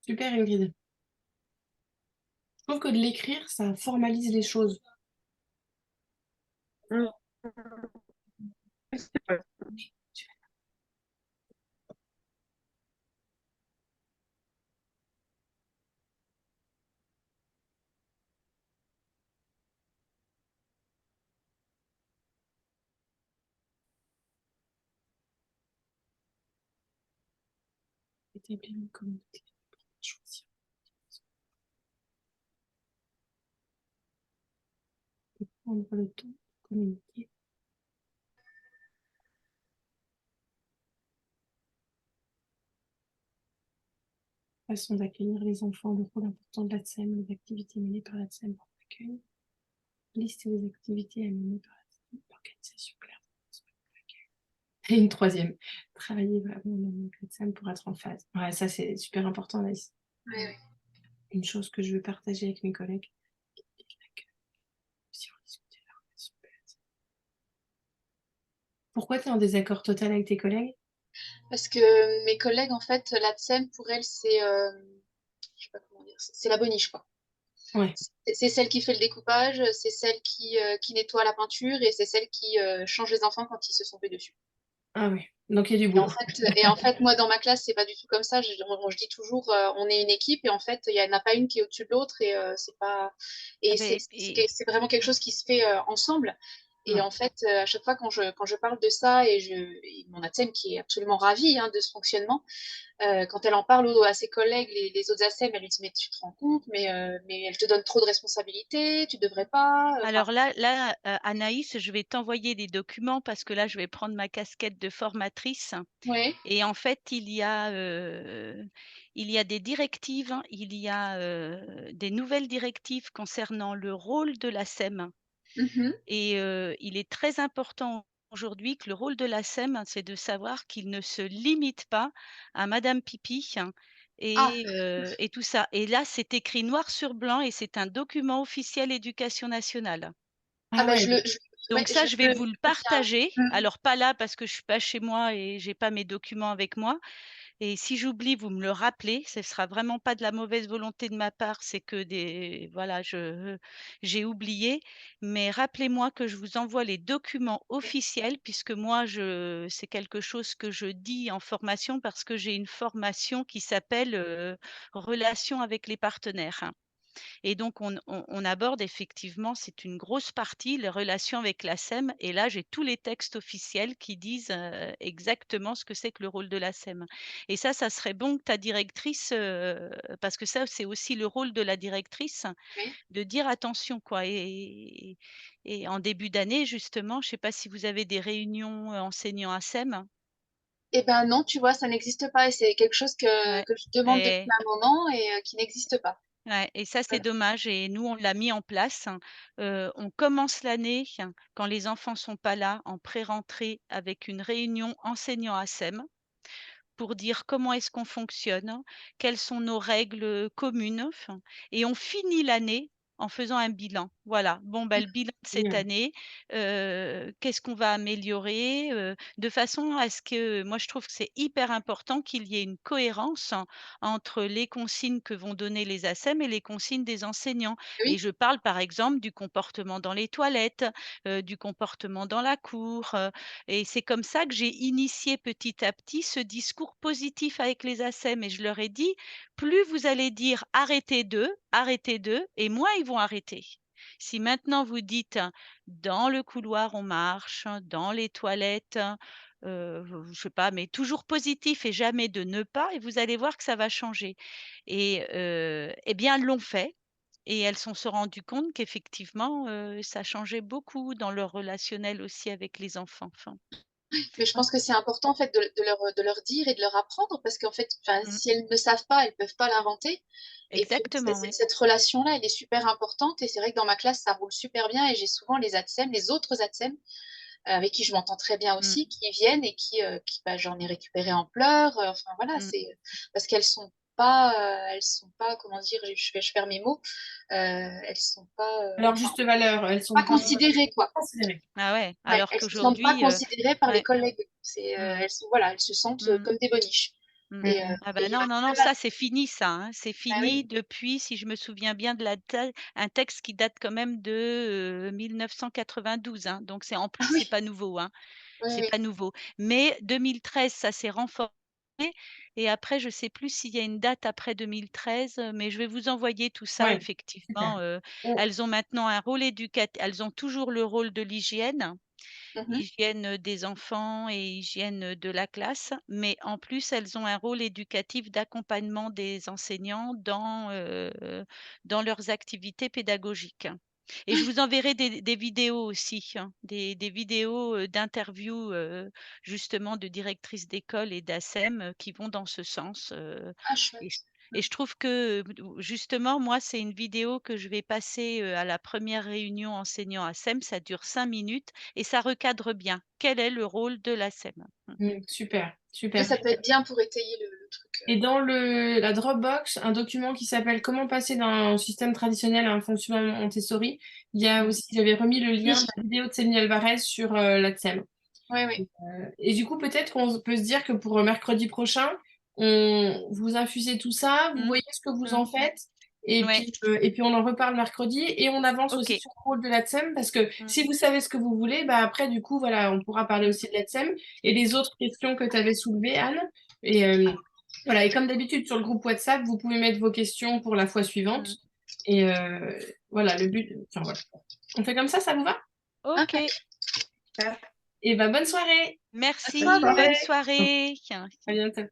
Super, Ingrid. Je trouve que de l'écrire, ça formalise les choses. Mm. Établir une communauté pour choisir. Et prendre le temps de communiquer. Façon d'accueillir les enfants, le rôle important de l'ATSEM, les activités menées par l'ATSEM pour l'accueil. Liste des activités à mener par l'ATSEM, l'organisation claire. Et une troisième, travailler vraiment avec l'ATSEM pour être en phase. Ouais, ça c'est super important, Laïs. Ouais. Une chose que je veux partager avec mes collègues. Pourquoi tu es en désaccord total avec tes collègues? Parce que mes collègues, en fait, l'ATSEM, pour elles, c'est, je sais pas comment dire, c'est la boniche, quoi. Ouais. C'est celle qui fait le découpage, c'est celle qui nettoie la peinture et c'est celle qui change les enfants quand ils se sont fait dessus. Ah oui, donc il y a du Et en boulot. fait, moi, dans ma classe, c'est pas du tout comme ça. Je dis toujours, on est une équipe et en fait, il n'y en a pas une qui est au-dessus de l'autre et c'est pas. Ah Et ben, c'est vraiment quelque chose qui se fait ensemble. Et Ouais. en fait, à chaque fois quand je parle de ça et mon ATSEM qui est absolument ravie hein, de ce fonctionnement, quand elle en parle à ses collègues, les autres ATSEM, elle lui dit mais tu te rends compte, mais elle te donne trop de responsabilités, tu devrais pas. Enfin, alors là, Anaïs, je vais t'envoyer des documents parce que là, je vais prendre ma casquette de formatrice. ouais. Et en fait, il y a des directives, il y a des nouvelles directives concernant le rôle de la SEM. Mhm. Et il est très important aujourd'hui que le rôle de la SEM, c'est de savoir qu'il ne se limite pas à Madame Pipi Ah, et tout ça. Et là, c'est écrit noir sur blanc et c'est un document officiel éducation nationale. ah Ah bah, ouais, Donc ça, je vais vous le je tiens. partager. Mhm. Alors pas là parce que je suis pas chez moi et j'ai pas mes documents avec moi. Et si j'oublie, vous me le rappelez. Ce sera vraiment pas de la mauvaise volonté de ma part, c'est que voilà, j'ai oublié. Mais rappelez-moi que je vous envoie les documents officiels puisque moi, c'est quelque chose que je dis en formation parce que j'ai une formation qui s'appelle Relations avec les partenaires. Et donc, on aborde effectivement, c'est une grosse partie, les relations avec la SEM. Et là, j'ai tous les textes officiels qui disent exactement ce que c'est que le rôle de la SEM. Et ça serait bon que ta directrice, parce que ça, c'est aussi le rôle de la directrice, Oui. de dire attention, quoi. Et en début d'année, justement, je ne sais pas si vous avez des réunions enseignants à SEM. Eh ben non, tu vois, ça n'existe pas et c'est quelque chose Ouais. que je demande depuis Et un moment et qui n'existe pas. ouais, et ça, c'est Voilà. dommage et nous, on l'a mis en place. On commence l'année, quand les enfants sont pas là, en pré-rentrée avec une réunion enseignant ASEM pour dire comment est-ce qu'on fonctionne, quelles sont nos règles, communes, et on finit l'année en faisant un bilan. Voilà, bon, bah, le bilan de cette génial. année, qu'est-ce qu'on va améliorer, de façon à ce que moi je trouve que c'est hyper important qu'il y ait une cohérence entre les consignes que vont donner les ASEM et les consignes des enseignants. Et Oui, je parle par exemple du comportement dans les toilettes, du comportement dans la cour, et c'est comme ça que j'ai initié petit à petit ce discours positif avec les ASEM et je leur ai dit: «Plus vous allez dire: arrêtez d'eux et moins ils vont arrêter. Si maintenant vous dites: dans le couloir on marche, dans les toilettes, je sais pas, mais toujours positif et jamais de ne pas et vous allez voir que ça va changer». Et bien elles l'ont fait et elles se sont rendues compte qu'effectivement, ça changeait beaucoup dans leur relationnel aussi avec les enfants, enfin. mais je pense que c'est important en fait de leur dire et de leur apprendre parce qu'en fait, enfin, Mmh. si elles ne savent pas, elles peuvent pas l'inventer. Et puis Exactement, oui. cette relation-là, elle est super importante et c'est vrai que dans ma classe, ça roule super bien et j'ai souvent les ATSEM, les autres ATSEM avec qui je m'entends très bien Mmh. aussi, qui viennent et bah, j'en ai récupéré en pleurs. Enfin voilà, Mmh. c'est parce elles sont pas, comment dire, je perds mes mots, elles sont pas, Alors, juste valeur, elles sont pas pas considérées quoi. considérées. Ah ouais, Ouais, alors elles se sentent pas qu'aujourd'hui, considérées par les ouais. collègues. Mmh. Elles sont, voilà, elles se sentent Mmh. comme des boniches. Mmh. Et, Ah et bah, il y a non, un non, non, travail. ça c'est fini ça, hein. C'est Ah fini oui, depuis, si je me souviens bien de la date, un texte qui date quand même de, 1992, hein. Donc c'est en ah plus, c'est oui, pas nouveau, hein. oui, C'est oui. pas nouveau. Mais 2013, ça s'est renforcé et après je sais plus s'il y a une date après 2013, mais je vais vous envoyer tout ça Ouais, super. effectivement, Oh, elles ont maintenant un rôle elles ont toujours le rôle de l'hygiène. hygiène des enfants et hygiène de la classe, mais en plus, elles ont un rôle éducatif d'accompagnement des enseignants dans leurs activités pédagogiques. Et je vous enverrai des vidéos aussi, hein, des vidéos d'interviews justement de directrices d'école et d'ASEM qui vont dans ce sens. Ah, Et, chouette. je et je trouve que justement, moi, c'est une vidéo que je vais passer à la première réunion enseignant ASEM. Ça dure 5 minutes et ça recadre bien. Quel est le rôle de l'ASEM? Super, Oui, super. ça peut être bien pour étayer le truc. Et dans la Dropbox, un document qui s'appelle Comment passer d'un système traditionnel à un fonctionnement Montessori, il y a aussi, j'avais remis le lien de la vidéo de Céline Alvarez sur l'ATSEM. Oui, oui. Et du coup, peut-être qu'on peut se dire que pour mercredi prochain, vous infusez tout ça, vous voyez ce que vous en faites, Ouais, et puis on en reparle mercredi, et on avance aussi ok. sur le rôle de l'ATSEM, parce que si vous savez ce que vous voulez, bah après, du coup, voilà, on pourra parler aussi de l'ATSEM et les autres questions que tu avais soulevées, Anne. Et voilà, et comme d'habitude, sur le groupe WhatsApp, vous pouvez mettre vos questions pour la fois suivante. Et voilà, le but. Enfin, voilà. On fait comme ça vous va? Ok. Et ben bonne soirée! Merci. Bonne soirée. Bonne soirée. À bientôt.